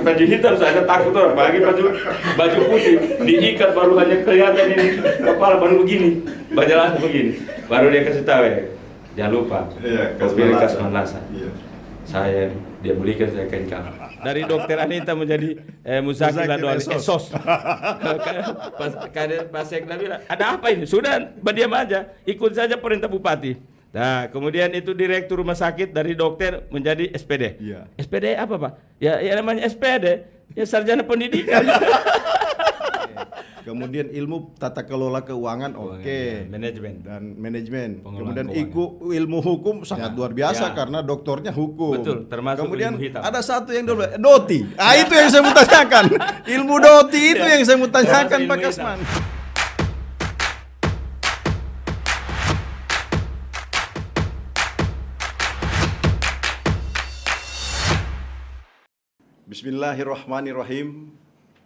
baju hitam saya takut orang, pakai baju putih, diikat baru hanya kelihatan ini kepala baru begini, baca langsung begini, baru dia kasih tahu ya, jangan lupa, pilih Kasman Lasa. Saya dia belikan saya kain kafan. Dari Dokter Anita menjadi Muzakir Ladwali Esos. Pak Sekda bilang, ada apa ini? Sudah, berdiam aja, ikut saja perintah Bupati. Nah, kemudian itu direktur rumah sakit dari dokter menjadi SPD. Iya. SPD apa, Pak? Ya namanya SPD, ya sarjana pendidikan. Kemudian ilmu tata kelola keuangan manajemen dan manajemen. Pengelolaan Kemudian ilmu hukum sangat luar biasa karena doktornya hukum. Betul, termasuk kemudian ilmu hitam. ada satu yang doti. Itu yang saya mau tanyakan. Ilmu doti itu yang saya mau tanyakan Pak Kasman. Bismillahirrahmanirrahim.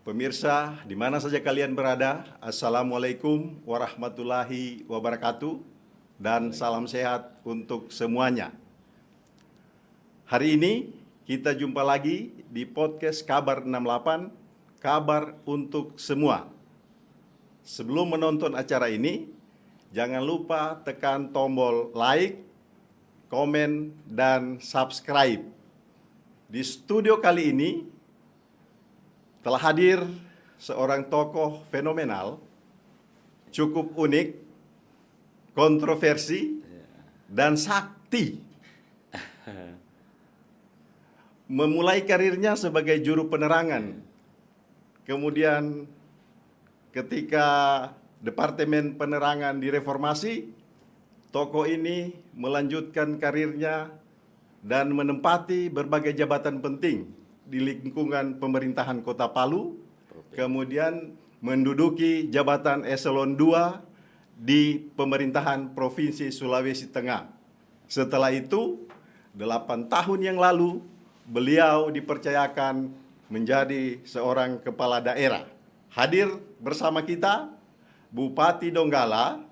Pemirsa, di mana saja kalian berada, Assalamualaikum warahmatullahi wabarakatuh, dan salam sehat untuk semuanya. Hari ini kita jumpa lagi di podcast Kabar 68, Kabar untuk Semua. Sebelum menonton acara ini, jangan lupa tekan tombol like, komen, dan subscribe. Di studio kali ini telah hadir seorang tokoh fenomenal, cukup unik, kontroversi, dan sakti. Memulai karirnya sebagai juru penerangan. Kemudian ketika Departemen Penerangan direformasi, tokoh ini melanjutkan karirnya dan menempati berbagai jabatan penting di lingkungan pemerintahan Kota Palu, kemudian menduduki jabatan eselon 2 di pemerintahan Provinsi Sulawesi Tengah. Setelah itu, 8 tahun yang lalu, beliau dipercayakan menjadi seorang kepala daerah. Hadir bersama kita, Bupati Donggala,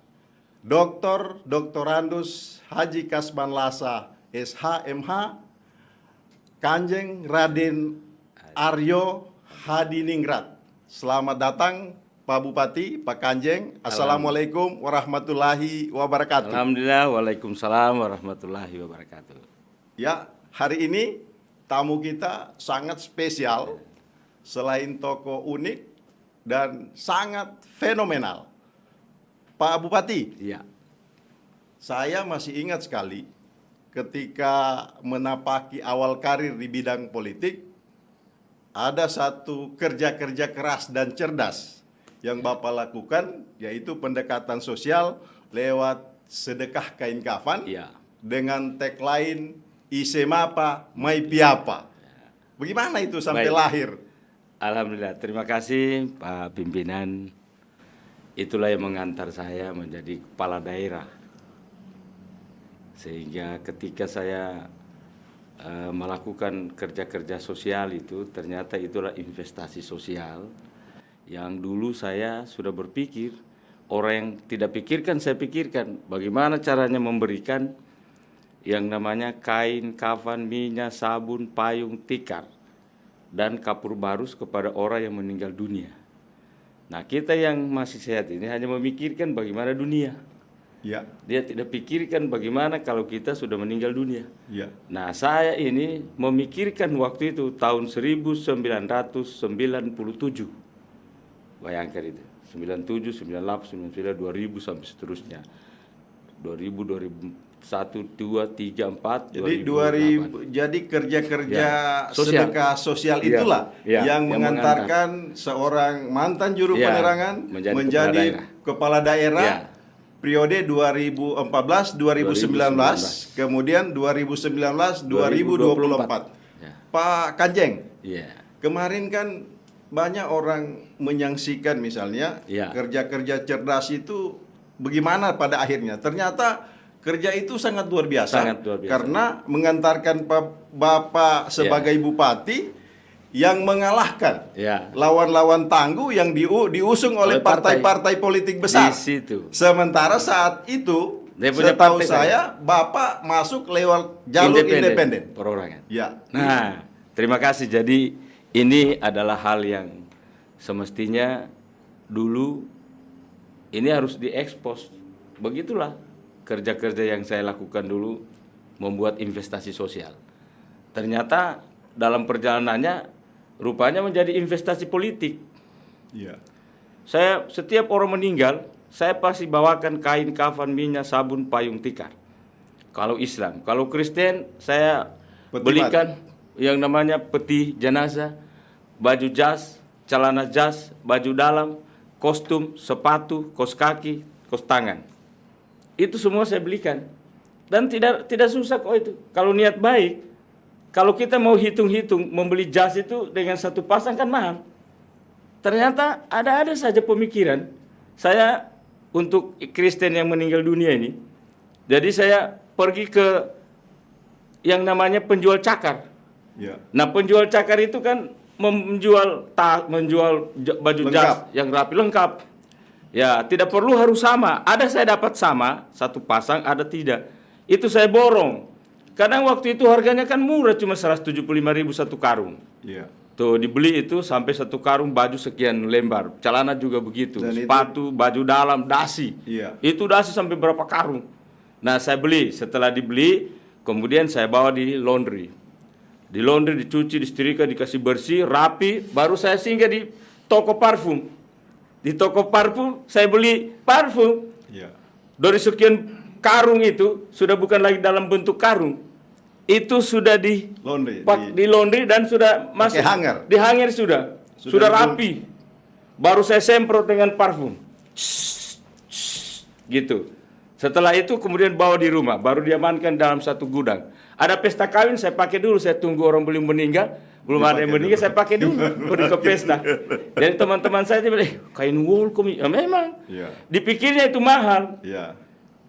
Dr. Doktorandus Haji Kasman Lasa, SHMH, Kanjeng Raden Aryo Hadiningrat. Selamat datang Pak Bupati, Pak Kanjeng. Assalamualaikum warahmatullahi wabarakatuh. Alhamdulillah, waalaikumsalam warahmatullahi wabarakatuh. Ya, hari ini tamu kita sangat spesial. Selain tokoh unik dan sangat fenomenal. Pak Bupati, Iya. Saya masih ingat sekali ketika menapaki awal karir di bidang politik, ada satu kerja-kerja keras dan cerdas yang Bapak lakukan, yaitu pendekatan sosial lewat sedekah kain kafan dengan tagline Ise Mapa Mai Piapa. Bagaimana itu sampai lahir? Alhamdulillah, terima kasih Pak Pimpinan. Itulah yang mengantar saya menjadi kepala daerah. Sehingga ketika saya melakukan kerja-kerja sosial itu, ternyata itulah investasi sosial yang dulu saya sudah berpikir, orang yang tidak pikirkan saya pikirkan, bagaimana caranya memberikan yang namanya kain, kafan, minyak, sabun, payung, tikar, dan kapur barus kepada orang yang meninggal dunia. Nah, kita yang masih sehat ini hanya memikirkan bagaimana dunia. Ya. Dia tidak pikirkan bagaimana kalau kita sudah meninggal dunia. Ya. Nah, saya ini memikirkan waktu itu tahun 1997. Bayangkan itu. 97, 98, 99, 2000 sampai seterusnya. 2000, 2001, 2, 3, 4, jadi 2000, jadi kerja-kerja sedekah sosial itulah yang mengantarkan seorang mantan juru penerangan menjadi kepala daerah. Periode 2014, 2019, kemudian 2019, 2024. Pak Kanjeng, kemarin kan banyak orang menyaksikan misalnya kerja-kerja cerdas itu bagaimana pada akhirnya. Ternyata kerja itu sangat luar biasa, karena mengantarkan Bapak sebagai bupati yang mengalahkan lawan-lawan tangguh yang diusung oleh partai-partai politik besar. Sementara saat itu, setahu saya, Bapak masuk lewat jalur independen. Perorangan. Ya. Nah, terima kasih. Jadi ini adalah hal yang semestinya dulu ini harus diekspos. Begitulah kerja-kerja yang saya lakukan dulu membuat investasi sosial. Ternyata dalam perjalanannya rupanya menjadi investasi politik. Iya. Saya setiap orang meninggal, saya pasti bawakan kain kafan, minyak, sabun, payung, tikar. Kalau Islam, kalau Kristen saya Peti belikan yang namanya peti jenazah, baju jas, celana jas, baju dalam, kostum, sepatu, kaos kaki, kaos tangan. Itu semua saya belikan. Dan tidak susah kok itu. Kalau niat baik, kalau kita mau hitung-hitung membeli jas itu dengan satu pasang kan mahal. Ternyata ada saja pemikiran saya untuk Kristen yang meninggal dunia ini. Jadi saya pergi ke yang namanya penjual cakar. Iya. Nah, penjual cakar itu kan menjual baju Lengkap. jas yang rapi lengkap. Ya, tidak perlu harus sama. Ada saya dapat sama, satu pasang, ada tidak. Itu saya borong. Kadang waktu itu harganya kan murah, cuma 175.000 satu karung. Iya. Tuh dibeli itu sampai satu karung baju sekian lembar. Celana juga begitu. Dan Sepatu, baju dalam, dasi. Iya. Itu dasi sampai berapa karung. Nah, saya beli. Setelah dibeli, kemudian saya bawa di laundry. Di laundry dicuci, disetrika, dikasih bersih, rapi, baru saya singgah di toko parfum. Di toko parfum saya beli parfum. Iya. Dari sekian karung itu sudah bukan lagi dalam bentuk karung. Itu sudah di laundry dan sudah masuk hanger. di hanger sudah rapi. Baru saya semprot dengan parfum. Gitu. Setelah itu kemudian bawa di rumah, baru diamankan dalam satu gudang. Ada pesta kawin saya pakai dulu, saya tunggu orang belum meninggal, belum ada yang meninggal saya pakai dulu pergi ke pesta. Jadi teman-teman saya bilang, kain wool kok ya, memang. Iya. Dipikirnya itu mahal. Iya.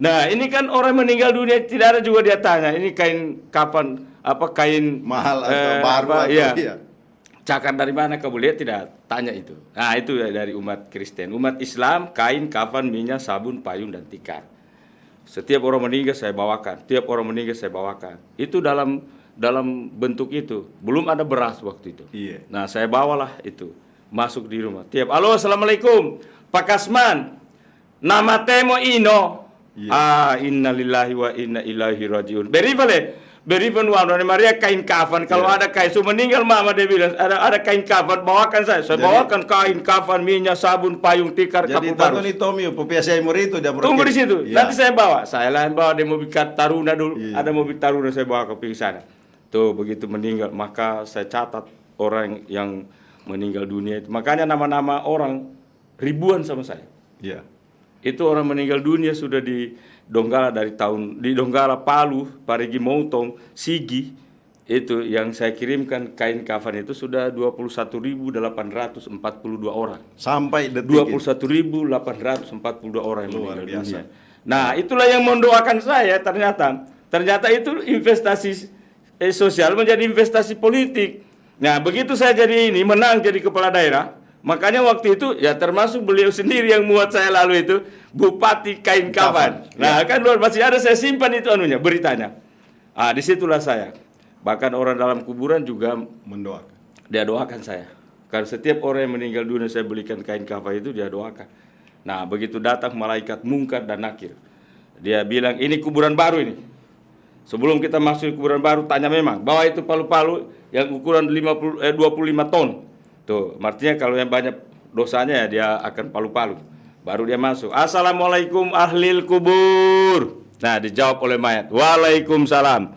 Nah, ini kan orang meninggal dunia tidak ada juga dia tanya, ini kain kapan kain Mahal atau baru atau iya. Cakar dari mana kau lihat tidak tanya itu. Nah, itu dari umat Kristen. Umat Islam kain, kafan, minyak, sabun, payung dan tikar. Setiap orang meninggal saya bawakan, tiap orang meninggal saya bawakan. Itu dalam bentuk itu. Belum ada beras waktu itu. Iya. Nah, saya bawalah itu masuk di rumah. Halo, assalamualaikum, Pak Kasman. Nama temo ino. Iya. Innalillahi wa inna ilaihi rajiun. Berivan wana Maria kain kafan. Kalau ada kain so meninggal mama dia bilang ada kain kafan bawakan saya. Saya bawakan kain kafan, minyak, sabun, payung, tikar, Jadi kapur baru. Tony Tommy PPSI Murito dia Tunggu di situ. Iya. Nanti saya bawa. Saya lain bawa di mobil Taruna dulu. Iya. Ada mobil Taruna saya bawa ke pinggir sana. Tuh begitu meninggal maka saya catat orang yang meninggal dunia itu. Makanya nama-nama orang ribuan sama saya. Iya. Itu orang meninggal dunia sudah di Donggala di Donggala, Palu, Parigi Motong, Sigi. Itu yang saya kirimkan kain kafan itu sudah 21.842 orang. Sampai detik 21.842 orang yang Luar meninggal biasa. dunia. Nah, itulah yang mendoakan saya ternyata itu investasi sosial menjadi investasi politik. Nah, begitu saya jadi menang jadi kepala daerah, makanya waktu itu ya termasuk beliau sendiri yang muat saya lalu itu Bupati Kain Kafan. Nah, kan masih ada saya simpan itu beritanya. Disitulah saya. Bahkan orang dalam kuburan juga mendoakan. dia doakan saya. Karena setiap orang yang meninggal dunia saya belikan kain kafan itu dia doakan. Nah, begitu datang malaikat Mungkar dan Nakir. Dia bilang, ini kuburan baru ini. Sebelum kita masuk kuburan baru, tanya memang. Bawa itu palu-palu yang ukuran 25 ton. Tuh, artinya kalau yang banyak dosanya ya dia akan palu-palu. Baru dia masuk. Assalamualaikum ahlil kubur. Nah, dijawab oleh mayat. Waalaikumsalam.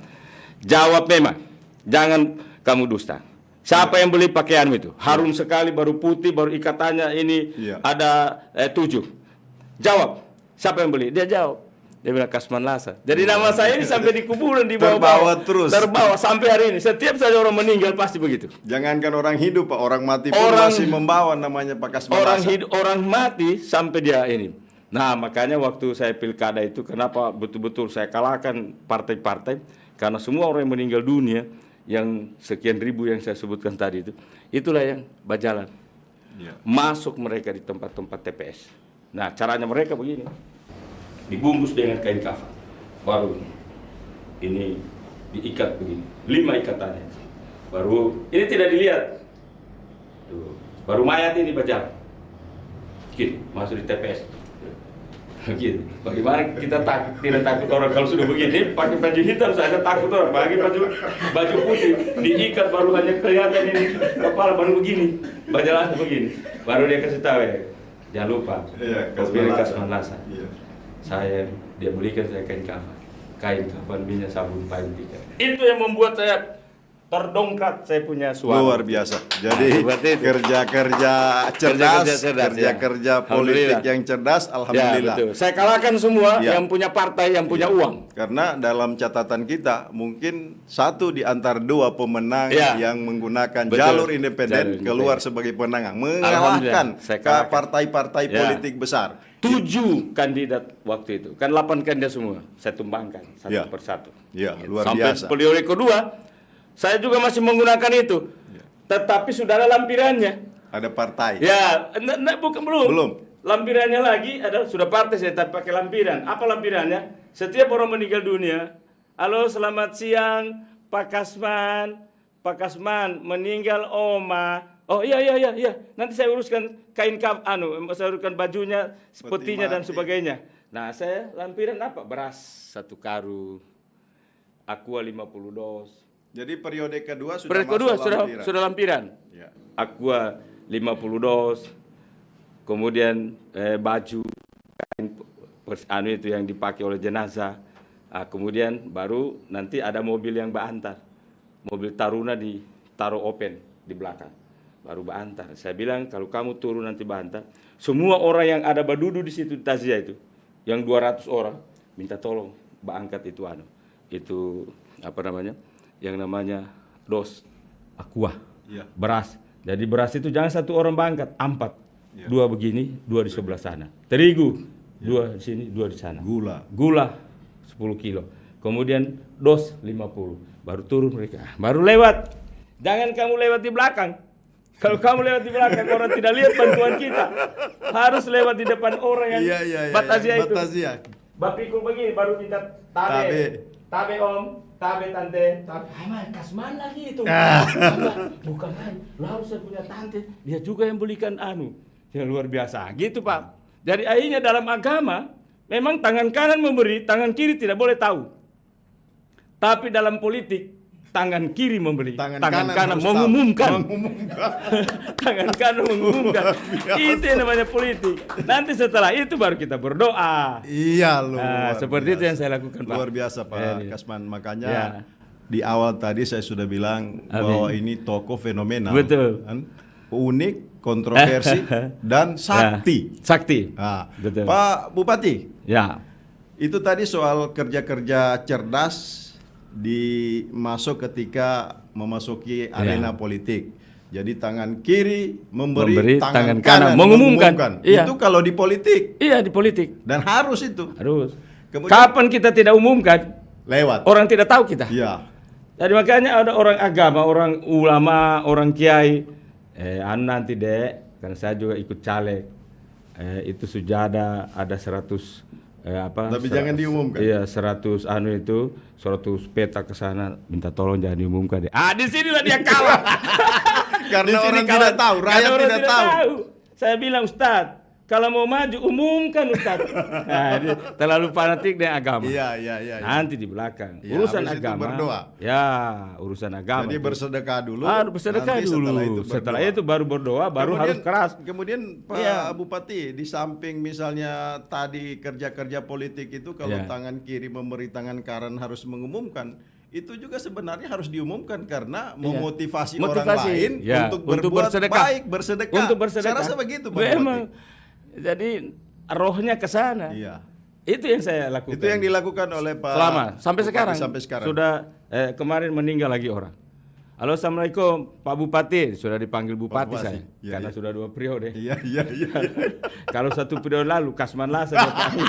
Jawab memang. Jangan kamu dusta. Siapa yang beli pakaianmu itu? Harum sekali, baru putih, baru ikatannya ini ada 7. Jawab. Siapa yang beli? Dia jawab. Dia bilang Kasman Lasa. Jadi nama saya ini sampai di kuburan Terbawa terus. Terbawa sampai hari ini. Setiap saja orang meninggal pasti begitu. Jangankan orang hidup, Pak, orang mati pun masih membawa namanya Pak Kasman Lasa. Orang mati sampai dia ini. Nah, makanya waktu saya pilkada itu kenapa betul-betul saya kalahkan partai-partai, karena semua orang yang meninggal dunia yang sekian ribu yang saya sebutkan tadi itu, itulah yang berjalan. Masuk mereka di tempat-tempat TPS. Nah, caranya mereka begini. Dibungkus dengan kain kafan. Baru ini diikat begini. 5 ikatannya. Baru ini tidak dilihat. Tuh. Baru mayat ini baca. Gini, masuk di TPS. Gitu. Bagaimana kita tidak takut orang kalau sudah begini pakai baju hitam saya takut orang, bagi baju putih diikat baru hanya kelihatan ini kepala baru begini, baju langsung begini, baru dia kasih tahu ya, jangan lupa Kasman Lasa. Iya. Saya dia belikan saya kain kafan minyak sabun payung tiga. Itu yang membuat saya terdongkrak saya punya suara. Luar biasa. Jadi kerja-kerja cerdas, kerja-kerja politik yang cerdas, alhamdulillah. Ya, betul. Saya kalahkan semua yang punya partai, yang punya uang. Karena dalam catatan kita mungkin satu di antara dua pemenang yang menggunakan jalur independen keluar sebagai pemenang, mengalahkan partai-partai politik besar. 7 kandidat waktu itu, kan 8 kandidat semua, saya tumbangkan satu persatu. Ya, luar sampai biasa. periode kedua, saya juga masih menggunakan itu, tetapi sudah ada lampirannya. Ada partai. Ya, bukan belum. Belum. Lampirannya lagi ada sudah partai saya tapi pakai lampiran. Apa lampirannya? Setiap orang meninggal dunia, halo selamat siang Pak Kasman, Pak Kasman meninggal Oma. Oh iya. Nanti saya uruskan kain saya uruskan bajunya, petinya dan sebagainya. Nah, saya lampiran apa? Beras 1 karung, Aqua 50 dos. Jadi periode kedua sudah lampiran. Ya. Aqua 50 dos. Kemudian baju kain itu yang dipakai oleh jenazah. Kemudian baru nanti ada mobil yang berantar. Mobil Taruna ditaruh open di belakang. Baru berantar. Saya bilang kalau kamu turun nanti berantar, semua orang yang ada badudu di situ di Tazia itu, yang 200 orang, minta tolong beangkat itu itu apa namanya? Yang namanya dos, aqua, beras. Jadi beras itu jangan 1 orang berangkat, 4. 2 begini, 2 di sebelah sana. Terigu, 2 di sini, 2 di sana. Gula 10 kilo. Kemudian dos 50. Baru turun mereka. Baru lewat. Jangan kamu lewat di belakang. Kalau kamu lewat di belakang, orang tidak lihat bantuan kita. Harus lewat di depan orang yang Batazia itu. Bapikul begini, baru minta tabe om, tabe tante. Kasman lagi itu. Bukan lain, lalu saya punya tante, dia juga yang belikan yang luar biasa. Gitu Pak. Jadi akhirnya dalam agama, memang tangan kanan memberi, tangan kiri tidak boleh tahu. Tapi dalam politik, tangan kiri memberi, tangan kanan mengumumkan. Tangan kanan mengumumkan. Itu yang namanya politik. Nanti setelah itu baru kita berdoa. Iya, luar seperti itu yang saya lakukan, Pak. Luar biasa, Pak Kasman. Makanya di awal tadi saya sudah bilang bahwa ini tokoh fenomenal. Betul. Unik, kontroversi, dan sakti. Sakti. Betul. Pak Bupati. Ya. Itu tadi soal kerja-kerja cerdas dimasuk ketika memasuki arena politik. Jadi tangan kiri memberi, tangan kanan mengumumkan. Iya. Itu kalau di politik. Iya, di politik. Dan harus itu. Harus. Kemudian, kapan kita tidak umumkan? Lewat. Orang tidak tahu kita. Iya. Jadi makanya ada orang agama, orang ulama, orang kiai. Nanti karena saya juga ikut caleg. Itu sujada ada 100 tapi jangan diumumkan. Iya, 100 itu 100 peta ke sana, minta tolong jangan diumumkan. Di sinilah dia kalah. Karena orang tidak tahu, rakyat tidak tahu. Saya bilang, Ustadz, kalau mau maju umumkan Ustadz. Dia terlalu fanatik dengan agama. Iya. Nanti di belakang. Ya, urusan agama. Berdoa. Ya, urusan agama. Jadi bersedekah dulu. Bersedekah dulu. Setelah itu baru berdoa, baru harus keras. Kemudian Pak Bupati, di samping misalnya tadi kerja-kerja politik itu kalau tangan kiri memberi, tangan kanan harus mengumumkan. Itu juga sebenarnya harus diumumkan karena memotivasi orang lain untuk berbuat baik, bersedekah. Untuk bersedekah. Saya rasa begitu, Pak Bupati. Jadi rohnya ke sana. Iya. Itu yang saya lakukan. Itu yang dilakukan oleh Pak sampai Bupati sekarang. Sudah kemarin meninggal lagi orang. Halo, assalamualaikum Pak Bupati. Sudah dipanggil Bupati saya. Karena sudah 2 periode. Iya. Kalau 1 periode lalu Kasman Lasa dia panggil.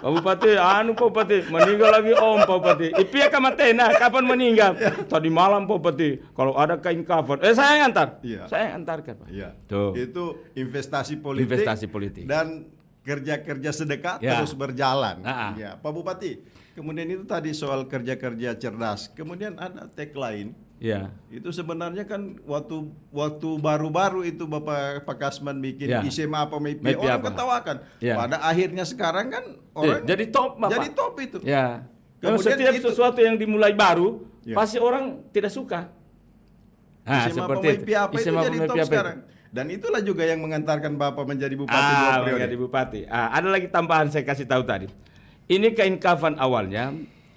Pak Bupati, Pak Bupati, meninggal lagi Om Pak Bupati. Ipia kamatena, kapan meninggal? Tadi malam Pak Bupati. Kalau ada kain kafan, saya yang antar. Saya yang antarkan, Pak. Iya. Tuh. Itu investasi politik. Dan kerja-kerja sedekah terus berjalan. Ya, Pak Bupati. Kemudian itu tadi soal kerja-kerja cerdas. Kemudian ada tagline Ya. Itu sebenarnya kan waktu baru-baru itu Pak Kasman bikin Ya. ISEMA apa MEPI orang apa. ketawakan. Ya. Pada akhirnya sekarang kan orang Jadi top, Bapak. jadi top itu. Ya. Kalau Kemudian setiap itu- sesuatu yang dimulai baru, Ya. pasti orang tidak suka. Nah, ISEMA seperti apa MEPI apa itu ISEMA jadi apa top MEPI apa itu. sekarang. Dan itulah juga yang mengantarkan Bapak menjadi bupati 2 periode. menjadi bupati. Ada lagi tambahan saya kasih tahu tadi. Ini kain kafan awalnya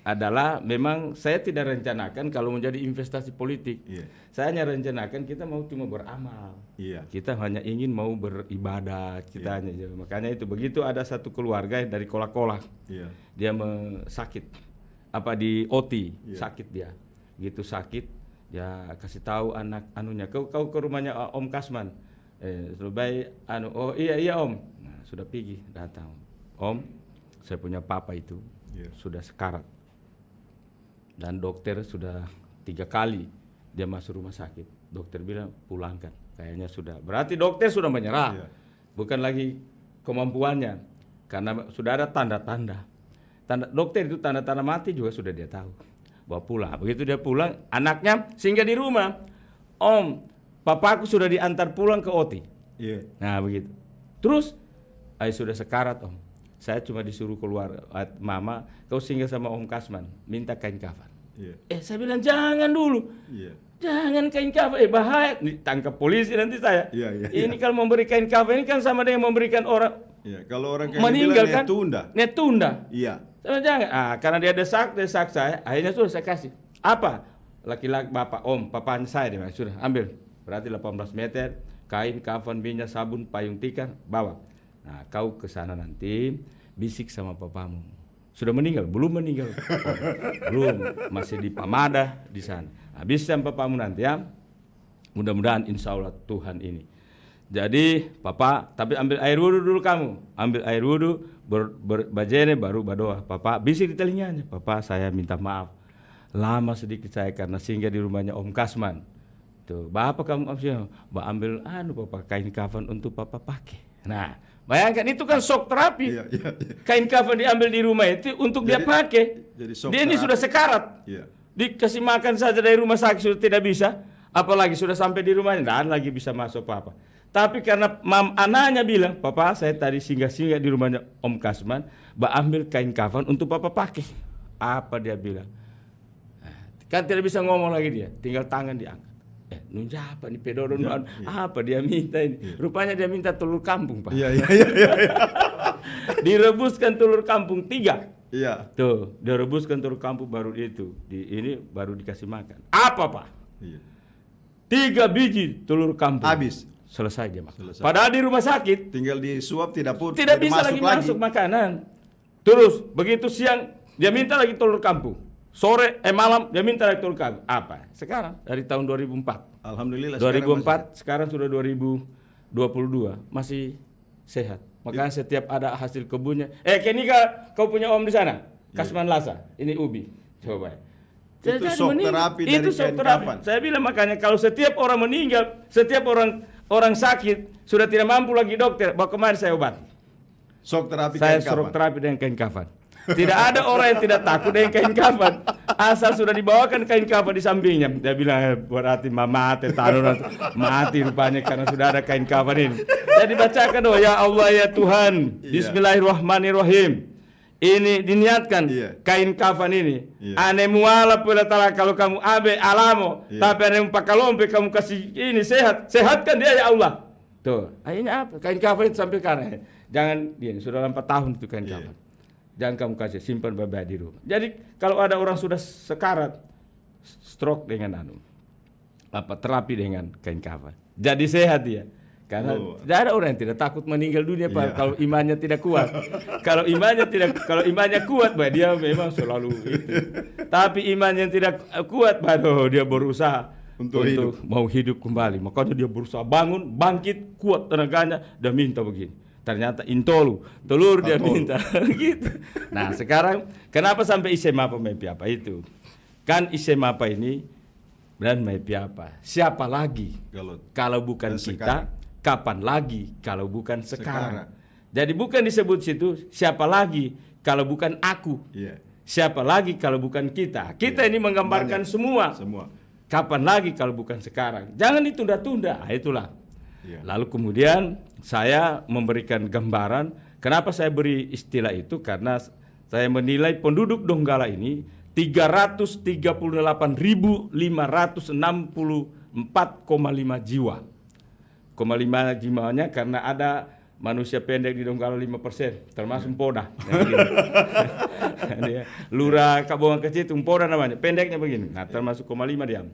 adalah memang saya tidak rencanakan kalau menjadi investasi politik. Iya. Saya hanya rencanakan kita mau cuma beramal. Iya. Kita hanya ingin mau beribadah, kita hanya makanya itu begitu ada satu keluarga dari Kolak-Kolak. Iya. Dia sakit di OT, Iya. sakit dia. Gitu sakit, ya kasih tahu anak anunya, kau ke rumahnya Om Kasman. Lebih oh iya Om. Nah, sudah pergi, datang. Om, saya punya papa itu Iya. sudah sekarat. Dan dokter sudah 3 kali dia masuk rumah sakit. Dokter bilang pulangkan, kayaknya sudah. Berarti dokter sudah menyerah. Iya. Bukan lagi kemampuannya, karena sudah ada tanda-tanda. Dokter itu tanda-tanda mati juga sudah dia tahu. Bawa pulang. Begitu dia pulang, anaknya singgah di rumah. Om, papaku sudah diantar pulang ke OT. Iya. Nah begitu. Terus, sudah sekarat Om. Saya cuma disuruh keluar, Mama, kau singgah sama Om Kasman, minta kain kafan. Iya. Saya bilang jangan dulu. Iya. Jangan kain kafan, bahaya. Tangkap polisi nanti saya. Iya. Ini kalau memberi kain kafan ini kan sama dengan memberikan orang Iya. Kalau orang kayak meninggal bilang, kan? tunda. Tunda. Iya. Saya jangan. Karena dia desak saya, akhirnya sudah saya kasih. Apa? Laki-laki bapak, Om, papanya saya dia bilang, sudah ambil. Berarti 18 meter, kain, kafan, minyak, sabun, payung tikar, bawa. Nah, kau ke sana nanti bisik sama papamu. Sudah meninggal? Belum meninggal. Belum, masih di Pamada di sana. Habis sama papamu nanti ya. Mudah-mudahan insya Allah Tuhan ini. Jadi papa, tapi ambil air wudhu dulu kamu. Ambil air wudhu, bajene baru berdoa. Papa bisik di telinganya. Papa saya minta maaf. Lama sedikit saya karena singgah di rumahnya Om Kasman. Tuh, Bapak kamu ambil papa kain kafan untuk papa pakai. Nah, bayangkan itu kan shock terapi. Iya. Kain kafan diambil di rumah itu untuk dia pakai. Jadi shock Dia ini terapi. sudah sekarat. Iya. Dikasih makan saja dari rumah sakit sudah tidak bisa. Apalagi sudah sampai di rumahnya, dan lagi bisa masuk papa. Tapi karena anaknya bilang, papa saya tadi singgah-singgah di rumahnya Om Kasman, ambil kain kafan untuk papa pakai. Apa dia bilang? Kan tidak bisa ngomong lagi dia, tinggal tangan diangkat. Nunja apa nih pedodo apa dia minta ini? Rupanya dia minta telur kampung, Pak. Iya. Direbuskan telur kampung 3. Iya. Tuh, direbuskan telur kampung baru itu. Ini baru dikasih makan. Apa, Pak? Iya. 3 biji telur kampung. Habis. Selesai dia makan. Selesai. Padahal di rumah sakit Tinggal disuap tidak bisa lagi masuk makanan. Terus begitu siang dia minta lagi telur kampung. Sore malam dia minta lagi telur kampung. Apa? Sekarang dari tahun 2004. Alhamdulillah. 2004 sekarang sudah 2022 masih sehat. Makanya setiap ada hasil kebunnya. Kenika kau punya Om di sana. Kasman Lasa. Ini ubi. Coba. Itu shock terapi dari Itu shock kain terapi. kafan. Saya bilang makanya kalau setiap orang meninggal, setiap orang sakit sudah tidak mampu lagi dokter, bawa kemari saya obat. Shock terapi Saya kain shock kafan. terapi dengan kain kafan. Tidak ada orang yang tidak takut dengan kain kafan. Asal sudah dibawakan kain kafan di sampingnya. Dia bilang berarti mati mati rupanya karena sudah ada kain kafan ini. Jadi bacakan doa, ya Allah ya Tuhan, Bismillahirrahmanirrahim. Ini diniatkan kain kafan ini. Ane muala pula tala kalau kamu abe alamo, tapi ane pakalompe kamu kasih ini sehatkan dia ya Allah. Tuh, akhirnya apa? Kain kafan itu sampai karena jangan dia sudah 4 tahun itu kain kafan. Jangan kamu kasih, simpan baik-baik di rumah. Jadi kalau ada orang sudah sekarat, stroke dengan terapi dengan kain kafan. Jadi sehat dia. Karena tidak ada orang yang tidak takut meninggal dunia Pak, kalau imannya tidak kuat. Kalau imannya kuat, dia memang selalu itu. Tapi imannya tidak kuat, baru dia berusaha untuk mau hidup kembali. Makanya dia berusaha bangun, bangkit, kuat tenaganya, dan minta begini. Ternyata intolu, telur dia minta gitu. Nah sekarang kenapa sampai ISEMA apa MEPI apa itu? Kan ISEMA apa ini dan MEPI apa? Siapa lagi kalau bukan kita? Kapan lagi kalau bukan sekarang? Jadi bukan disebut situ siapa lagi kalau bukan aku? Siapa lagi kalau bukan kita? Kita ini menggambarkan semua. Kapan lagi kalau bukan sekarang? Jangan ditunda-tunda. Nah, itulah. Iya. Lalu kemudian saya memberikan gambaran. Kenapa saya beri istilah itu? Karena saya menilai penduduk Donggala ini 338.564,5 jiwa. 5 jiwanya karena ada manusia pendek di Donggala 5%, termasuk Mpoda. Lurah Kabonga Kecil itu Mpoda namanya, pendeknya begini. Nah, termasuk 5 dia.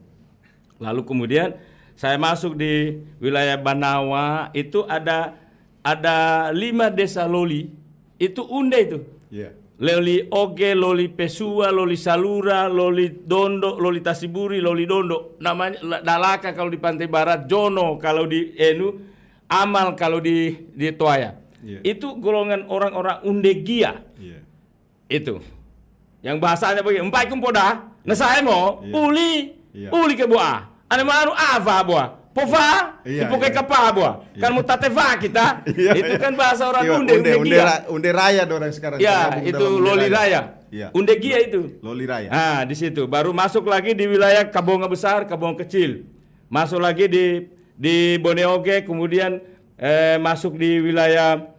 Lalu kemudian saya masuk di wilayah Banawa, itu ada 5 desa Loli, itu Unde itu. Iya. Loli Oge, Loli Pesua, Loli Salura, Loli Dondo, Loli Tasiburi, Loli Dondo. Namanya Dalaka kalau di Pantai Barat, Jono kalau di Enu, Amal kalau di Toaya. Yeah. Itu golongan orang-orang Undegia. Iya. Itu. Yang bahasanya begini, empai kumpoda, nasai mo, Yeah. uli ke boa. Ane maru ava boa. Pova, Iya, ipokai iya. kapa boa. Kan mutateva kita. Iya, Itu iya. kan bahasa orang Iya, Undegia. Unde Raya orang sekarang. Ya, tergabung itu dalam Unde Loli Raya. Iya. Undegia itu. Loli Raya. Nah, di situ baru masuk lagi di wilayah Kabonga Besar, Kabonga Kecil. Masuk lagi di Boneoge, kemudian masuk di wilayah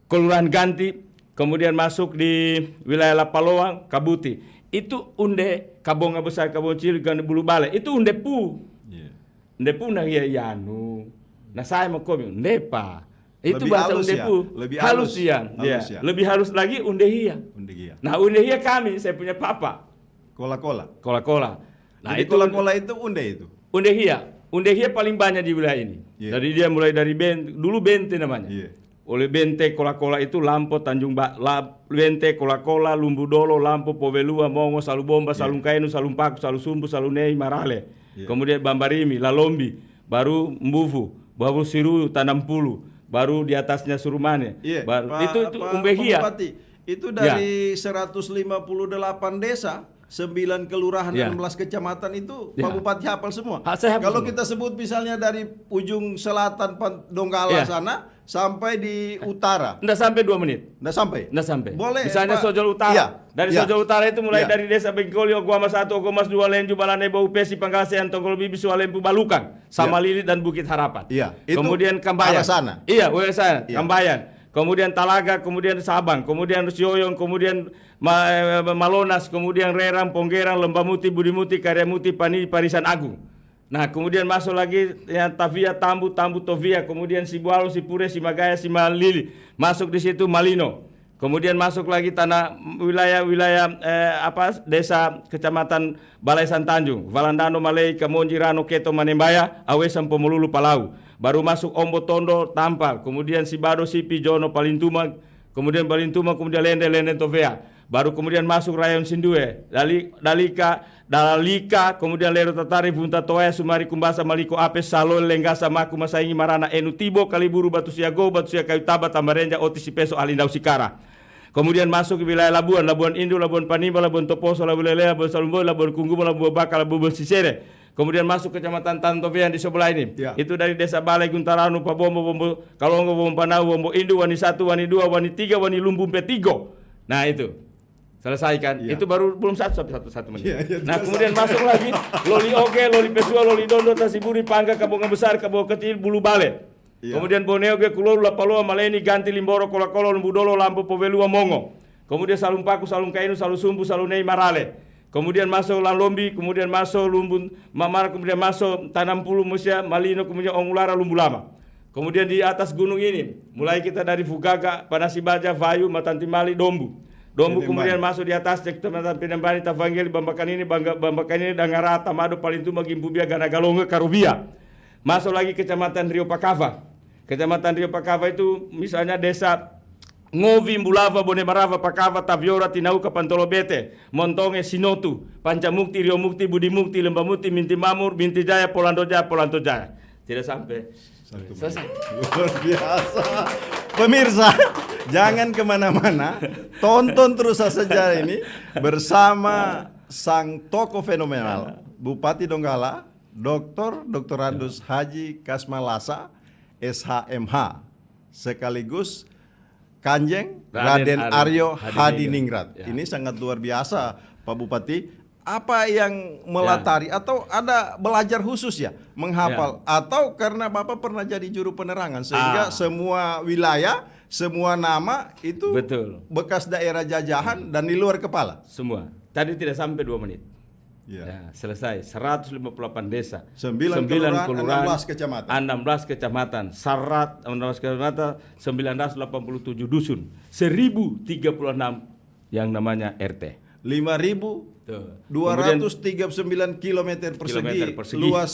Kelurahan Ganti, kemudian masuk di wilayah Lapaloang, Kabuti. Itu Unde Kabonga Besar, Kabonga Kecil, Gande Bulu Bale. Itu Unde Pu. Iya. Unde Pu na yanu. Nah saya mau komen Unde Pa. Itu Lebih bahasa halus Unde ya? Pu. Lebih halus halus. ya. Halus ya. Lebih halus lagi Unde Hia. Unde Gia. Nah Unde Hia kami, saya punya papa. Kola-kola. Kola-kola. Nah Jadi itu kola-kola itu Unde itu. Unde Hia. Unde Hia paling banyak di wilayah ini. Iya. Dari dia mulai dari dulu Bente namanya. Iya. Oleh Bente, Kola-kola itu Lampo, Bente, Kola-kola, Lumbudolo, Lampo, Povelua, Mongo, Salubomba, Salungkainu, Salumpaku, Salusumbu, Salunei, Marale. Iya. Kemudian Bambarimi, Lalombi, baru Mbuvu, baru Siru, Tanampulu, baru di atasnya Surumane. Iya. Baru, itu Pak Umbehia. Bupati, itu dari 158 desa, 9 kelurahan, Ya. 16 kecamatan itu Ya. Pak Bupati hafal semua. Saya hafal Kalau semua. kita sebut misalnya dari ujung selatan Donggala Ya. sana sampai di utara, Nggak sampai 2 menit. nggak sampai. Nggak sampai. Boleh, Misalnya Pak. Sojol Utara. Iya, Dari iya. Sojol Utara itu mulai Iya. dari desa Bengkoli, Oguamas 1, Oguamas 2, Lenju, Balanebo, Upesi, Panggasean, Tonggol Bibi, Sualempu, Balukan, sama Lili dan Bukit Harapan. Iya, itu Kemudian Kambayan. arah sana. Iya, arah sana. Iya. Kambayan. Kemudian Talaga, kemudian Sabang, kemudian Sioyong, kemudian Malonas, kemudian Rerang, Ponggerang, Lembamuti, Budimuti, Karyamuti, Parisan Agung. Nah, kemudian masuk lagi ya, Tavia, Tambu, Tovia, kemudian Sibualo, Sipure, Simagaya, Simalili. Masuk di situ Malino. Kemudian masuk lagi tanah wilayah desa kecamatan Balaisan Tanjung, Valandano, Malei, Kamonji, Rano, Keto, Manembaya, Awesan, Pomolulu, Palau. Baru masuk Ombo, Tondo, Tampal, kemudian Sibado, Sipi, Jono, Palintuma, kemudian Lende, Tovea. Baru kemudian masuk Rayon Sindue, Dalika, kemudian Lero Tatari, Bunta Toaya, Sumari, Kumbasa, Maliko, Apes, Salol, Lenggasa, Maku, Masaingi, Marana, Enu, Tibo, Kaliburu, Batu Siago, Batu Siaga, Kayu Taba, Tamarenja, Otis, Sipeso, Alindau, Sikara. Kemudian masuk ke wilayah Labuan Indu, Labuan Panimba, Labuan Toposo, Labuan Lelea, Labuan Salumbo, Labuan Kunggumo, Labuan Bakal, Labuan Sisere. Kemudian masuk ke kecamatan Tantovian di sebelah ini. Ya. Itu dari desa Balai, Guntaranu, Pabombo, Bombo Kalongo, Bombo Panau, Bombo Indu, Wani 1, Wani 2, Wani 3, Wani Lumbung, Petigo. Nah itu. Selesai kan? Ya. Itu baru belum satu menit. Ya, ya, Nah terus. kemudian masuk lagi Loli Oge, Loli Pesua, Loli Dondo, Tasiburi, Pangga, Kabonga Besar, Kabonga Kecil, Bulu Bale. Ya. Kemudian Boneoge, Kulolu, Lapaloa, Maleni, Ganti, Limboro, Kolakolo, Lumbudolo, Lampu, Povelua, Mongo. Kemudian Salumpaku, Salungkainu, Salusumbu, Salunei, Marale. Kemudian masuk Lalombi, kemudian masuk Lumbun Mamar, kemudian masuk Tanampulu, Musia, Malino, kemudian Ongulara, Lumbulama. Kemudian di atas gunung ini, mulai kita dari Fugaga, Panasibaja, Vayu, Matantimali, Dombu, Pinembani. kemudian masuk di atas Kecamatan Pinembani, Tavangeli, Bambakan ini, Dangara, Tamado, Palintuma, Gimbubia, Ganagalonga, Karubia. Masuk lagi Kecamatan Rio Pakava. Kecamatan Rio Pakava itu misalnya desa Ngovi, Mbulava, Bonemarava, Pakava, Taviora, Tinauka, Pantolobete, Montonge, Sinotu, Pancamukti, Rio Mukti, Budi Mukti, Lembamukti, Minti Mamur, Binti Jaya, Polando Jaya. Tidak sampai. Selesai. Luar biasa. Pemirsa, jangan kemana-mana. Tonton terus saja ini bersama sang tokoh fenomenal, Bupati Donggala, Dr. Andus Haji Kasmalasa, SHMH, sekaligus Kanjeng Raden Aryo Hadiningrat. Ya. Ini sangat luar biasa, Pak Bupati. apa yang melatari atau ada belajar khusus ya menghafal atau karena Bapak pernah jadi juru penerangan sehingga semua wilayah, semua nama itu Betul. bekas daerah jajahan dan di luar kepala. Semua. Tadi tidak sampai 2 menit. Ya. Ya, selesai. 158 desa. 9 kelurahan, 16 kecamatan. 16 kecamatan. 16 kecamatan, 987 dusun. 1036 yang namanya RT. 5.239 kilometer persegi luas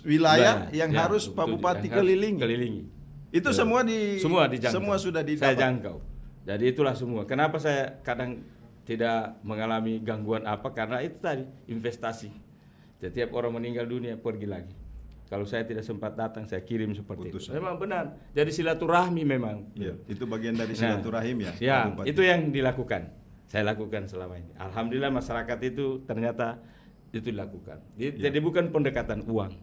wilayah yang harus Pak Bupati kelilingi. Itu semua dijangkau. Semua sudah didapat. Saya jangkau. Jadi itulah semua. Kenapa saya kadang tidak mengalami gangguan apa? Karena itu tadi investasi. Setiap orang meninggal dunia pergi lagi. Kalau saya tidak sempat datang, saya kirim seperti itu. Memang benar. Jadi silaturahmi memang. Ya, itu bagian dari silaturahim ya. Ya, itu yang dilakukan. Saya lakukan selama ini. Alhamdulillah masyarakat itu ternyata itu dilakukan. Jadi bukan pendekatan uang,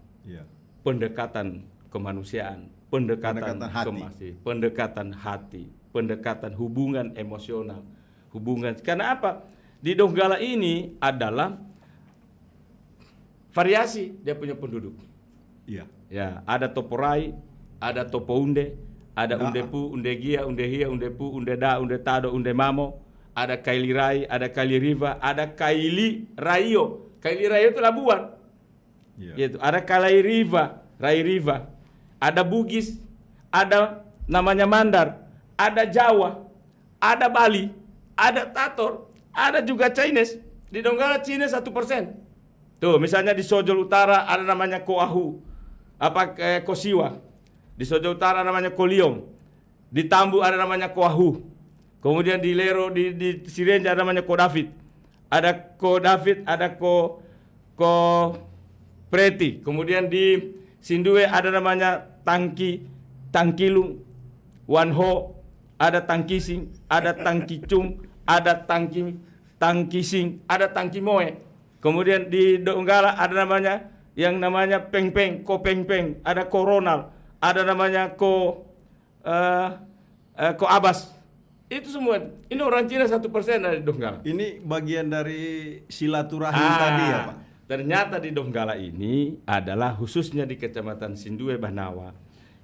pendekatan kemanusiaan, pendekatan hati, pendekatan hubungan emosional, hubungan. Karena apa? Di Donggala ini adalah variasi dia punya penduduk. Ya, ada Toporai, ada Topounde, ada Undepu, Undegia, Undehia, Undepu, Undeda, Undetado, Undemamo. Ada Kaili Rai, ada Kaili Riva, ada Kaili Raio. Kaili Raio itu Labuan. Gitu. Ada Kaili Riva, Rai Riva. Ada Bugis, ada namanya Mandar, ada Jawa, ada Bali, ada Tator, ada juga Chinese. Di Donggala Chinese 1%. Tuh, misalnya di Sojol Utara ada namanya Koahu, Kosiwa. Di Sojol Utara namanya Koliong. Di Tambu ada namanya Koahu. Kemudian di Lero, di Sirenja namanya Ko David. Ada Ko David, ada Ko Preti. Kemudian di Sindue ada namanya Tangkilung, Wanho, ada Tangkising, ada Tangkicung, ada Tangkising, ada Tangkimoe. Kemudian di Donggala ada yang namanya Pengpeng, Ko Pengpeng, ada Ko Ronald, ada namanya Ko Abas. Itu semua. Ini orang Cina 1% dari Donggala. Ini bagian dari silaturahim tadi ya Pak? Ternyata di Donggala ini adalah khususnya di Kecamatan Sindue Banawa.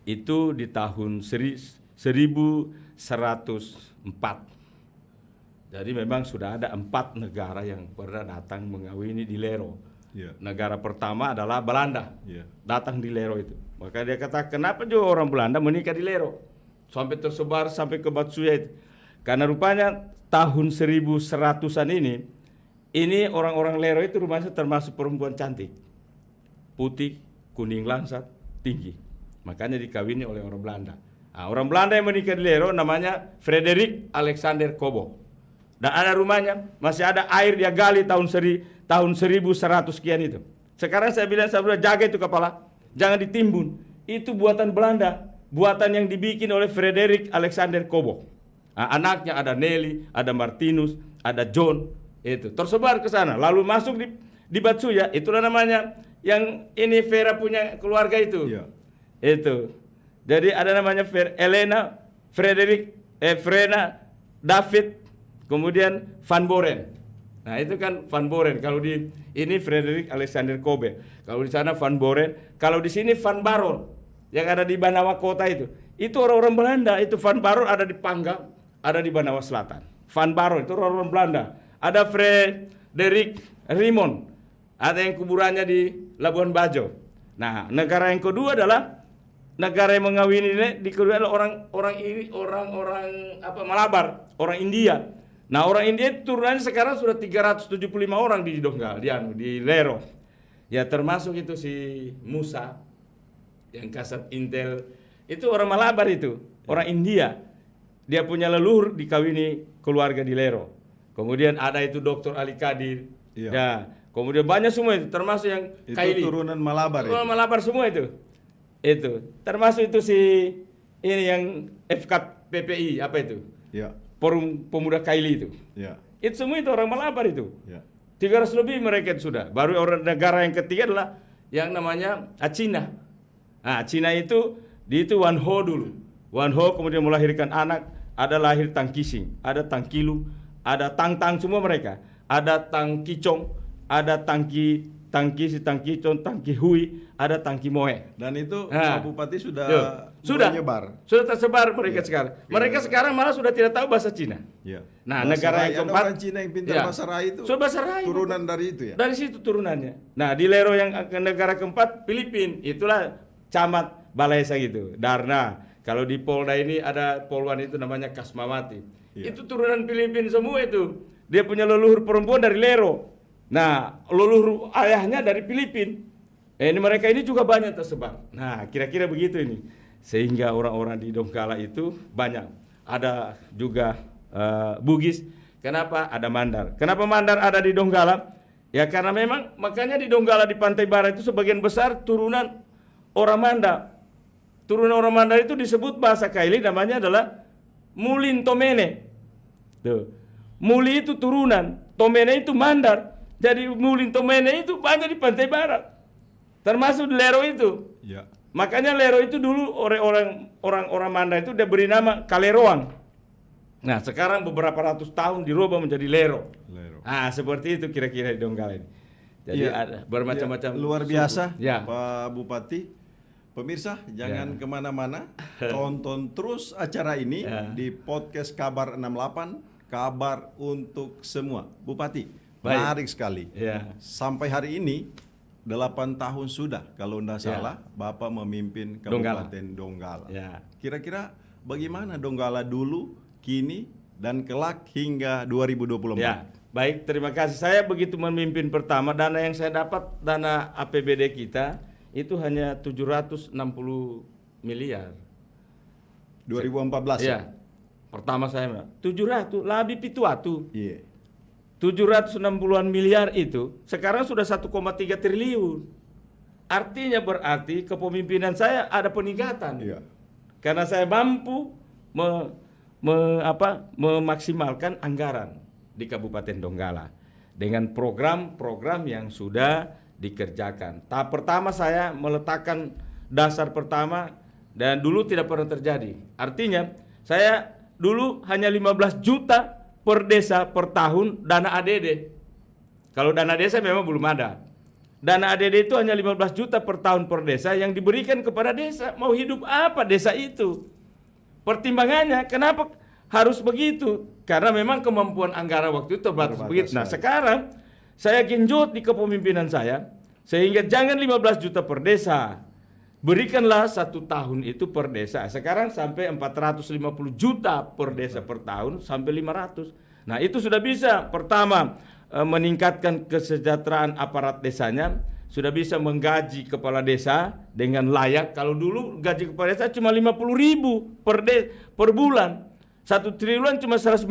Itu di tahun 1104. Jadi memang sudah ada 4 negara yang pernah datang mengawini di Lero. Negara pertama adalah Belanda. Datang di Lero itu. Maka dia kata, kenapa juga orang Belanda menikah di Lero? Sampai tersebar sampai ke Batsuya itu. Karena rupanya tahun 1100-an ini orang-orang Lero itu rumahnya termasuk perempuan cantik. Putih, kuning langsat, tinggi. Makanya dikawini oleh orang Belanda. Nah, orang Belanda yang menikah di Lero namanya Frederik Alexander Kobo. Dan ada rumahnya, masih ada air dia gali tahun 1100 sekian itu. Sekarang saya bilang, saya jaga itu kepala, jangan ditimbun. Itu buatan Belanda, buatan yang dibikin oleh Frederik Alexander Kobo. Nah, anaknya ada Nelly, ada Martinus, ada John, itu tersebar ke sana. Lalu masuk di Batsuya, itulah namanya yang ini Vera punya keluarga itu. Itu. Jadi ada namanya Elena, Frederik, Frena, David, kemudian Van Boren. Nah, itu kan Van Boren. Kalau di ini Frederik Alexander Kobe. Kalau di sana Van Boren, kalau di sini Van Baron yang ada di Banawa kota itu. Itu orang-orang Belanda, itu Van Baron ada di Panggang. Ada di Banawa Selatan. Van Baron itu orang Belanda. Ada Frederik Rimon. Ada yang kuburannya di Labuan Bajo. Nah, negara yang kedua adalah negara yang mengawini di kedua adalah orang Malabar, orang India. Nah, orang India turunannya sekarang sudah 375 orang di Donggala, di Lero. Ya, termasuk itu si Musa yang kasat intel. Itu orang Malabar itu, orang India. Dia punya leluhur dikawini keluarga di Lero. Kemudian ada itu Dr. Ali Kadir. Ya, kemudian banyak semua itu, termasuk yang itu Kaili. Turunan Malabar. Turunan Malabar semua itu. Itu. Termasuk itu si ini yang FKPPI apa itu? Forum Pemuda Kaili itu. Itu semua itu orang Malabar itu. 300 lebih mereka itu sudah. Baru orang negara yang ketiga adalah yang namanya Cina. Nah, Cina itu Wanho dulu. Wanho kemudian melahirkan anak. Ada lahir Tangkising, ada Tangkilu, ada Tang-Tang semua mereka. Ada Tangkicong, ada tangki hui, ada tangki moe. Dan itu Nah, Pak Bupati sudah sudah menyebar. sudah tersebar mereka sekarang. Mereka sekarang malah sudah tidak tahu bahasa Cina. Ya. Nah, Bahasa negara Rai, yang ada keempat, orang Cina yang pintar ya, bahasa Rai itu. sudah bahasa Rai, turunan dari itu ya. dari situ turunannya. Nah, di Lero yang negara keempat Filipina, itulah camat Balesa gitu. Darna. Kalau di Polda ini ada polwan itu namanya Kasmawati. Iya. Itu turunan Filipina semua itu. Dia punya leluhur perempuan dari Lero. Nah, leluhur ayahnya dari Filipina. Ini mereka ini juga banyak tersebar. Nah, kira-kira begitu ini. Sehingga orang-orang di Donggala itu banyak. Ada juga Bugis. Kenapa? Ada Mandar. Kenapa Mandar ada di Donggala? Ya karena memang makanya di Donggala di pantai barat itu sebagian besar turunan orang Manda. Turunan orang Manda itu disebut bahasa Kaili namanya adalah Mulin Tomene. Tuh. Muli itu turunan, Tomene itu Mandar. Jadi Mulin Tomene itu banyak di pantai barat. Termasuk di Lero itu. Ya. Makanya Lero itu dulu orang Manda itu dia beri nama Kaleroang. Nah, sekarang beberapa ratus tahun dirubah menjadi Lero. Ah, seperti itu kira-kira di Donggala ini. Jadi Ya. ada bermacam-macam. Luar suku. biasa, Ya. Pak Bupati. Pemirsa, jangan kemana-mana, tonton terus acara ini di podcast Kabar 68, kabar untuk semua. Bupati, menarik sekali. Ya. Sampai hari ini 8 tahun sudah kalau tidak salah Bapak memimpin Kabupaten Donggala. Ya. Kira-kira bagaimana Donggala dulu, kini, dan kelak hingga 2024? Ya, baik, terima kasih. Saya begitu memimpin pertama, dana yang saya dapat, dana APBD kita, itu hanya 760 miliar. 2014 Ya, pertama saya bilang, 700, lebih pituatu. Iya. 760-an miliar itu, sekarang sudah 1,3 triliun. Artinya berarti kepemimpinan saya ada peningkatan. Iya. Karena saya mampu memaksimalkan anggaran di Kabupaten Donggala dengan program-program yang sudah dikerjakan. Tahap pertama saya meletakkan dasar pertama dan dulu tidak pernah terjadi. Artinya saya dulu hanya 15 juta per desa per tahun dana ADD. Kalau dana desa memang belum ada. Dana ADD itu hanya 15 juta per tahun per desa yang diberikan kepada desa. Mau hidup apa desa itu? Pertimbangannya kenapa harus begitu? Karena memang kemampuan anggaran waktu itu terbatas begitu. Nah, sekarang saya genjot di kepemimpinan saya sehingga jangan 15 juta per desa. Berikanlah 1 tahun itu per desa. Sekarang sampai 450 juta per desa per tahun sampai 500. Nah, itu sudah bisa. Pertama, meningkatkan kesejahteraan aparat desanya, sudah bisa menggaji kepala desa dengan layak. Kalau dulu gaji kepala desa cuma 50.000 per bulan. 1 triliun cuma 150.000.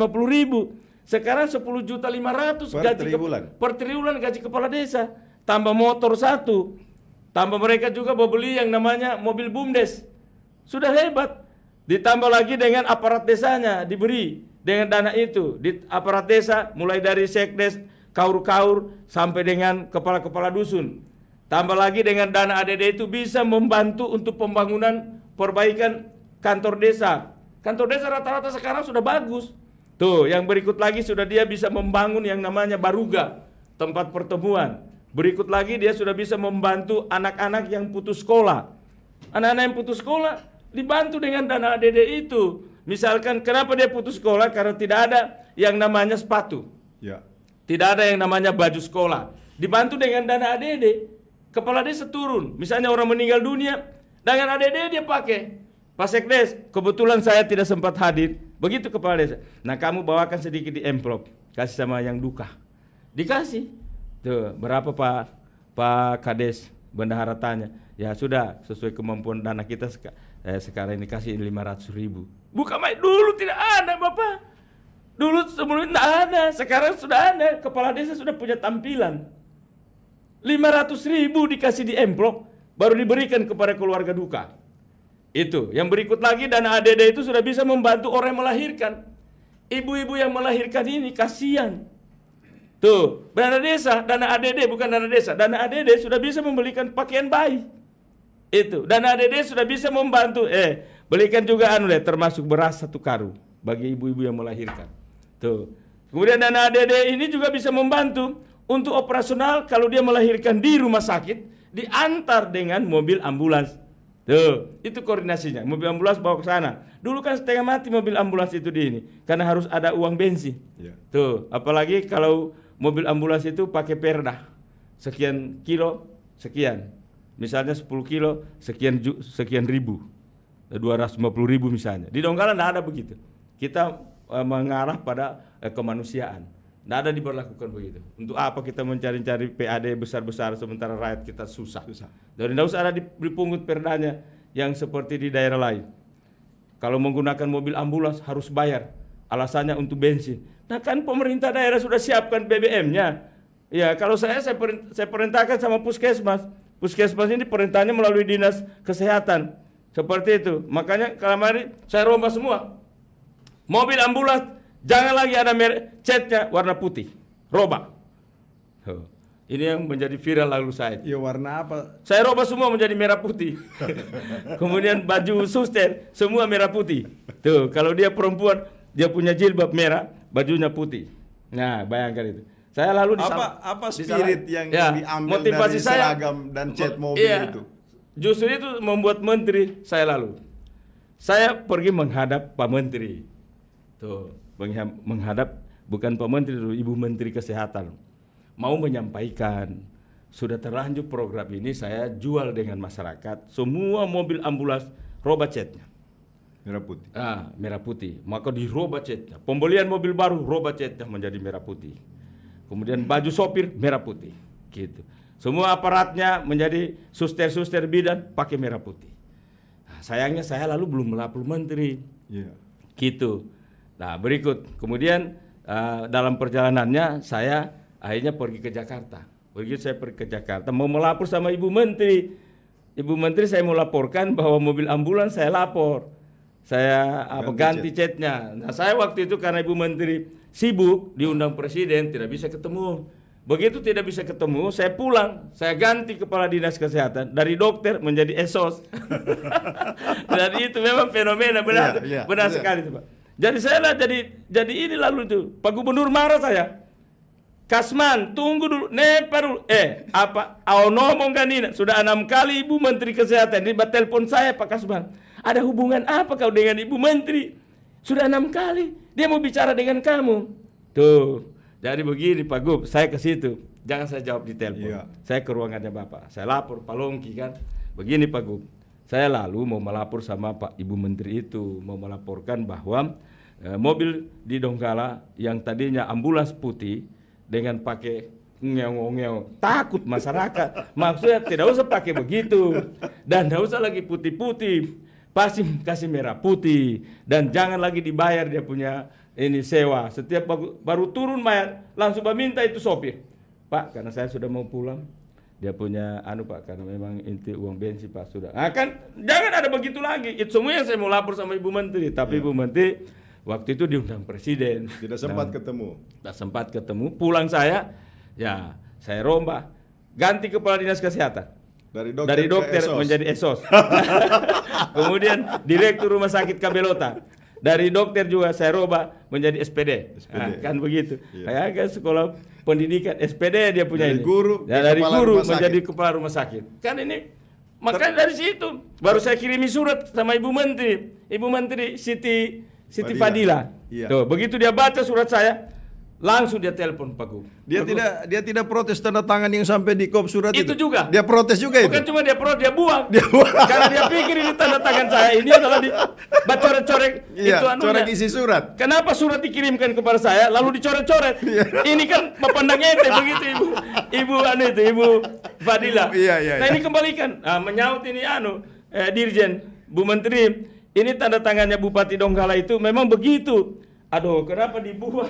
Sekarang 10.500.000 per triwulan gaji kepala desa. Tambah motor 1. Tambah mereka juga membeli yang namanya mobil BUMDes. Sudah hebat. Ditambah lagi dengan aparat desanya diberi dengan dana itu. Di aparat desa mulai dari sekdes, kaur-kaur sampai dengan kepala-kepala dusun. Tambah lagi dengan dana ADD itu bisa membantu untuk pembangunan perbaikan kantor desa. Kantor desa rata-rata sekarang sudah bagus. Tuh, yang berikut lagi sudah dia bisa membangun yang namanya Baruga, tempat pertemuan. Berikut lagi dia sudah bisa membantu anak-anak yang putus sekolah. Anak-anak yang putus sekolah dibantu dengan dana ADD itu. Misalkan kenapa dia putus sekolah? Karena tidak ada yang namanya sepatu. Ya. Tidak ada yang namanya baju sekolah. Dibantu dengan dana ADD. Kepala desa turun. Misalnya orang meninggal dunia, dengan ADD dia pakai. Pak Sekdes, kebetulan saya tidak sempat hadir. Begitu kepala desa. Nah, kamu bawakan sedikit di amplop, kasih sama yang duka. Dikasih. Tuh, berapa Pak Kades bendahara tanya. Ya sudah, sesuai kemampuan dana kita sekarang ini kasih 500.000. Bukan main, dulu tidak ada Bapak. Dulu sebelumnya tidak ada, sekarang sudah ada. Kepala desa sudah punya tampilan. 500.000 dikasih di amplop, baru diberikan kepada keluarga duka. Itu. Yang berikut lagi dana ADD itu sudah bisa membantu orang yang melahirkan. Ibu-ibu yang melahirkan ini kasihan. Tuh, dana desa, dana ADD bukan dana desa. Dana ADD sudah bisa membelikan pakaian bayi. Itu. Dana ADD sudah bisa membantu. Belikan juga termasuk beras 1 karung bagi ibu-ibu yang melahirkan. Tuh. Kemudian dana ADD ini juga bisa membantu Untuk operasional kalau dia melahirkan di rumah sakit, diantar dengan mobil ambulans. Tuh, itu koordinasinya. Mobil ambulans bawa ke sana. Dulu kan setengah mati mobil ambulans itu di ini, karena harus ada uang bensin. Tuh, apalagi kalau mobil ambulans itu pakai perda. Sekian kilo, sekian. Misalnya 10 kilo, sekian ribu. 250.000 misalnya. Di Donggala tidak ada begitu. Kita mengarah pada kemanusiaan. Tidak ada diberlakukan begitu. Untuk apa kita mencari-cari PAD besar-besar sementara rakyat kita susah. Jadi tidak usah ada dipungut perdanya yang seperti di daerah lain. Kalau menggunakan mobil ambulans harus bayar. Alasannya untuk bensin. Nah kan pemerintah daerah sudah siapkan BBM-nya. Ya kalau saya perintahkan sama puskesmas. Puskesmas ini perintahnya melalui dinas kesehatan. Seperti itu. Makanya kemarin saya rombak semua. Mobil ambulans jangan lagi ada catnya warna putih, robak. Ini yang menjadi viral lalu saya. Ya warna apa? Saya robak semua menjadi merah putih. Kemudian baju suster semua merah putih. Tuh, kalau dia perempuan dia punya jilbab merah, bajunya putih. Nah, bayangkan itu. Saya lalu apa spirit yang diambil motivasi dari saya, seragam dan cat mobil itu? Justru itu membuat menteri saya lalu. Saya pergi menghadap Pak Menteri. Tuh, menghadap bukan Pak Menteri, Ibu Menteri Kesehatan. Mau menyampaikan, sudah terlanjur program ini saya jual dengan masyarakat. Semua mobil ambulans robah catnya. Merah putih. Merah putih. Maka dirobah catnya. Pembelian mobil baru robah catnya menjadi merah putih. Kemudian baju sopir merah putih. Gitu. Semua aparatnya menjadi suster-suster bidan pakai merah putih. Nah, sayangnya saya lalu belum melapor menteri. Gitu. Nah berikut. Kemudian dalam perjalanannya saya akhirnya pergi ke Jakarta. Saya pergi ke Jakarta mau melapor sama Ibu Menteri. Ibu Menteri saya mau laporkan bahwa mobil ambulans saya lapor. Saya ganti catnya. Nah saya waktu itu karena Ibu Menteri sibuk diundang Presiden tidak bisa ketemu. Begitu tidak bisa ketemu, saya pulang, saya ganti kepala dinas kesehatan dari dokter menjadi esos. Dan itu memang fenomena benar sekali itu, Pak. Jadi saya lah jadi ini lalu itu Pak Gubernur marah saya. Kasman, tunggu dulu, nepa dulu. Apa? Ngomong kan ini sudah 6 kali Ibu Menteri Kesehatan ini telepon saya Pak Kasman. Ada hubungan apa kau dengan Ibu Menteri? Sudah 6 kali dia mau bicara dengan kamu. Tuh. Jadi begini Pak Gub, saya ke situ. Jangan saya jawab di telepon. Saya ke ruangannya Bapak. Saya lapor Pak Longki kan. Begini Pak Gub. Saya lalu mau melapor sama Pak Ibu Menteri itu, mau melaporkan bahwa mobil di Donggala yang tadinya ambulans putih dengan pakai ngeong-ngeong, takut masyarakat. Maksudnya tidak usah pakai begitu dan tidak usah lagi putih-putih. Pasti kasih merah putih dan jangan lagi dibayar dia punya ini sewa. Setiap baru turun mayat langsung meminta itu sopir. Pak, karena saya sudah mau pulang. Dia punya Pak, karena memang inti uang bensin Pak sudah. Nah kan jangan ada begitu lagi. Itu semua yang saya mau lapor sama Ibu Menteri. Tapi Ibu Menteri waktu itu diundang Presiden. Tidak sempat ketemu. Tidak sempat ketemu. Pulang saya rombak. Ganti kepala dinas kesehatan. Dari dokter menjadi esos. Kemudian direktur rumah sakit Kabelota. Dari dokter juga saya robah menjadi SPD. Nah, kan begitu. Kayak kan sekolah pendidikan SPD dia punya dari guru menjadi kepala rumah sakit. Kan ini makanya dari situ baru saya kirimi surat sama Ibu Menteri. Ibu Menteri Siti Fadila. Tuh, begitu dia baca surat saya, langsung dia telepon Pak Gub. Dia tidak protes tanda tangan yang sampai di kop surat itu. Itu juga. Dia protes juga itu. Bukan cuma dia protes, dia buang. Karena dia pikir ini tanda tangan saya ini adalah coret-coret itu coret isi surat. Kenapa surat dikirimkan kepada saya lalu dicoret-coret? Ini kan memandang ente begitu Ibu Fadila. Nah ini kembalikan. Menyaut ini Dirjen Bu Menteri, ini tanda tangannya Bupati Donggala itu memang begitu. Aduh, kenapa dibuang?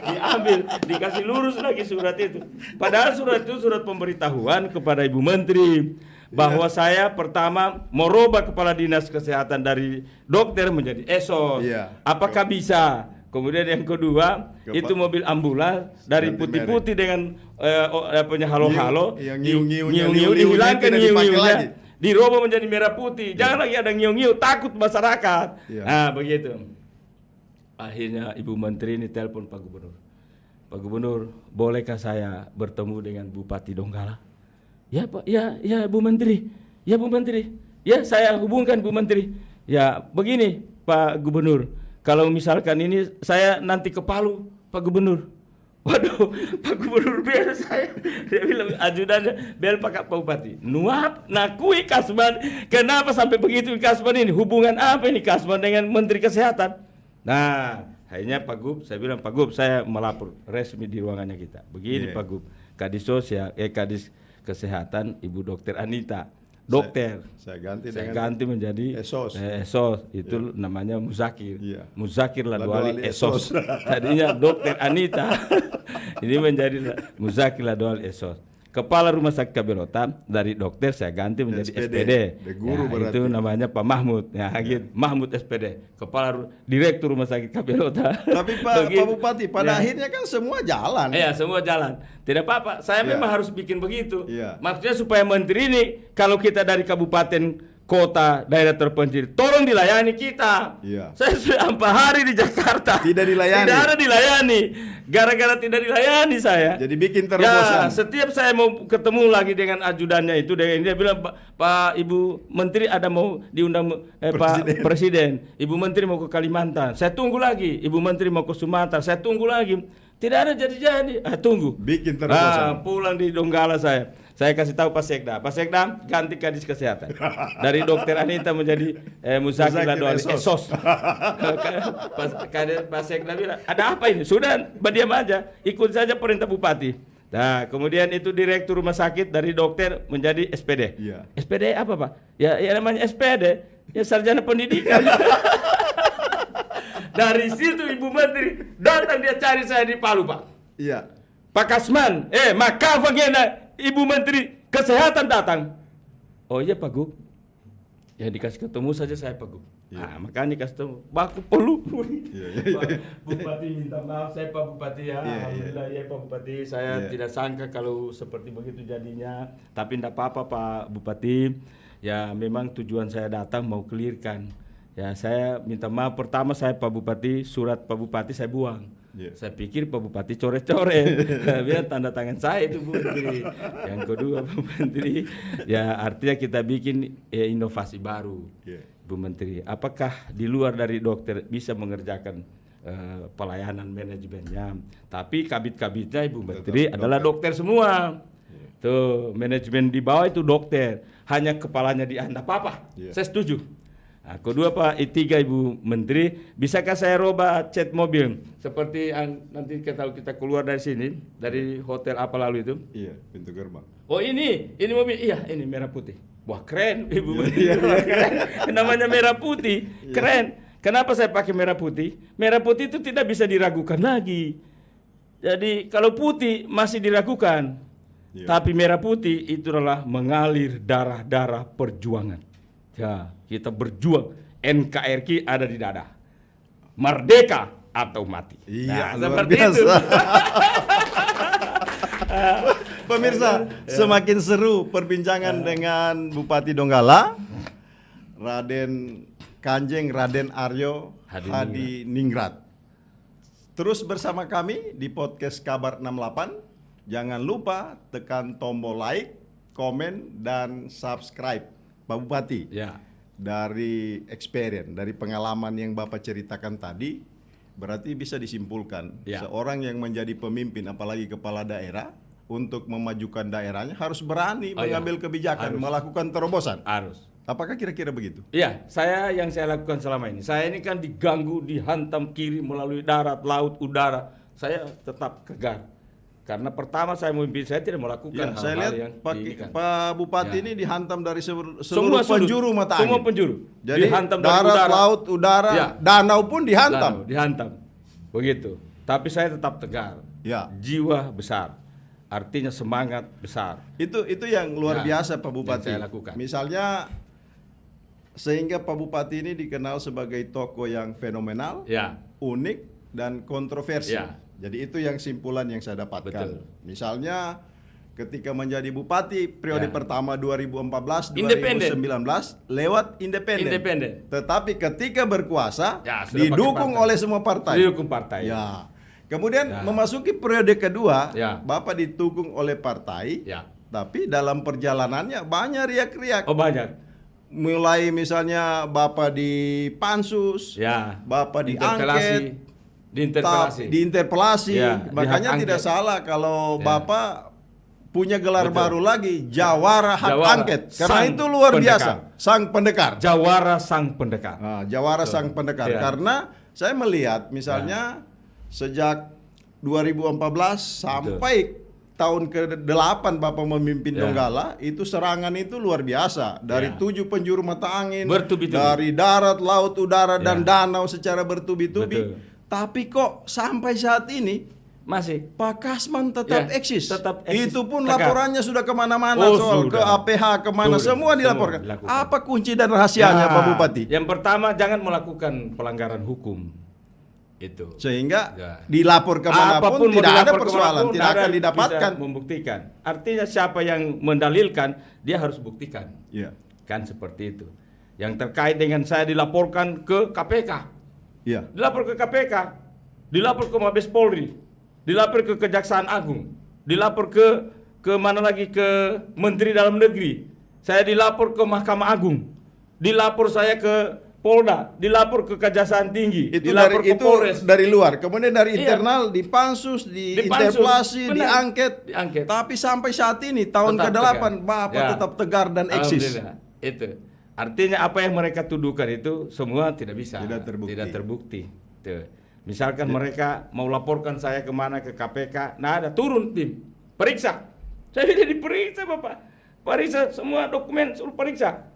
Diambil, dikasih lurus lagi surat itu. Padahal surat itu surat pemberitahuan kepada Ibu Menteri bahwa saya pertama merubah kepala dinas kesehatan dari dokter menjadi esos. Apakah bisa? Kemudian yang kedua, itu mobil ambulans dari putih-putih dengan halo-halo, nyiu-nyiu dihilangkan nyiu-nyiunya, dirubah menjadi merah putih. Jangan lagi ada nyiu-nyiu, takut masyarakat. Nah, begitu. Akhirnya Ibu Menteri ini telepon Pak Gubernur. Pak Gubernur, bolehkah saya bertemu dengan Bupati Donggala? Ya Pak, ya Bu Menteri, ya Bu Menteri, ya saya hubungkan Bu Menteri. Ya begini Pak Gubernur, kalau misalkan ini saya nanti ke Palu, Pak Gubernur. Waduh, Pak Gubernur biar saya, dia bilang ajudannya, biar Pak Bupati. Nuap, nakui Kasman, kenapa sampai begitu Kasman ini? Hubungan apa ini Kasman dengan Menteri Kesehatan? Nah, akhirnya Pak Gub, saya bilang Pak Gub, saya melapor resmi di ruangannya kita. Begini Pak Gub, Kadis Sosial, Kadis Kesehatan, Ibu Dokter Anita. Dokter, saya ganti menjadi Esos. Esos itu namanya Muzakir. Muzakir Ladwali Esos. Tadinya Dokter Anita, ini menjadi Muzakir Ladwali Esos. Kepala Rumah Sakit Kabelota dari dokter saya ganti menjadi SPD. Guru Ya, itu namanya Pak Mahmud. Ya, gitu. Mahmud SPD. Direktur Rumah Sakit Kabelota. Tapi Pak Bupati, pada akhirnya kan semua jalan. Iya, semua jalan. Tidak apa-apa. Saya memang harus bikin begitu. Iya. Maksudnya supaya menteri ini, kalau kita dari kabupaten, kota, daerah terpencil, tolong dilayani kita. Iya. Saya sudah 4 hari di Jakarta. Tidak dilayani. Tidak ada dilayani. Gara-gara tidak dilayani saya. Jadi bikin terobosan. Ya, setiap saya mau ketemu lagi dengan ajudannya itu, dia bilang, Pak Ibu Menteri ada mau diundang Pak Presiden. Ibu Menteri mau ke Kalimantan. Saya tunggu lagi. Ibu Menteri mau ke Sumatera. Saya tunggu lagi. Tidak ada jadi-jadi. Tunggu. Bikin terobosan. Pulang di Donggala saya. Saya kasih tahu Pak Sekda. Pak Sekda ganti Kadis Kesehatan. Dari Dokter Anita menjadi Muzakir Ladwali Esos. Pak Sekda bilang, ada apa ini? Sudah, diam aja. Ikut saja perintah Bupati. Nah, kemudian itu direktur rumah sakit dari dokter menjadi SPD. Iya. SPD apa Pak? Ya namanya SPD. Ya sarjana pendidikan. Dari situ Ibu Menteri datang dia cari saya di Palu Pak. Iya. Pak Kasman, maka bagaimana Ibu Menteri Kesehatan datang. Oh iya Pak Gub. Ya dikasih ketemu saja saya Pak Gub. Nah, makanya dikasih ketemu. Baku peluk. Pak Bupati minta maaf saya Pak Bupati ya. Alhamdulillah ya Pak Bupati. Saya tidak sangka kalau seperti begitu jadinya. Tapi tidak apa-apa Pak Bupati. Ya memang tujuan saya datang mau clearkan. Ya saya minta maaf, pertama saya Pak Bupati, surat Pak Bupati saya buang. Saya pikir Pak Bupati coret-coret, biar tanda tangan saya itu Bu Menteri. Yang kedua Bu Menteri, ya artinya kita bikin inovasi baru. Bu Menteri, apakah di luar dari dokter bisa mengerjakan pelayanan manajemennya? Tapi kabit-kabitnya Ibu Menteri adalah dokter semua. Tuh, manajemen di bawah itu dokter, hanya kepalanya dihandap apa? Saya setuju. Nah, kedua Pak, tiga Ibu Menteri, bisakah saya robah cat mobil seperti nanti kita keluar dari sini, dari hotel apa lalu itu? Iya, pintu gerbang. Oh ini mobil, iya ini merah putih. Wah keren Ibu Menteri, keren. Namanya merah putih, keren. Kenapa saya pakai merah putih? Merah putih itu tidak bisa diragukan lagi. Jadi kalau putih masih diragukan, tapi merah putih itu adalah mengalir darah-darah perjuangan. Ya, kita berjuang. NKRI ada di dada. Merdeka atau mati. Iya, nah, luar seperti biasa. itu. Pemirsa, semakin seru perbincangan dengan Bupati Donggala, Raden Kanjeng Raden Aryo Hadi Ningrat. Terus bersama kami di podcast Kabar 68. Jangan lupa tekan tombol like, komen, dan subscribe. Pak Bupati, dari experience, dari pengalaman yang Bapak ceritakan tadi, berarti bisa disimpulkan seorang yang menjadi pemimpin, apalagi kepala daerah, untuk memajukan daerahnya harus berani mengambil kebijakan, melakukan terobosan. Harus. Apakah kira-kira begitu? Iya, yang saya lakukan selama ini. Saya ini kan diganggu, dihantam kiri melalui darat, laut, udara. Saya tetap tegar. Karena pertama saya memimpin, saya tidak melakukan hal-hal saya lihat yang Pak Bupati ini dihantam dari seluruh penjuru mata angin. Semua penjuru. Jadi dihantam darat, dari udara, laut, udara, danau pun dihantam. Dihantam. Begitu. Tapi saya tetap tegar. Jiwa besar. Artinya semangat besar. Itu yang luar biasa Pak Bupati. Yang saya lakukan. Misalnya sehingga Pak Bupati ini dikenal sebagai tokoh yang fenomenal, unik dan kontroversial. Jadi itu yang simpulan yang saya dapatkan. Betul. Misalnya ketika menjadi bupati periode pertama 2014-2019 lewat independen. Tetapi ketika berkuasa didukung oleh semua partai. Didukung partai. Ya. Kemudian Ya. memasuki periode kedua, Ya. Bapak didukung oleh partai, Ya. tapi dalam perjalanannya banyak riak-riak. Oh banyak. Mulai misalnya Bapak di pansus, Ya. Bapak Interpelasi. diangket, diinterpelasi. Ya, Makanya di hak tidak angket. salah kalau Ya. Bapak punya gelar Betul. baru lagi, Jawara Hak Jawara, Angket. Karena sang itu luar pendekar. biasa, sang pendekar. Jawara sang pendekar. Nah, Jawara Betul. sang pendekar. Ya. Karena saya melihat misalnya sejak 2014 sampai tahun ke-8 Bapak memimpin Ya. Donggala, itu serangan itu luar biasa. Dari Ya. 7 penjuru mata angin, Bertubi-tubi. dari darat, laut, udara, dan Ya. danau secara bertubi-tubi. Betul. Tapi kok sampai saat ini Masih. Pak Kasman tetap Ya, eksis. tetap eksis. Itu pun Tegak. laporannya sudah kemana-mana, Oh, soal ke sudah. APH, kemana, Sudah. semua dilaporkan. Semua dilakukan. Apa kunci dan rahasianya Ya, Pak Bupati? Yang pertama jangan melakukan pelanggaran hukum. Itu. Sehingga Ya. dilapor kemanapun Apapun mau tidak ada dilapor persoalan, kemanapun, tidak akan bisa didapatkan. membuktikan. Artinya siapa yang mendalilkan, dia harus buktikan. Iya, Kan seperti itu. Yang terkait dengan saya dilaporkan ke KPK. iya, Dilapor ke KPK, dilapor ke Mabes Polri, dilapor ke Kejaksaan Agung, dilapor ke mana lagi, ke Menteri Dalam Negeri. Saya dilapor ke Mahkamah Agung, dilapor saya ke Polda, dilapor ke Kejaksaan Tinggi, itu dilapor dari ke Polres. dari luar. Kemudian dari Iya. internal dipansus, Dipansus, diinterpelasi, benar. diangket. Diangket. Tapi sampai saat ini tahun Tetap ke-8 tegar. Bapak Ya. tetap tegar dan eksis. Alhamdulillah. Itu. Artinya apa yang mereka tuduhkan itu semua tidak bisa. Tidak terbukti. Tidak terbukti. Tuh. Misalkan mereka mau laporkan saya kemana, ke KPK, nah ada turun tim, periksa. Saya tidak diperiksa Bapak. Periksa semua dokumen, suruh periksa.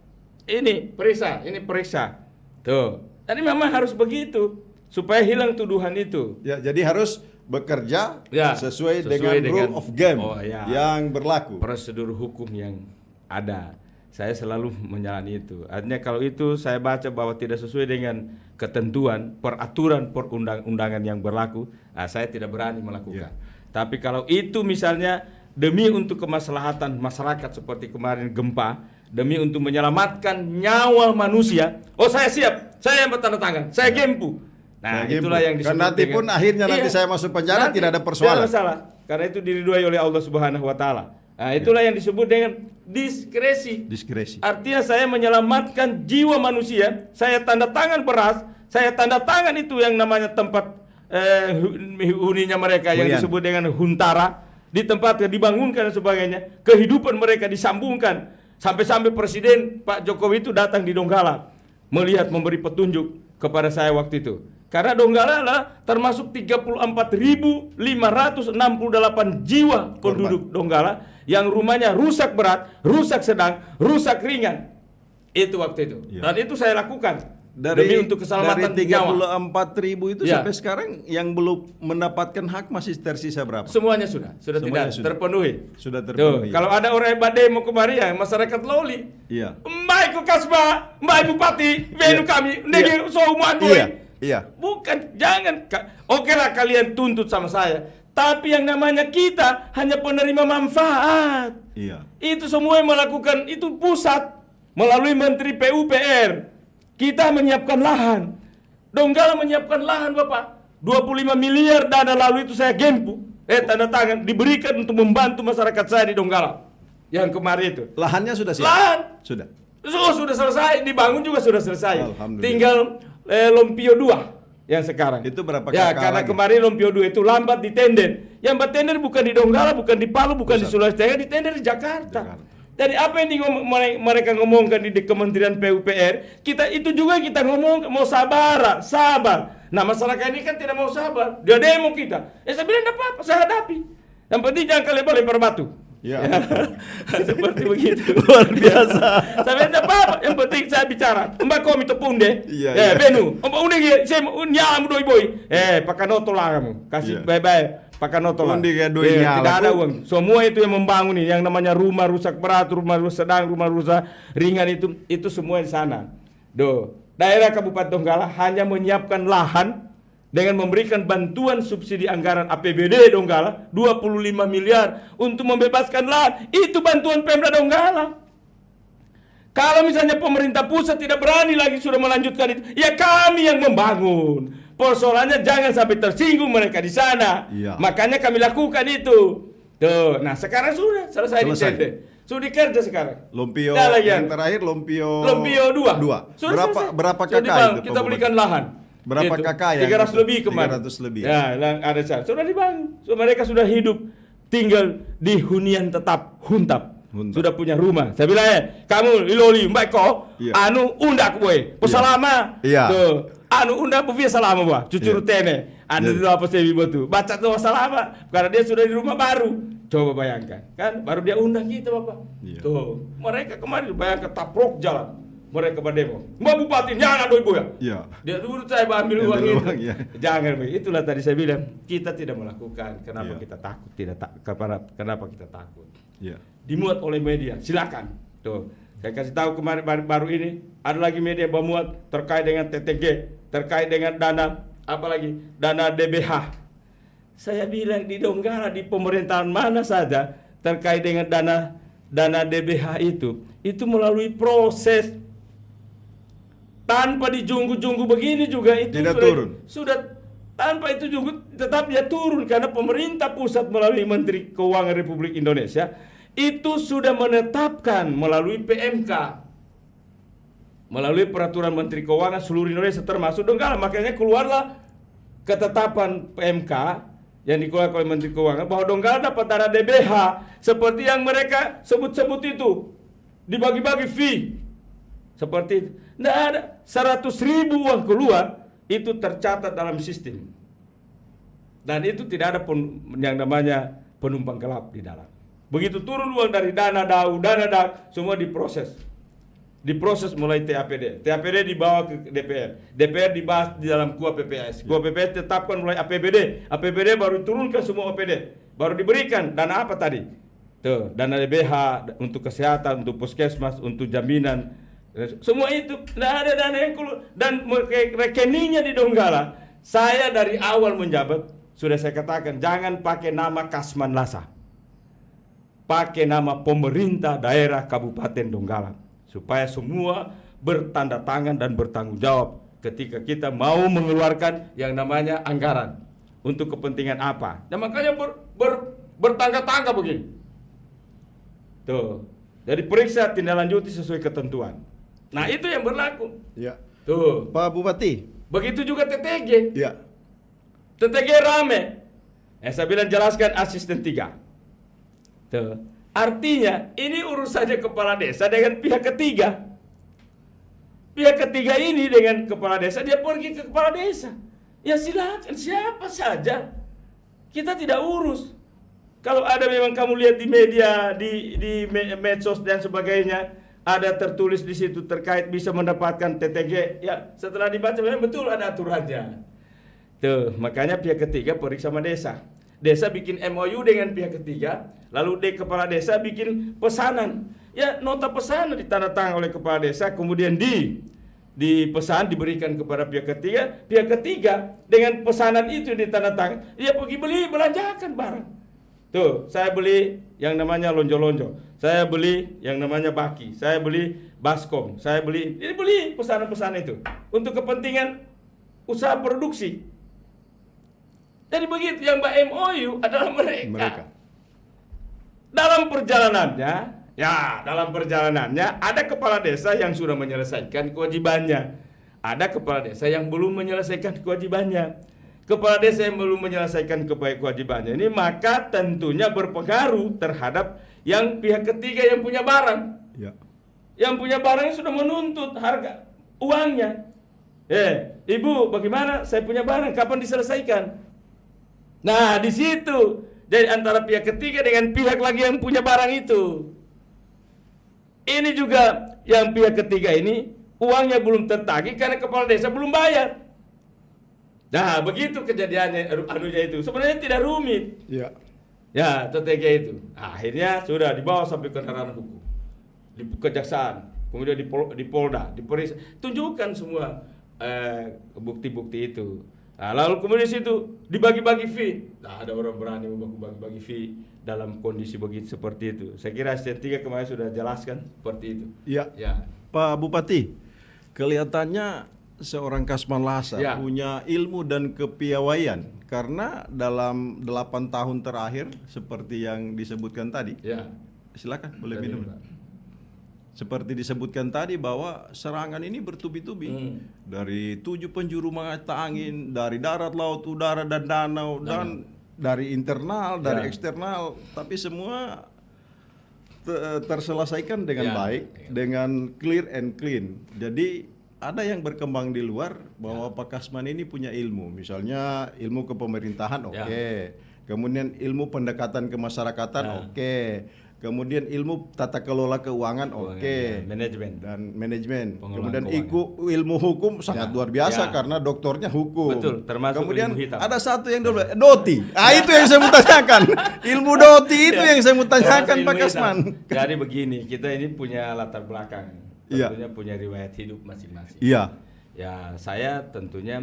Ini periksa, ini periksa. Tuh. Jadi memang harus begitu supaya hilang tuduhan itu. Ya, jadi harus bekerja Ya, sesuai sesuai dengan dengan- rule of game Oh, ya. yang berlaku. Prosedur hukum yang ada. Saya selalu menjalani itu. Artinya kalau itu saya baca bahwa tidak sesuai dengan ketentuan, peraturan perundang-undangan yang berlaku, saya tidak berani melakukan. Tapi kalau itu misalnya demi untuk kemaslahatan masyarakat seperti kemarin gempa, demi untuk menyelamatkan nyawa manusia, oh saya siap, saya yang bertanda tangan, saya gempu. Nah, Saya itulah gempu. yang disebut Kan nanti pun akhirnya nanti saya masuk penjara, tidak ada persoalan. Tidak masalah, karena itu diridhoi oleh Allah Subhanahu wa taala. Nah, itulah yang disebut dengan diskresi. Diskresi. Artinya saya menyelamatkan jiwa manusia, saya tanda tangan beras, saya tanda tangan itu yang namanya tempat huninya mereka yang Hunian. disebut dengan huntara, ditempatkan, dibangunkan dan sebagainya, kehidupan mereka disambungkan. Sampai-sampai Presiden Pak Jokowi itu datang di Donggala melihat, memberi petunjuk kepada saya waktu itu. Karena Donggala adalah termasuk 34.568 jiwa penduduk Donggala yang rumahnya rusak berat, rusak sedang, rusak ringan. Itu waktu itu. Ya. Dan itu saya lakukan Dari demi untuk keselamatan dari nyawa. 34.000 itu Ya. sampai sekarang yang belum mendapatkan hak masih tersisa berapa? Semuanya sudah Semuanya tidak sudah. terpenuhi. Sudah Tuh, terpenuhi. kalau ada orang yang badai mau kemari ya masyarakat loli. Iya. Mbak Iku Kasba, Mbak Bupati, Benu Iya. kami, Iya. negi sohuman boy. Iya, iya. Bukan, jangan. Oke lah kalian tuntut sama saya. Tapi yang namanya kita hanya penerima manfaat. Iya. Itu semua yang melakukan, itu pusat. Melalui Menteri PUPR. Kita menyiapkan lahan. Donggala menyiapkan lahan Bapak. 25 miliar dana lalu itu saya gempu. Tanda tangan, diberikan untuk membantu masyarakat saya di Donggala. Yang kemarin itu. Lahannya sudah siap? Lahan. Sudah. Sudah selesai, dibangun juga sudah selesai. Alhamdulillah. Tinggal Lompio 2 yang sekarang. Itu berapa Ya, kakak karena lagi? kemarin Lompio 2 itu lambat di tender. Yang bertender bukan di Donggala, bukan di Palu, bukan di Sulawesi Tengah, di tender di Jakarta. Jadi apa yang mereka ngomongkan di Kementerian PUPR, kita itu juga kita ngomong mau sabar. Nah masyarakat ini kan tidak mau sabar, dia demo kita. Saya bilang tidak apa-apa, saya hadapi. Yang penting jangan kalian lempar batu. Ya. Seperti begitu. Luar biasa. Saya bilang tidak apa-apa, yang penting saya bicara. Mbak komi tepunde. Iya, iya. Benu, mbak udah saya nyam doi boy. Pakanoto lah kamu, kasih Iya. bye-bye. Pakanoto lah. Undi kayak doi nyala. Tidak ada uang. Semua itu yang membangun ini, yang namanya rumah rusak berat, rumah rusak sedang, rumah rusak ringan itu semua di sana. Daerah Kabupaten Donggala hanya menyiapkan lahan dengan memberikan bantuan subsidi anggaran APBD Donggala 25 miliar untuk membebaskan lahan. Itu bantuan Pemda Donggala. Kalau misalnya pemerintah pusat tidak berani lagi sudah melanjutkan itu, ya kami yang membangun. persoalannya jangan sampai tersinggung mereka di sana. Iya. Makanya kami lakukan itu. Tuh, nah sekarang sudah selesai. Di Selesai. TT. Sudah dikerja sekarang. Lumpio Dah lagi yang terakhir Lumpio 2. Sudah Berapa selesai. Sudah kakak dibangun. itu? Kita Pak belikan Bupati? lahan. Berapa Gitu. kakak yang 300 itu? lebih kemarin. 300 lebih. Ya, ada sana. Sudah dibangun. So, mereka sudah hidup tinggal di hunian tetap, huntap. Sudah punya rumah. Saya bilang kamu iloli mbak ko, Iya. anu undak boy, pesalama. Iya. Tuh, anu undak bu salama ba, cucur Iya. tene. Ada Iya. itu apa sih tuh? Baca tuh salama karena dia sudah di rumah baru. Coba bayangkan, kan baru dia undang kita Bapak. Iya. Tuh, mereka kemarin bayangkan taprok jalan. Mereka berdemo. Mbak Bupati, jangan ada ibu ya. Iya. Dia dulu saya ambil Ambil uang itu. uang, iya. Jangan, Pak. Itulah tadi saya bilang, kita tidak melakukan. Kenapa Iya. kita takut? Kenapa kita takut? Iya. Dimuat oleh media, silakan. Tuh, saya kasih tahu kemarin baru ini ada lagi media memuat terkait dengan TTG, terkait dengan dana apalagi dana DBH. Saya bilang di Donggala di pemerintahan mana saja terkait dengan dana DBH itu melalui proses tanpa dijunggu-junggu begini juga itu Tidak turun. Sudah tanpa itu juga tetap dia turun karena pemerintah pusat melalui Menteri Keuangan Republik Indonesia itu sudah menetapkan melalui PMK, melalui peraturan Menteri Keuangan seluruh Indonesia termasuk Donggala. Makanya keluarlah ketetapan PMK yang dikeluarkan oleh Menteri Keuangan bahwa Donggala dapat dana DBH seperti yang mereka sebut-sebut itu, dibagi-bagi fee seperti itu. Tidak ada 100.000 uang keluar itu tercatat dalam sistem. Dan itu tidak ada yang namanya penumpang gelap di dalam. Begitu turun uang dari dana DAK, semua diproses. Diproses mulai TAPD. TAPD dibawa ke DPR. DPR dibahas di dalam KUA PPS. KUA PPS tetapkan mulai APBD. APBD baru turunkan semua APD. Baru diberikan dana apa tadi? Tuh, dana DBH untuk kesehatan, untuk puskesmas, untuk jaminan. Semua itu tidak ada dana yang keluar. Dan rekeningnya di Donggala, saya dari awal menjabat sudah saya katakan jangan pakai nama Kasman Lasa, pakai nama pemerintah daerah Kabupaten Donggala supaya semua bertanda tangan dan bertanggung jawab ketika kita mau mengeluarkan yang namanya anggaran untuk kepentingan apa. Dan makanya bertangga-tangga begini. Tuh, jadi periksa tindak lanjuti sesuai ketentuan. Nah itu yang berlaku. Iya. Tuh. Pak Bupati. Begitu juga TTG. Iya. TTG rame. Saya bilang jelaskan asisten 3. Tuh. Artinya ini urusannya kepala desa dengan pihak ketiga. Pihak ketiga ini dengan kepala desa, dia pergi ke kepala desa. Ya silakan siapa saja. Kita tidak urus. Kalau ada memang kamu lihat di media, di medsos dan sebagainya, ada tertulis di situ terkait bisa mendapatkan TTG, ya setelah dibaca memang betul ada aturannya. Tuh, makanya pihak ketiga periksa sama desa. Desa bikin MOU dengan pihak ketiga, lalu kepala desa bikin pesanan. Ya, nota pesanan ditandatangani oleh kepala desa, kemudian dipesan diberikan kepada pihak ketiga dengan pesanan itu ditandatangani, dia pergi beli belanjakan barang. Tuh, saya beli yang namanya lonjo-lonjo, saya beli yang namanya baki, saya beli baskom, saya beli pesanan-pesanan itu untuk kepentingan usaha produksi. Jadi begitu yang MOU adalah mereka. Dalam perjalanannya ada kepala desa yang sudah menyelesaikan kewajibannya, ada kepala desa yang belum menyelesaikan kewajibannya. Kepala desa yang belum menyelesaikan kewajibannya ini maka tentunya berpengaruh terhadap yang pihak ketiga yang punya barang. Ya. Yang punya barangnya sudah menuntut harga uangnya. Ibu, bagaimana? Saya punya barang, kapan diselesaikan? Nah, di situ dari antara pihak ketiga dengan pihak lagi yang punya barang itu. Ini juga yang pihak ketiga ini uangnya belum tertagih karena kepala desa belum bayar. Nah, begitu kejadiannya anunya itu. Sebenarnya tidak rumit. Iya. Ya, TTG itu. Nah, akhirnya sudah dibawa sampai ke ranah hukum. Di kejaksaan, kemudian di Polda, diperiksa. Tunjukkan semua bukti-bukti itu. Nah, lalu kemudian situ dibagi-bagi fee. Nah, ada orang berani bagi-bagi fee dalam kondisi begitu seperti itu. Saya kira asisten 3 kemarin sudah jelaskan seperti itu. Iya. Ya. Pak Bupati, kelihatannya seorang Kasman Lasa Ya. punya ilmu dan kepiawaian karena dalam 8 tahun terakhir seperti yang disebutkan tadi. Ya. Silakan boleh Tadi, minum. Pak. Seperti disebutkan tadi bahwa serangan ini bertubi-tubi dari 7 penjuru mata angin, dari darat, laut, udara dan danau, dan dari internal, dari eksternal, tapi semua terselesaikan dengan baik, dengan clear and clean. Jadi ada yang berkembang di luar bahwa Pak Kasman ini punya ilmu, misalnya ilmu kepemerintahan, kemudian ilmu pendekatan kemasyarakatan, kemudian ilmu tata kelola keuangan, Manajemen. dan manajemen. Pengelolaan Kemudian ilmu hukum sangat luar biasa karena doktornya hukum. Betul, termasuk Kemudian ilmu hitam. ada satu yang doti. Itu yang saya mau tanyakan. Ilmu doti itu yang saya mau tanyakan Termasuk Pak ilmu Kasman. hitam. Jadi begini, kita ini punya latar belakang, Iya. tentunya punya riwayat hidup masing-masing. Iya. Ya, saya tentunya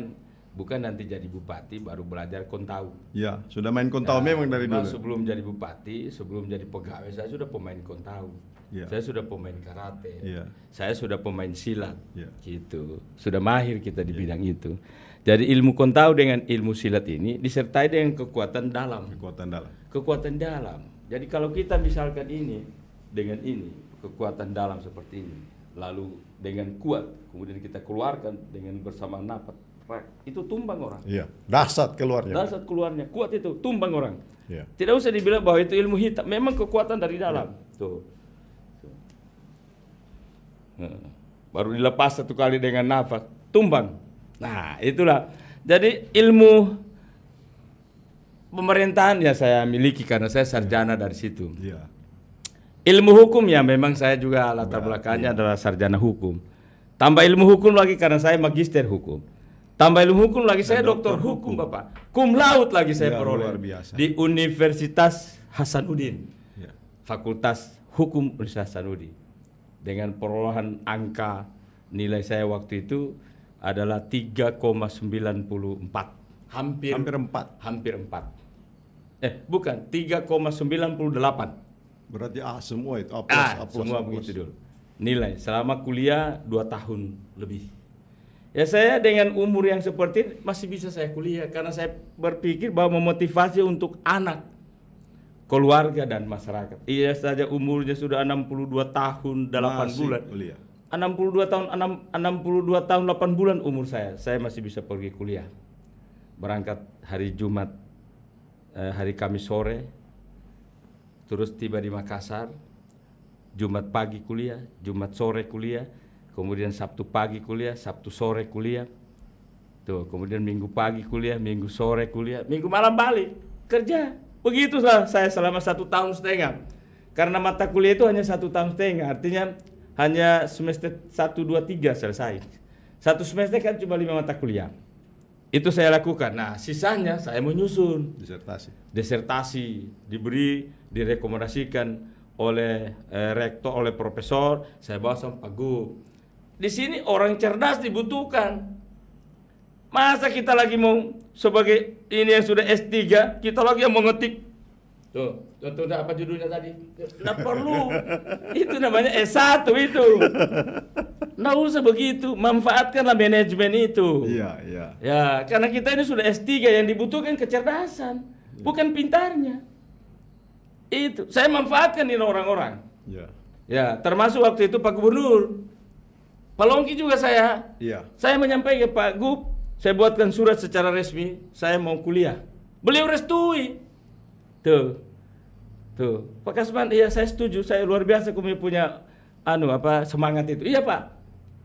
bukan nanti jadi bupati baru belajar kontau. Iya, sudah main kontau memang dari Memang dulu. Sebelum jadi bupati, sebelum jadi pegawai, saya sudah pemain kontau. Iya. Saya sudah pemain karate. Iya. Saya sudah pemain silat. Iya. Gitu. Sudah mahir kita di bidang itu. Jadi ilmu kontau dengan ilmu silat ini disertai dengan kekuatan dalam. Kekuatan dalam. Kekuatan dalam. Jadi kalau kita misalkan ini dengan ini, kekuatan dalam seperti ini, lalu dengan kuat, kemudian kita keluarkan dengan bersama nafas, itu tumbang orang. Iya, dahsyat keluarnya. Dasar keluarnya kuat itu tumbang orang. Iya. Tidak usah dibilang bahwa itu ilmu hitam, memang kekuatan dari dalam. Tuh. Nah, baru dilepas satu kali dengan nafas, tumbang. Nah, itulah. Jadi ilmu pemerintahan ya saya miliki karena saya sarjana dari situ. Iya. Ilmu hukum ya memang saya juga latar belakangnya adalah sarjana hukum. Tambah ilmu hukum lagi karena saya magister hukum. Tambah ilmu hukum lagi saya doktor hukum Bapak. Cum laude lagi saya Ya, peroleh luar biasa. di Universitas Hasanuddin. Iya. Fakultas Hukum Universitas Hasanuddin. Dengan perolehan angka nilai saya waktu itu adalah 3,94. Hampir 4. Hampir 4. Bukan, 3,98. Berarti semua itu A+, A+, semua A+. begitu dulu. Nilai selama kuliah 2 tahun lebih. Ya saya dengan umur yang seperti ini masih bisa saya kuliah karena saya berpikir bahwa memotivasi untuk anak, keluarga dan masyarakat. Iya saja umurnya sudah 62 tahun 8 Masih bulan. kuliah. 62 tahun 62 tahun 8 bulan umur saya masih bisa pergi kuliah. Berangkat hari Jumat, hari Kamis sore, terus tiba di Makassar, Jumat pagi kuliah, Jumat sore kuliah, kemudian Sabtu pagi kuliah, Sabtu sore kuliah, tuh, kemudian Minggu pagi kuliah, Minggu sore kuliah, Minggu malam balik kerja. Begitulah saya selama 1,5 tahun. Karena mata kuliah itu hanya 1,5 tahun, artinya hanya semester 1, 2, 3 selesai. Satu semester kan cuma 5 mata kuliah. Itu saya lakukan. Nah, sisanya saya menyusun disertasi, direkomendasikan oleh rektor, oleh profesor, saya bawa sama Pak Gub. Di sini orang cerdas dibutuhkan. Masa kita lagi mau sebagai ini yang sudah S3, kita lagi yang mau ngetik. Tuh, contoh apa judulnya tadi? Nggak perlu. Itu namanya S1 itu. Nggak usah begitu, manfaatkanlah manajemen itu. Iya. Ya, karena kita ini sudah S3, yang dibutuhkan kecerdasan, bukan pintarnya. Itu, saya manfaatkan ini orang-orang. Iya. Ya, termasuk waktu itu Pak Gubernur. Pak Longki juga saya. Iya. Saya menyampaikan Pak Gub, saya buatkan surat secara resmi, saya mau kuliah. Beliau restui. Tuh. Pak Kasman, iya saya setuju, saya luar biasa kami punya semangat itu. Iya Pak.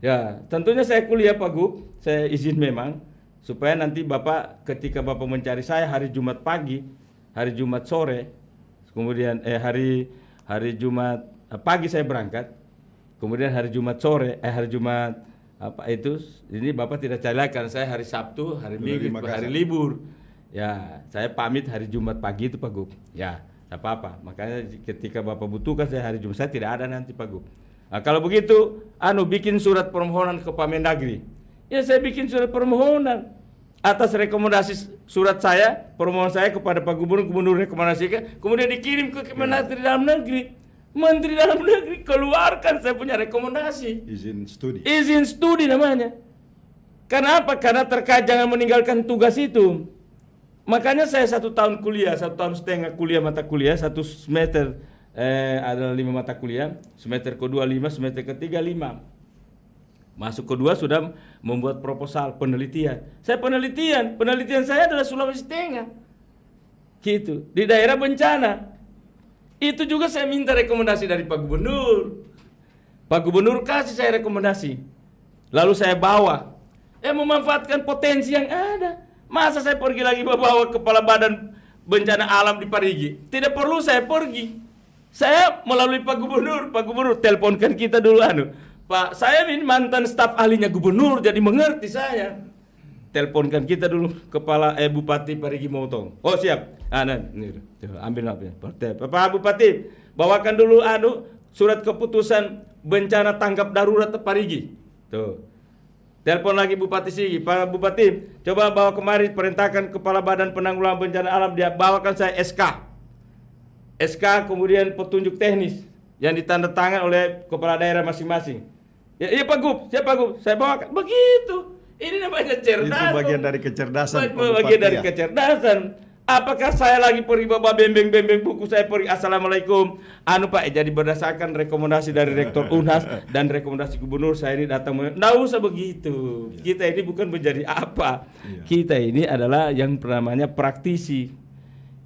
Ya, tentunya saya kuliah Pak Gub, saya izin memang supaya nanti Bapak ketika Bapak mencari saya hari Jumat pagi, hari Jumat sore, kemudian hari Jumat pagi saya berangkat, kemudian hari Jumat sore, hari Jumat ini Bapak tidak cari lagi karena saya hari Sabtu, hari Minggu, hari libur. Ya, saya pamit hari Jumat pagi itu Pak Gub. Ya, tidak apa-apa. Makanya ketika Bapak butuhkan saya hari Jumat, saya tidak ada nanti Pak Gub. Nah, kalau begitu, bikin surat permohonan ke Pak Mendagri. Ya, saya bikin surat permohonan atas rekomendasi surat saya, permohonan saya kepada Pak Gubernur rekomendasikan, kemudian dikirim ke Menteri Dalam Negeri. Menteri Dalam Negeri keluarkan saya punya rekomendasi. Izin studi. Izin studi namanya. Kenapa? Karena terkait jangan meninggalkan tugas itu. Makanya saya 1 tahun kuliah, 1,5 tahun kuliah mata kuliah, 1 semester ada 5 mata kuliah, semester kedua 5, semester ketiga 5. Masuk kedua sudah membuat proposal penelitian. Saya penelitian saya adalah Sulawesi Tengah. Gitu, di daerah bencana. Itu juga saya minta rekomendasi dari Pak Gubernur. Pak Gubernur kasih saya rekomendasi. Lalu saya bawa. Memanfaatkan potensi yang ada. Masa saya pergi lagi bawa kepala badan bencana alam di Parigi? Tidak perlu saya pergi. Saya melalui Pak Gubernur teleponkan kita dulu Pak, saya ini mantan staf ahlinya gubernur, jadi mengerti saya. Teleponkan kita dulu kepala Bupati Parigi Motong. Oh siap. Ini, ambil Pak Bupati, bawakan dulu surat keputusan bencana tanggap darurat Parigi. Tuh. Telepon lagi Bupati Sigi, Pak Bupati, coba bawa kemari, perintahkan kepala badan penanggulangan bencana alam, dia bawakan saya SK kemudian petunjuk teknis yang ditandatangan oleh kepala daerah masing-masing. Ya, iya Pak Gub, saya bawakan. Begitu. Ini namanya cerdas. Itu bagian dari kecerdasan. Bagian dari kecerdasan. Apakah saya lagi pergi bawa bembeng buku, saya pergi assalamualaikum. Pak, jadi berdasarkan rekomendasi dari Rektor Unhas dan rekomendasi Gubernur, saya ini datang. Nggak usah begitu. Kita ini bukan menjadi apa. Kita ini adalah yang namanya praktisi.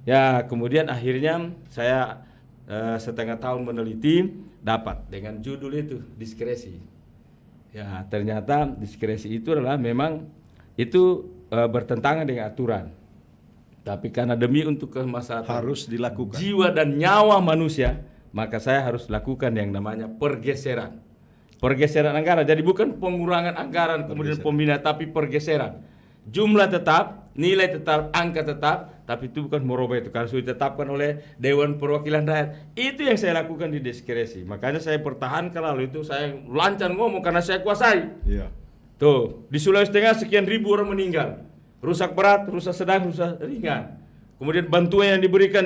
Ya, kemudian akhirnya saya 1,5 tahun meneliti, dapat dengan judul itu, diskresi. Ya, ternyata diskresi itu adalah memang itu bertentangan dengan aturan. Tapi karena demi untuk kemaslahatan harus dilakukan jiwa dan nyawa manusia, maka saya harus lakukan yang namanya pergeseran anggaran. Jadi bukan pengurangan anggaran kemudian pembinaan, tapi pergeseran. Jumlah tetap, nilai tetap, angka tetap, tapi itu bukan merubah itu karena sudah ditetapkan oleh Dewan Perwakilan Rakyat. Itu yang saya lakukan di diskresi. Makanya saya pertahankan, lalu itu saya lancar ngomong karena saya kuasai. Iya. Tuh, di Sulawesi Tengah sekian ribu orang meninggal. Rusak berat, rusak sedang, rusak ringan. Kemudian bantuan yang diberikan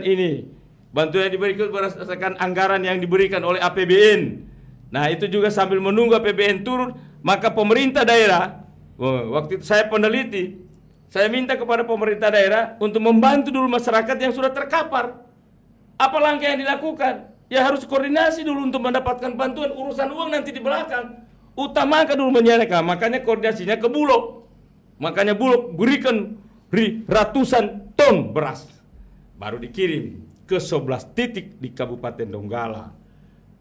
berdasarkan anggaran yang diberikan oleh APBN. Nah, itu juga sambil menunggu APBN turun, maka pemerintah daerah, waktu itu saya peneliti, saya minta kepada pemerintah daerah untuk membantu dulu masyarakat yang sudah terkapar. Apa langkah yang dilakukan? Ya harus koordinasi dulu untuk mendapatkan bantuan, urusan uang nanti di belakang. Utamakan dulu menyelesaikan, makanya koordinasinya ke Bulog. Makanya Bulog berikan ratusan ton beras. Baru dikirim ke 11 titik di Kabupaten Donggala.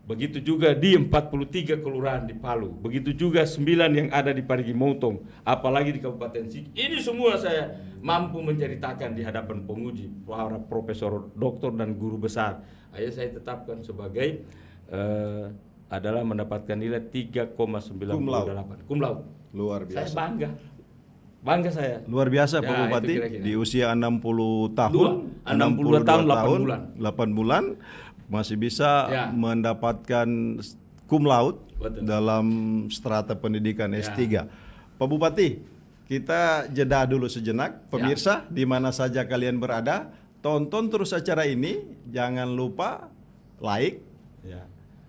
Begitu juga di 43 kelurahan di Palu. Begitu juga 9 yang ada di Parigi Motong. Apalagi di Kabupaten Sigi. Ini semua saya mampu menceritakan di hadapan penguji, para profesor, doktor, dan guru besar. Akhirnya saya tetapkan sebagai adalah mendapatkan nilai 3,98 cum laude. Luar biasa. Saya bangga saya. Luar biasa Pak Bupati, di usia 60 tahun, 62 tahun 8 bulan masih bisa mendapatkan cum laude dalam strata pendidikan S3. Pak Bupati, kita jeda dulu sejenak. Pemirsa, di mana saja kalian berada, tonton terus acara ini, jangan lupa like,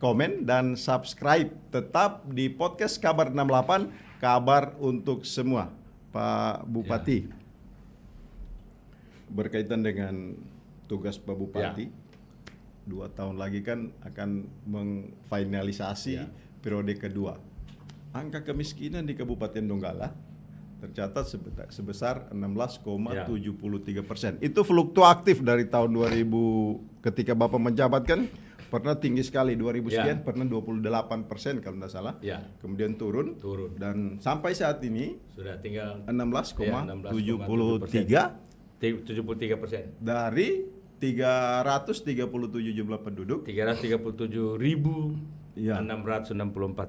komen, dan subscribe. Tetap di podcast Kabar 68, kabar untuk semua. Pak Bupati, berkaitan dengan tugas Pak Bupati, 2 tahun lagi kan akan mengfinalisasi periode kedua. Angka kemiskinan di Kabupaten Donggala tercatat sebesar 16,73%. Itu fluktuatif dari tahun 2000 ketika Bapak menjabat kan. Pernah tinggi sekali, 2000 sekian, pernah 28% kalau tidak salah. Kemudian turun. Dan sampai saat ini sudah tinggal 16,73% dari 337 jumlah penduduk. 337.664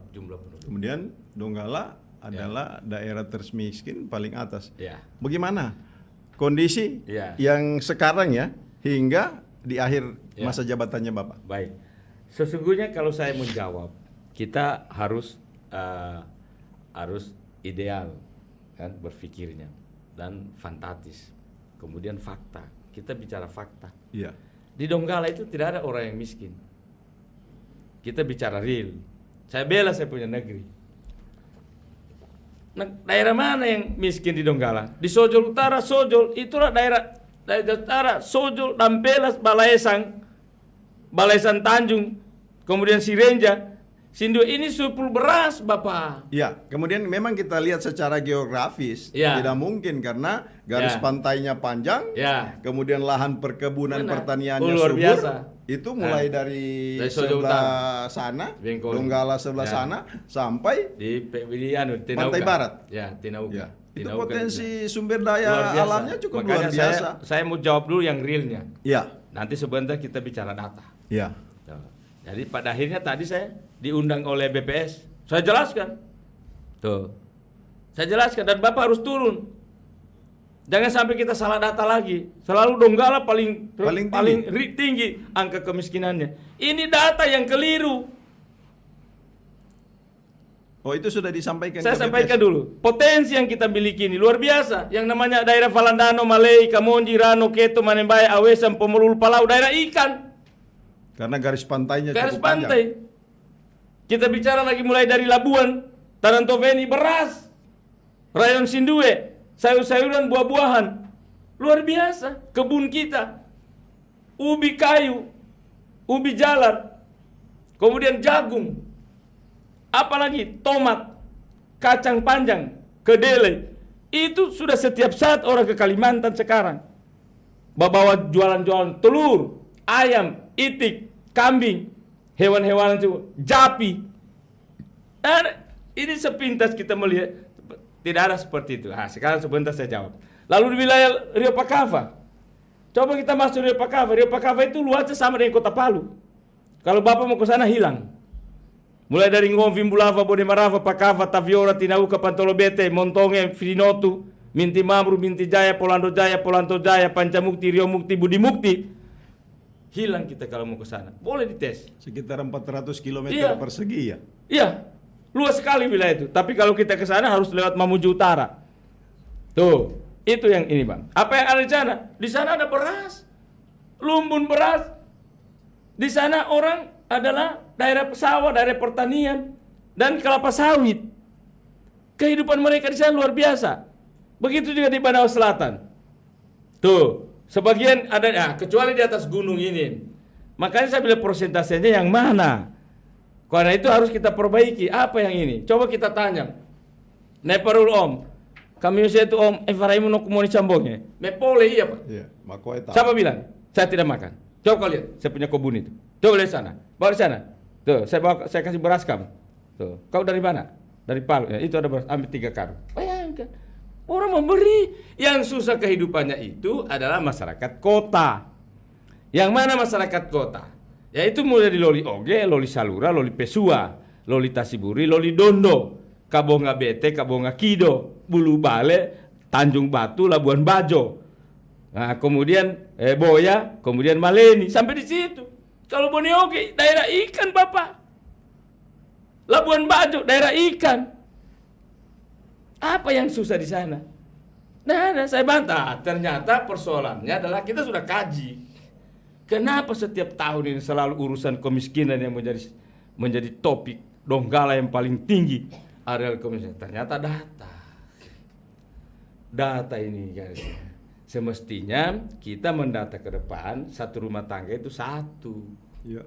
jumlah penduduk. Kemudian Donggala adalah daerah termiskin paling atas. Bagaimana kondisi yang sekarang hingga di akhir masa jabatannya Bapak? Baik, sesungguhnya kalau saya menjawab, kita harus ideal kan berpikirnya dan fantastis, kemudian fakta. Kita bicara fakta. Di Donggala itu tidak ada orang yang miskin. Kita bicara real. Saya bela saya punya negeri. daerah mana yang miskin di Donggala? Di Sojol Utara, Sojol, itulah daerah utara, Sojol, Dampelas, Balaisan Tanjung, kemudian Sirenja, Sindue, ini subur beras, Bapak. Ya, kemudian memang kita lihat secara geografis Ya. tidak mungkin karena garis Ya. pantainya panjang, Ya. kemudian lahan perkebunan Benar. pertaniannya Luar subur. biasa. Itu mulai dari Sojol sebelah sana, Bengkulu. Donggala sebelah Ya. sana sampai Di Tinauka. Pantai Barat. Ya, Tinauka. ya. Itu Tinauka potensi juga. sumber Luar daya biasa. alamnya cukup Makanya luar biasa. Saya mau jawab dulu yang realnya. Ya, Nanti sebentar kita bicara data. ya. Tuh. Jadi pada akhirnya tadi saya diundang oleh BPS, saya jelaskan. Tuh. Saya jelaskan dan Bapak harus turun. Jangan sampai kita salah data lagi. Selalu Donggala paling tinggi angka kemiskinannya. Ini data yang keliru. Oh, itu sudah disampaikan Saya ke sampaikan BPS? dulu. Potensi yang kita miliki ini luar biasa. Yang namanya daerah Valandano, Malei, Kamonji, Rano, Keto, Manembae, Awesan, Pomolul, Palau, daerah ikan. Karena garis pantainya Garis cukup panjang. pantai. Kita bicara lagi mulai dari Labuan, Tarantoveni, beras, rayon Sindue, sayur-sayuran, buah-buahan. Luar biasa. Kebun kita. Ubi kayu, ubi jalar, kemudian jagung. Apalagi tomat, kacang panjang, kedelai. Itu sudah setiap saat orang ke Kalimantan sekarang. Bawa jualan-jualan telur, ayam, itik, kambing, hewan-hewan itu, japi. Ini sepintas kita melihat tidak ada seperti itu. Nah, sekarang sebentar saya jawab. Lalu di wilayah Rio Pakava, coba kita masuk Rio Pakava. Rio Pakava itu luasnya sama dengan Kota Palu. Kalau Bapak mau ke sana hilang. Mulai dari Ngomvi, Bulava, Bodemarava, Pakava, Taviora, Tinauka, Pantolobete, Montonge, Finotu, Minti Mamru, Minti Jaya, Polando Jaya, Pancamukti, Rio Mukti, Budi Mukti. Hilang kita kalau mau ke sana. Boleh dites. Sekitar 400 km Iya. persegi ya. Iya, luas sekali wilayah itu. Tapi kalau kita ke sana harus lewat Mamuju Utara. Tuh, itu yang ini, Bang. Apa yang ada di sana? Di sana ada beras. Lumbun beras. Di sana orang adalah daerah sawah, daerah pertanian dan kelapa sawit. Kehidupan mereka di sana luar biasa. Begitu juga di Banaus Selatan. Tuh, sebagian ada, kecuali di atas gunung ini. Makanya saya bilang persentasenya yang mana? Karena itu harus kita perbaiki. Apa yang ini? Coba kita tanya. Neparul Om. Kami usia itu Om, Evaraimu no kumoni cambongnya. Mepole iya Pak. Iya, Makoy tahu. Siapa bilang? Saya tidak makan. Coba kau lihat, saya punya kebun itu. Coba lihat sana. Bawa di sana. Tuh, saya kasih beras kamu. Tuh, kau dari mana? Dari Palu. Ya, itu ada beras, ambil 3 karung. Bayangkan. Orang memberi. Yang susah kehidupannya itu adalah masyarakat kota. Yang mana masyarakat kota? Yaitu mulai di Loli Oge, Loli Salura, Loli Pesua, Loli Tasiburi, Loli Dondo, Kabonga Bete, Kabonga Kido, Bulu Bale, Tanjung Batu, Labuan Bajo. Nah, kemudian Boya, kemudian Maleni, sampai di situ. Kalau Bone Oge, daerah ikan, Bapak. Labuan Bajo, daerah ikan. Apa yang susah di sana? Nah, saya bantah. Ternyata persoalannya adalah kita sudah kaji. Kenapa setiap tahun ini selalu urusan kemiskinan yang menjadi topik Donggala yang paling tinggi areal kemiskinan? Ternyata data ini guys. Semestinya kita mendata ke depan satu rumah tangga itu satu. Iya.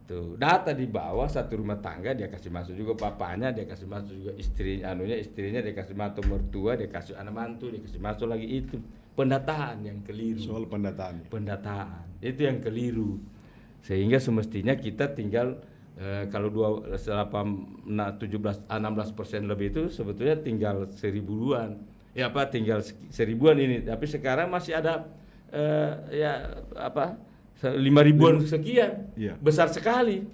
Tuh, data di bawah satu rumah tangga dia kasih masuk juga bapaknya, dia kasih masuk juga istrinya dia kasih masuk mertua, dia kasih anak mantu, dia kasih masuk lagi itu. Pendataan yang keliru. Soal pendataan. Pendataan itu yang keliru. Sehingga semestinya kita tinggal kalau 16% lebih itu sebetulnya tinggal 1000-an. Ya apa tinggal 1000-an ini, tapi sekarang masih ada 5.000-an sekian. Iya. Besar sekali.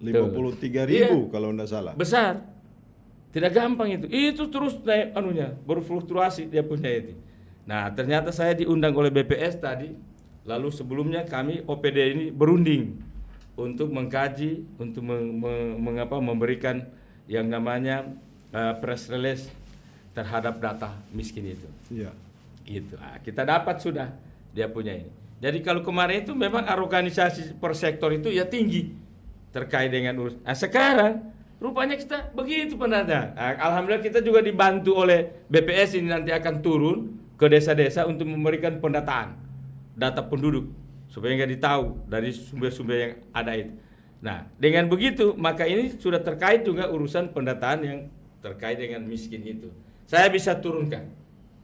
53.000 Iya. kalau enggak salah. Besar. Tidak gampang itu. Itu terus naik berfluktuasi dia punya itu. Nah, ternyata saya diundang oleh BPS tadi. Lalu sebelumnya kami OPD ini berunding untuk mengkaji, untuk memberikan yang namanya press release terhadap data miskin itu. Iya. Gitu. Nah, kita dapat sudah dia punya ini. Jadi kalau kemarin itu memang organisasi per sektor itu ya tinggi terkait dengan urus. Nah, sekarang Rupanya kita begitu pendataan. Nah, alhamdulillah kita juga dibantu oleh BPS ini nanti akan turun ke desa-desa untuk memberikan pendataan data penduduk supaya nggak ditahu dari sumber-sumber yang ada itu. Nah, dengan begitu maka ini sudah terkait juga urusan pendataan yang terkait dengan miskin itu. Saya bisa turunkan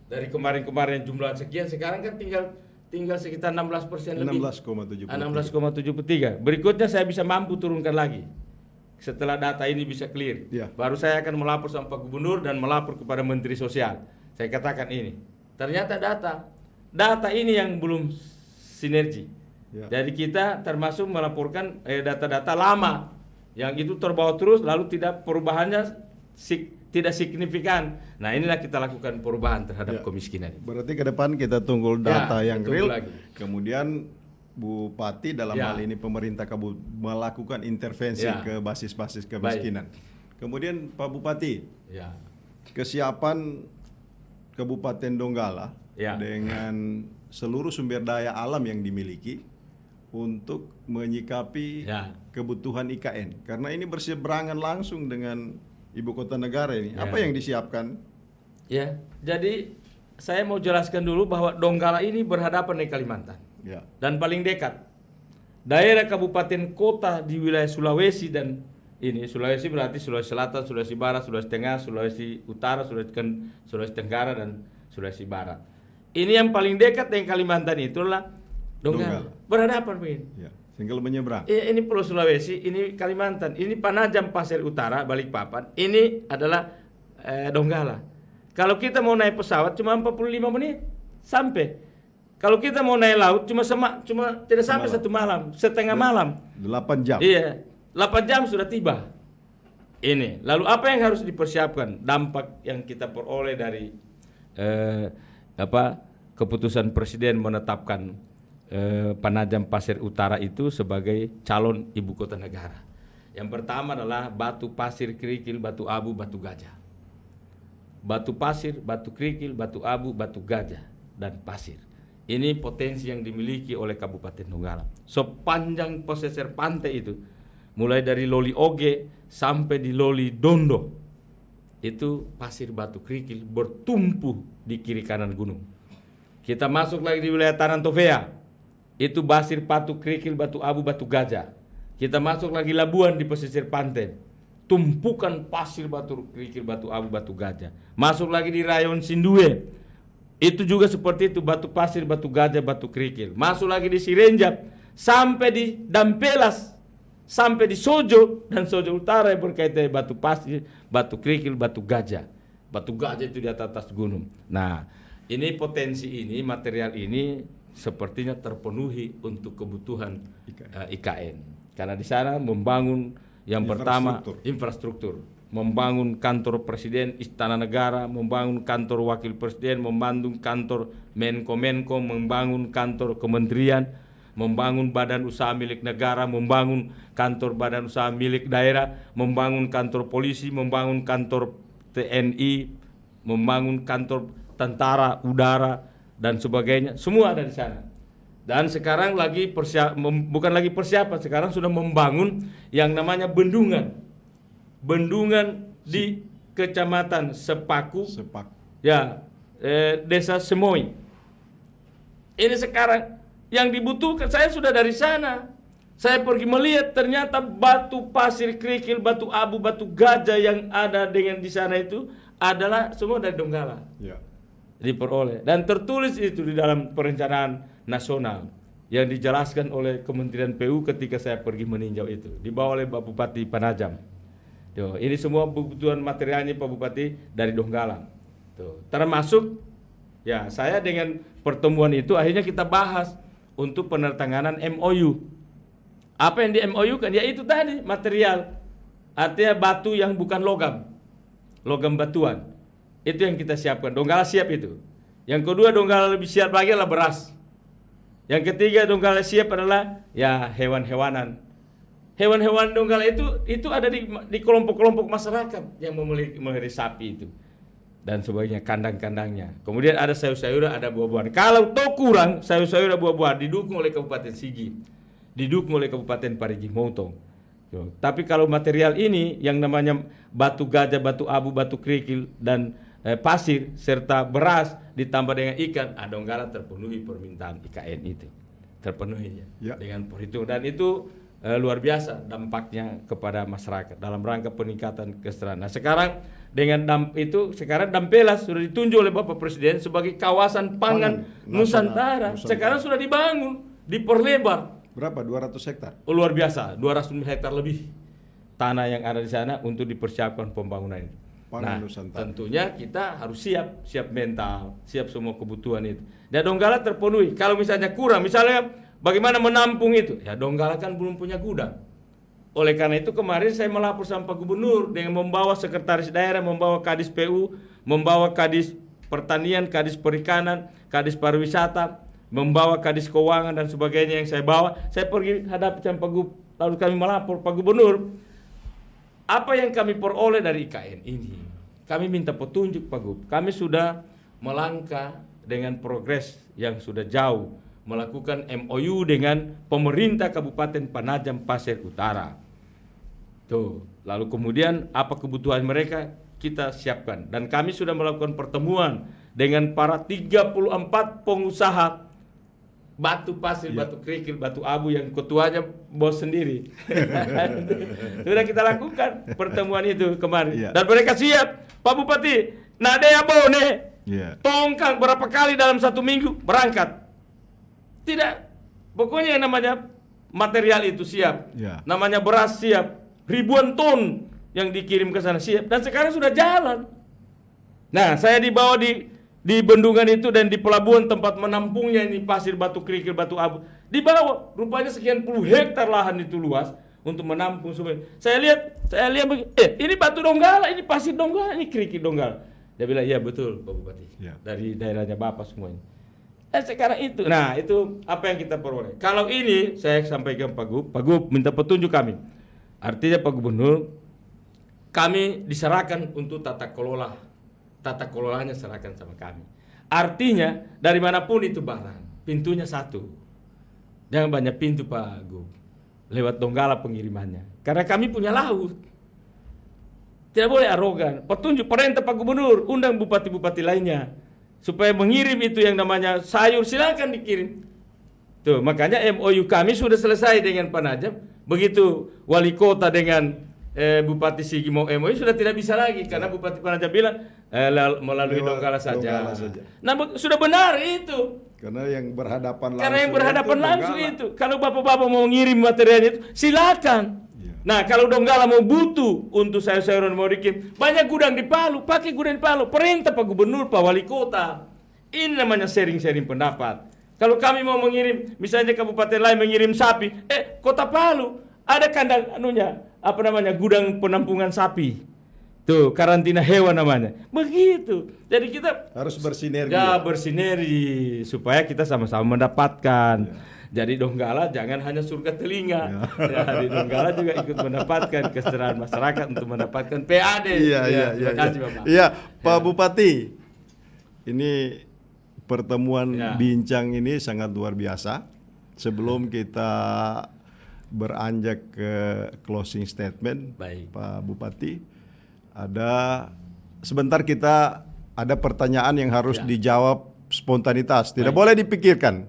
dari kemarin-kemarin jumlah sekian, sekarang kan tinggal sekitar 16% lebih. 16,73. Berikutnya saya bisa mampu turunkan lagi. Setelah data ini bisa clear, baru saya akan melapor sama Pak Gubernur dan melapor kepada Menteri Sosial. Saya katakan ini, ternyata data ini yang belum sinergi. Jadi kita termasuk melaporkan data-data lama yang itu terbawa terus, lalu perubahannya tidak signifikan. Nah, inilah kita lakukan perubahan terhadap kemiskinan. Berarti ke depan kita tunggu data yang real. Lagi. Kemudian Bupati dalam hal ini pemerintah melakukan intervensi ke basis-basis kemiskinan. Kemudian Pak Bupati, kesiapan Kabupaten Donggala dengan seluruh sumber daya alam yang dimiliki untuk menyikapi kebutuhan IKN, karena ini berseberangan langsung dengan ibu kota negara ini. Apa yang disiapkan? Ya, jadi saya mau jelaskan dulu bahwa Donggala ini berhadapan dengan Kalimantan. Dan paling dekat daerah kabupaten kota di wilayah Sulawesi, dan ini Sulawesi berarti Sulawesi Selatan, Sulawesi Barat, Sulawesi Tengah, Sulawesi Utara, Sulawesi Tenggara, dan Sulawesi Barat. Ini yang paling dekat dengan Kalimantan itulah Donggala. Berhadapan begini. Tinggal menyeberang. Ini Pulau Sulawesi, ini Kalimantan, ini Panajam Pasir Utara, Balikpapan, ini adalah Donggala. Kalau kita mau naik pesawat cuma 45 menit sampai. Kalau kita mau naik laut cuma tidak sampai setengah malam. 8 jam. Iya, 8 jam sudah tiba. Ini. Lalu apa yang harus dipersiapkan? Dampak yang kita peroleh dari keputusan Presiden menetapkan Panajam Pasir Utara itu sebagai calon ibu kota negara. Yang pertama adalah batu pasir, kerikil, batu abu, batu gajah. Batu pasir, batu kerikil, batu abu, batu gajah, dan pasir. Ini potensi yang dimiliki oleh Kabupaten Donggala. Sepanjang pesisir pantai itu, mulai dari Loli Oge sampai di Loli Dondo, itu pasir batu kerikil bertumpu di kiri kanan gunung. Kita masuk lagi di wilayah Tanantofea, itu pasir batu kerikil, batu abu, batu gajah. Kita masuk lagi Labuan di pesisir pantai, tumpukan pasir batu kerikil, batu abu, batu gajah. Masuk lagi di rayon Sindue, itu juga seperti itu, batu pasir, batu gajah, batu kerikil. Masuk lagi di Sirenjap sampai di Dampelas, sampai di Sojo dan Sojo Utara yang berkaitan batu pasir, batu kerikil, batu gajah. Batu gajah itu di atas gunung. Nah, ini potensi ini, material ini sepertinya terpenuhi untuk kebutuhan IKN. Karena di sana membangun yang pertama infrastruktur, membangun kantor presiden, istana negara, membangun kantor wakil presiden, membangun kantor Menko, membangun kantor kementerian, membangun badan usaha milik negara, membangun kantor badan usaha milik daerah, membangun kantor polisi, membangun kantor TNI, membangun kantor tentara udara dan sebagainya, semua ada di sana. Dan sekarang bukan lagi persiapan, sekarang sudah membangun yang namanya bendungan di Kecamatan Sepaku. Desa Semoy. Ini sekarang yang dibutuhkan, saya sudah dari sana. Saya pergi melihat ternyata batu pasir kerikil, batu abu, batu gajah yang ada dengan di sana itu adalah semua dari Donggala. Diperoleh dan tertulis itu di dalam perencanaan nasional yang dijelaskan oleh Kementerian PU ketika saya pergi meninjau itu, dibawa oleh Pak Bupati Panajam. Ini semua kebutuhan materialnya Pak Bupati dari Donggala. Termasuk saya dengan pertemuan itu akhirnya kita bahas untuk penertanganan MOU. Apa yang di MOU kan? Ya itu tadi material, artinya batu yang bukan logam batuan. Itu yang kita siapkan. Donggala siap itu. Yang kedua, Donggala lebih siap lagi adalah beras. Yang ketiga, Donggala siap adalah hewan-hewanan. Hewan-hewan Donggala itu ada di kelompok-kelompok masyarakat yang memelihara sapi itu dan sebagainya, kandang-kandangnya. Kemudian ada sayur-sayuran, ada buah-buahan. Kalau kurang sayur-sayuran, buah-buahan didukung oleh Kabupaten Sigi, didukung oleh Kabupaten Parigi Motong. Tapi kalau material ini yang namanya batu gajah, batu abu, batu kerikil dan pasir serta beras ditambah dengan ikan, Donggala terpenuhi permintaan IKN itu. Terpenuhi ya. Dengan perhitungan, dan itu luar biasa dampaknya kepada masyarakat dalam rangka peningkatan kesejahteraan. Nah, sekarang dengan sekarang Dampelas sudah ditunjuk oleh Bapak Presiden sebagai kawasan pangan Nusantara. Sekarang sudah dibangun, diperlebar. Berapa? 200 hektar? Luar biasa, 200 hektar lebih tanah yang ada di sana untuk dipersiapkan pembangunan itu. Pangan Nusantara. Tentunya kita harus siap mental, siap semua kebutuhan itu. Dan Donggala terpenuhi. Kalau misalnya kurang, misalnya bagaimana menampung itu? Ya Donggala kan belum punya gudang. Oleh karena itu kemarin saya melapor sama Pak Gubernur dengan membawa sekretaris daerah, membawa Kadis PU, membawa Kadis Pertanian, Kadis Perikanan, Kadis Pariwisata, membawa Kadis Keuangan dan sebagainya yang saya bawa. Saya pergi hadap sama Pak Gub, lalu kami melapor Pak Gubernur, apa yang kami peroleh dari IKN ini. Kami minta petunjuk Pak Gub. Kami sudah melangkah dengan progres yang sudah jauh, melakukan MOU dengan pemerintah Kabupaten Penajam Pasir Utara. Tuh, lalu kemudian apa kebutuhan mereka kita siapkan, dan kami sudah melakukan pertemuan dengan para 34 pengusaha batu pasir, batu kerikil, batu abu yang ketuanya bos sendiri. Sudah kita lakukan pertemuan itu kemarin. Dan mereka siap, Pak Bupati, nadea bone, tongkang berapa kali dalam 1 minggu berangkat. Tidak, pokoknya yang namanya material itu siap, namanya beras siap, ribuan ton yang dikirim ke sana siap, dan sekarang sudah jalan. Nah, saya dibawa di bendungan itu dan di pelabuhan tempat menampungnya ini pasir, batu kerikil, batu abu. Dibawa, rupanya sekian puluh hektar lahan itu luas untuk menampung semua. Saya lihat ini batu Donggala, ini pasir Donggala, ini kerikil Donggala. Dia bilang, iya betul Pak Bupati, dari daerahnya Bapak semuanya. Sekarang itu, nah itu apa yang kita peroleh. Kalau ini saya sampaikan Pak Gub minta petunjuk kami. Artinya Pak Gubernur, kami diserahkan untuk tata kelolanya serahkan sama kami. Artinya dari manapun itu barang, pintunya satu. Jangan banyak pintu Pak Gub. Lewat Donggala pengirimannya. Karena kami punya laut. Tidak boleh arogan. Petunjuk perintah Pak Gubernur, undang bupati-bupati lainnya supaya mengirim itu yang namanya sayur, silakan dikirim. Tuh, makanya MOU kami sudah selesai dengan Penajam. Begitu wali kota dengan Bupati Sigi mau MOU sudah tidak bisa lagi karena Bupati Penajam bilang melalui Donggala saja. Nah, sudah benar itu. Karena yang berhadapan langsung itu. Kalau bapak-bapak mau ngirim material itu, silakan. Nah, kalau Donggala mau butuh untuk sayur-sayuran mau dikirim, banyak gudang di Palu, pakai gudang di Palu. Perintah Pak Gubernur, Pak Wali Kota. Ini namanya sharing-sharing pendapat. Kalau kami mau mengirim, misalnya kabupaten lain mengirim sapi, Kota Palu ada kandang gudang penampungan sapi. Tuh, karantina hewan namanya. Begitu. Jadi kita harus bersinergi. Bersinergi supaya kita sama-sama mendapatkan. Jadi Donggala jangan hanya surga telinga. Di Donggala juga ikut mendapatkan kesejahteraan masyarakat untuk mendapatkan PAD. Terima kasih Bapak. Iya, Pak Bupati. Ini pertemuan bincang ini sangat luar biasa. Sebelum kita beranjak ke closing statement, Pak Bupati, sebentar kita ada pertanyaan yang harus dijawab spontanitas, tidak boleh dipikirkan.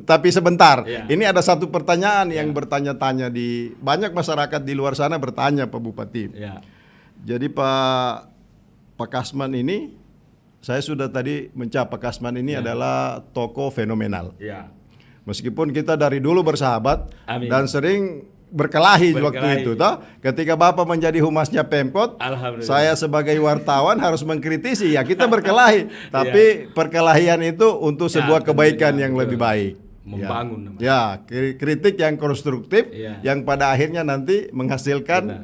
Tapi sebentar. Ini ada satu pertanyaan yang bertanya-tanya di banyak masyarakat di luar sana bertanya Pak Bupati. Jadi Pak Kasman ini, saya sudah tadi mencap Pak Kasman ini adalah tokoh fenomenal. Meskipun kita dari dulu bersahabat dan sering berkelahi waktu itu, toh. Ketika Bapak menjadi humasnya Pemkot, saya sebagai wartawan harus mengkritisi. Ya kita berkelahi, tapi perkelahian itu untuk sebuah kebaikan yang lebih baik. Membangun. Kritik yang konstruktif, yang pada akhirnya nanti menghasilkan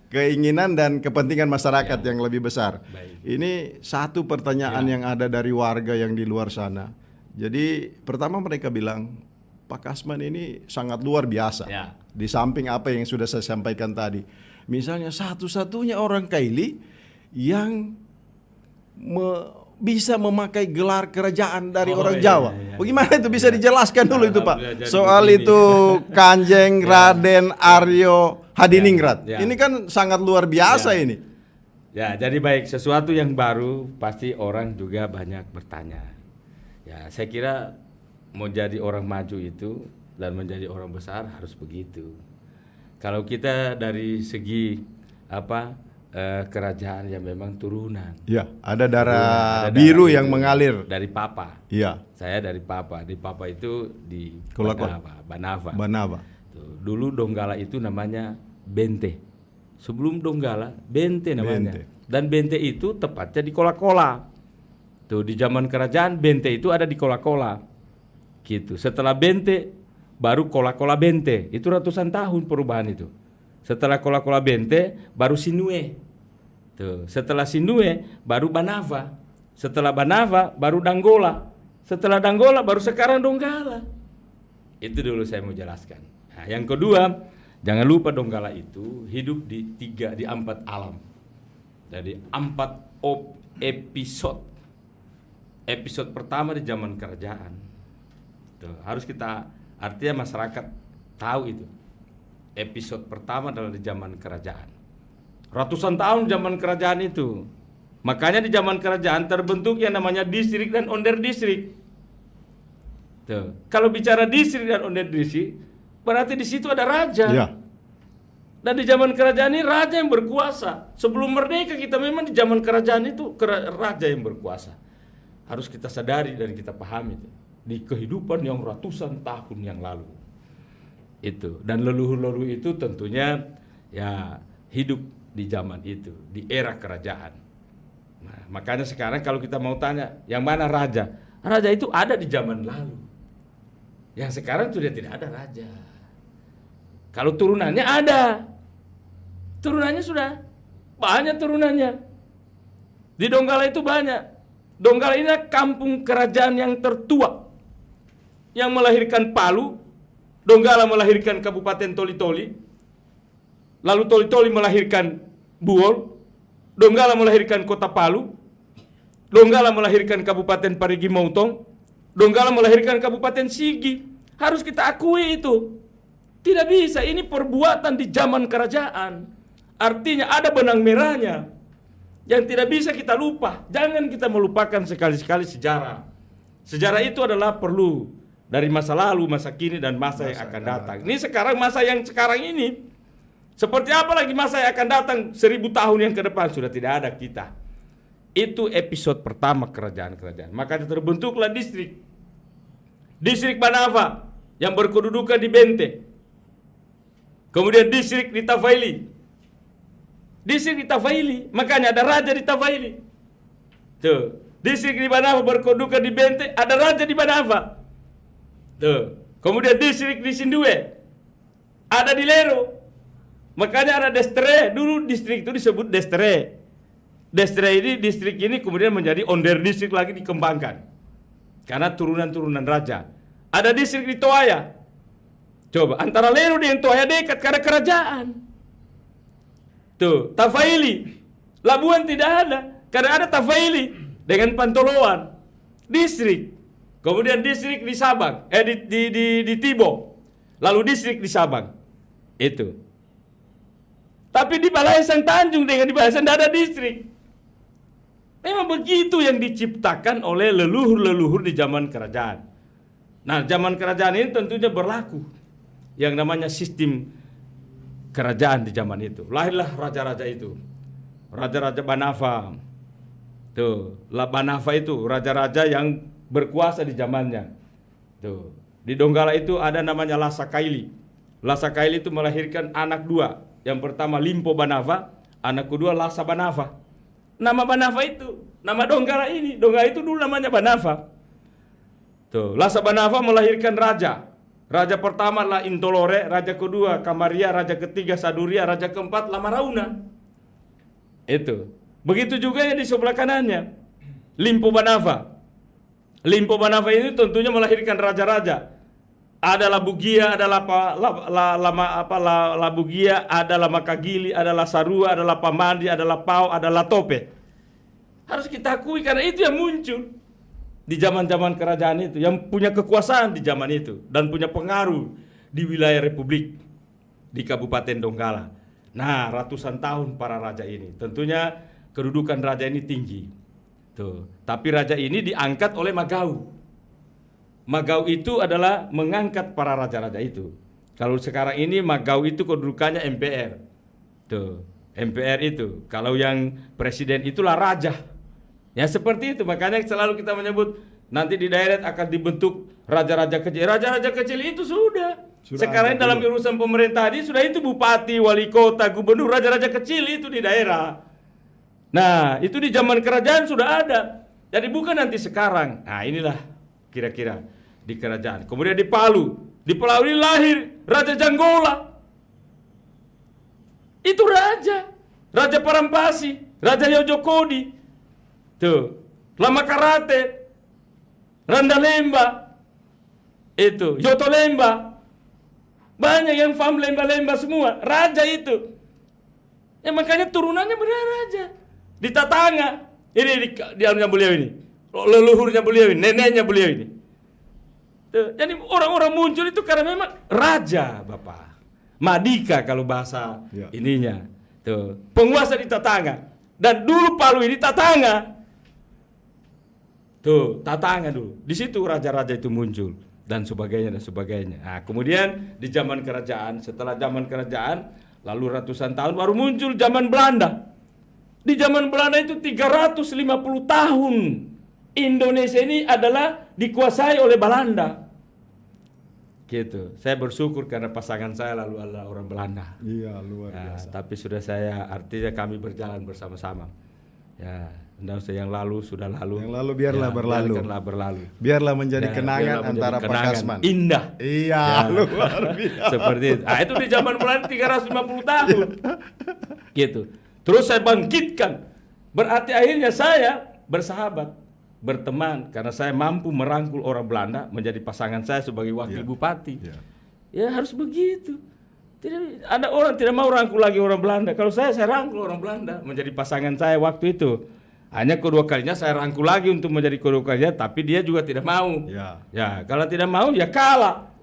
keinginan dan kepentingan masyarakat yang lebih besar. Ini satu pertanyaan yang ada dari warga yang di luar sana. Jadi pertama mereka bilang, Pak Kasman ini sangat luar biasa. Di samping apa yang sudah saya sampaikan tadi. Misalnya satu-satunya orang Kaili yang bisa memakai gelar kerajaan dari Oh, orang iya, Jawa? iya, iya. Bagaimana itu bisa dijelaskan dulu itu Pak? Alhamdulillah jadi Soal begini. itu Kanjeng Raden Aryo Hadiningrat. Ya. Ini kan sangat luar biasa Ya. ini. Ya, jadi baik, sesuatu yang baru pasti orang juga banyak bertanya. Ya, saya kira mau jadi orang maju itu dan menjadi orang besar harus begitu. Kalau kita dari segi kerajaan yang memang turunan. Ya, ada darah Ada biru darah yang itu mengalir. dari papa. Iya, Saya dari papa. Di papa itu di Kolakol. Banava. Banava. Tuh, dulu Donggala itu namanya Bente. Sebelum Donggala, Bente namanya. Bente. Dan Bente itu tepatnya di Kola-Kola. Tuh, di zaman kerajaan Bente itu ada di Kola-Kola. Gitu. Setelah Bente, baru Kola-Kola Bente. Itu ratusan tahun perubahan itu. Setelah Kola-Kola Bente, baru Sinue. Tuh, setelah Sinue, baru Banava. Setelah Banava, baru Danggola. Setelah Danggola, baru sekarang Donggala. Itu dulu saya mau jelaskan. Nah, yang kedua, jangan lupa Donggala itu hidup di 4 alam. Jadi 4 episode. Episode pertama di zaman kerajaan. Tuh, harus kita, artinya masyarakat tahu itu. Episode pertama adalah di zaman kerajaan. Ratusan tahun zaman kerajaan itu. Makanya di zaman kerajaan terbentuk yang namanya distrik dan onder distrik. Tuh. Kalau bicara distrik dan onder distrik, berarti di situ ada raja. Ya. Dan di zaman kerajaan ini raja yang berkuasa. Sebelum merdeka kita memang di zaman kerajaan itu raja yang berkuasa. Harus kita sadari dan kita pahami itu. Di kehidupan yang ratusan tahun yang lalu. Itu. Dan leluhur-leluhur itu tentunya ya hidup di zaman itu, di era kerajaan. Nah, makanya sekarang kalau kita mau tanya, yang mana raja? Raja itu ada di zaman lalu. Yang sekarang sudah tidak ada raja. Kalau turunannya ada. Turunannya sudah banyak turunannya. Di Donggala itu banyak. Donggala ini kampung kerajaan yang tertua. Yang melahirkan Palu. Donggala melahirkan Kabupaten Toli-Toli. Lalu Toli-Toli melahirkan Buol, Donggala melahirkan Kota Palu, Donggala melahirkan Kabupaten Parigi Motong, Donggala melahirkan Kabupaten Sigi. Harus kita akui itu. Tidak bisa, ini perbuatan di zaman kerajaan. Artinya ada benang merahnya yang tidak bisa kita lupa. Jangan kita melupakan sekali-sekali sejarah. Sejarah itu adalah perlu dari masa lalu, masa kini, dan masa yang akan datang. Ini sekarang masa yang sekarang ini. Seperti apa lagi masa yang akan datang 1000 tahun yang ke depan sudah tidak ada kita. Itu episode pertama kerajaan-kerajaan. Maka terbentuklah distrik. Distrik Banava yang berkedudukan di Bente. Kemudian distrik di Tavaili. Distrik di Tavaili, makanya ada raja di Tavaili. Tuh, distrik di Banava berkedudukan di Bente, ada raja di Banava. Tuh, kemudian distrik di Sindue, ada di Lero. Makanya ada Destre, dulu distrik itu disebut Destre. Destre ini, distrik ini kemudian menjadi onder distrik lagi dikembangkan. Karena turunan-turunan raja. Ada distrik di Toaya. Coba, antara Lero dengan Toaya dekat karena kerajaan. Tuh, Tavaili. Labuan tidak ada, karena ada Tavaili dengan Pantoloan. Distrik. Kemudian distrik di Sabang, di Tibo. Lalu distrik di Sabang. Itu. Tapi di Balasan Tanjung dengan di Balasan tidak ada distrik. Memang begitu yang diciptakan oleh leluhur-leluhur di zaman kerajaan. Nah, zaman kerajaan ini tentunya berlaku yang namanya sistem kerajaan di zaman itu. Lahirlah raja-raja itu. Raja-raja Banava. Tuh, Banava itu raja-raja yang berkuasa di zamannya. Tuh, di Donggala itu ada namanya Lasa Kaili. Lasa Kaili itu melahirkan anak 2. Yang pertama Limpo Banava, anak kedua Lasa Banava. Nama Banava itu, nama Donggala ini, Donggala itu dulu namanya Banava. Tuh, Lasa Banava melahirkan raja. Raja pertama adalah Intolore, raja kedua Kamaria, raja ketiga Saduria, raja keempat Lamarauna. Itu. Begitu juga yang di sebelah kanannya, Limpo Banava. Limpo Banava ini tentunya melahirkan raja-raja. Ada Labugia, ada Labugia, ada Lamakagili, ada Lasarua, ada Lapamandi, ada Lapau, ada Latope. Harus kita akui karena itu yang muncul di zaman-zaman kerajaan itu, yang punya kekuasaan di zaman itu dan punya pengaruh di wilayah Republik di Kabupaten Donggala. Nah, ratusan tahun para raja ini. Tentunya kedudukan raja ini tinggi. Tuh. Tapi raja ini diangkat oleh Magau. Magau itu adalah mengangkat para raja-raja itu. Kalau sekarang ini Magau itu kedudukannya MPR. Tuh, MPR itu. Kalau yang presiden itulah raja. Ya seperti itu, makanya selalu kita menyebut nanti di daerah akan dibentuk raja-raja kecil. Raja-raja kecil itu sudah sekarang dalam urusan pemerintah ini sudah itu bupati, wali kota, gubernur, raja-raja kecil itu di daerah. Nah, itu di zaman kerajaan sudah ada. Jadi bukan nanti sekarang. Nah, inilah kira-kira di kerajaan. Kemudian di Palu ini lahir Raja Janggola. Itu raja. Raja Parampasi, Raja Yojokodi. Tuh, Lama Karate, Randa Lemba, itu, Yoto Lemba, banyak yang paham Lemba-Lemba semua, raja itu. Ya makanya turunannya benar raja. Di Tatanga, ini di anunya beliau ini, leluhurnya beliau ini, neneknya beliau ini. Tuh, jadi orang-orang muncul itu karena memang raja, Bapak. Madika kalau bahasa ininya. Tuh, penguasa di Tatanga. Dan dulu Palu ini Tatanga. Tuh, Tatanga dulu. Di situ raja-raja itu muncul dan sebagainya dan sebagainya. Nah, kemudian di zaman kerajaan, setelah zaman kerajaan, lalu ratusan tahun baru muncul zaman Belanda. Di zaman Belanda itu 350 tahun Indonesia ini adalah dikuasai oleh Belanda. Gitu. Saya bersyukur karena pasangan saya lalu adalah orang Belanda. Iya, luar biasa. Tapi sudah artinya kami berjalan bersama-sama. Ya, tidak usah yang lalu sudah lalu. Yang lalu biarlah berlalu. Biarlah berlalu. Biarlah menjadi kenangan antara Pak Kasman. Indah. Iya, luar biasa. Seperti itu. Ah, itu di zaman Belanda 350 tahun. Gitu. Terus saya bangkitkan. Berarti akhirnya saya bersahabat, berteman karena saya mampu merangkul orang Belanda menjadi pasangan saya sebagai wakil bupati. Ya harus begitu. Tidak ada orang tidak mau rangkul lagi orang Belanda. Kalau saya rangkul orang Belanda menjadi pasangan saya waktu itu. Hanya kedua kalinya saya rangkul lagi untuk menjadi kedua kalinya, tapi dia juga tidak mau. Ya, kalau tidak mau ya kalah.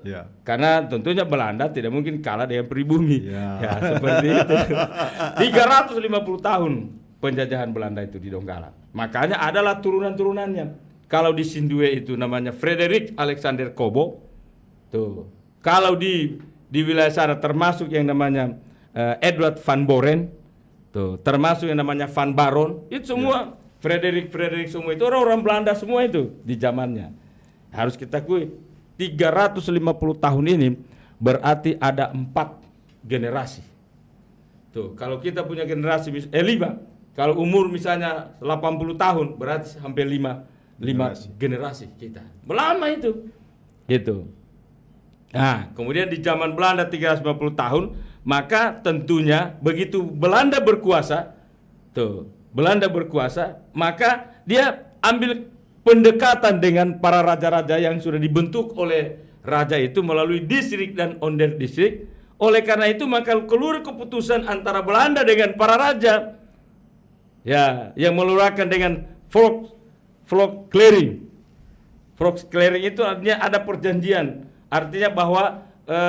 Karena tentunya Belanda tidak mungkin kalah dengan pribumi. Ya, seperti itu. 350 tahun penjajahan Belanda itu di Donggala. Makanya adalah turunan-turunannya. Kalau di Sindue itu namanya Frederik Alexander Kobo. Tuh. Kalau di wilayah sana termasuk yang namanya Edward van Boren, tuh, termasuk yang namanya Van Baron, itu semua Frederik semua itu orang-orang Belanda semua itu di zamannya. Harus kita akui 350 tahun ini berarti ada 4 generasi. Tuh, kalau kita punya generasi 5, kalau umur misalnya 80 tahun berarti hampir 5 generasi kita. Lama itu. Gitu. Nah, kemudian di zaman Belanda 350 tahun, maka tentunya begitu Belanda berkuasa, maka dia ambil pendekatan dengan para raja-raja yang sudah dibentuk oleh raja itu melalui distrik dan onder distrik. Oleh karena itu maka keluar keputusan antara Belanda dengan para raja, ya, yang melurahkan dengan Volksklering. Volksklering itu artinya ada perjanjian. Artinya bahwa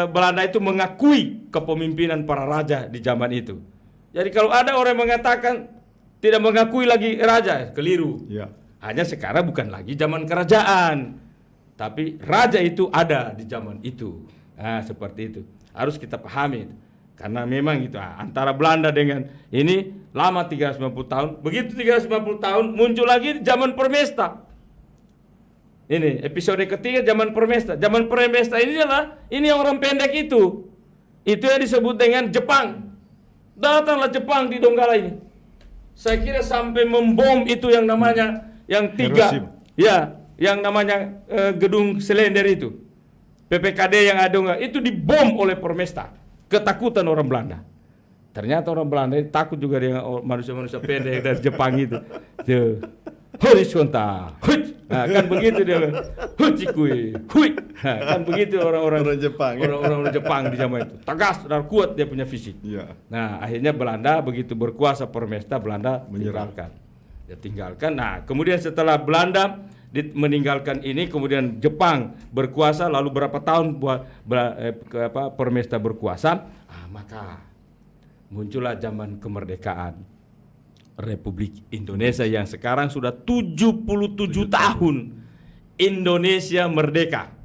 Belanda itu mengakui kepemimpinan para raja di zaman itu. Jadi kalau ada orang yang mengatakan tidak mengakui lagi raja, keliru. Hanya sekarang bukan lagi zaman kerajaan, tapi raja itu ada di zaman itu. Nah, seperti itu. Harus kita pahami. Karena memang gitu, antara Belanda dengan ini lama 350 tahun. Begitu 350 tahun muncul lagi zaman Permesta. Ini episode ketiga zaman Permesta. Zaman Permesta ini adalah ini yang orang pendek itu. Itu yang disebut dengan Jepang. Datanglah Jepang di Donggala ini. Saya kira sampai membom itu yang namanya yang 3 Hiroshima. Ya, yang namanya gedung Selender itu. PPKD yang ada itu dibom oleh Permesta. Ketakutan orang Belanda. Ternyata orang Belanda takut juga dengan manusia-manusia pendek dari Jepang itu. Tuh. Horizontal, nah, kan begitu dia, kan begitu orang-orang Jepang, orang-orang Jepang di zaman itu, tegas dan kuat dia punya fisik. Nah, akhirnya Belanda begitu berkuasa Permesta, Belanda meninggalkan. dia tinggalkan. Nah, kemudian setelah Belanda meninggalkan ini, kemudian Jepang berkuasa, lalu berapa tahun Permesta berkuasa, maka muncullah zaman kemerdekaan Republik Indonesia yang sekarang sudah 77 tahun Indonesia merdeka.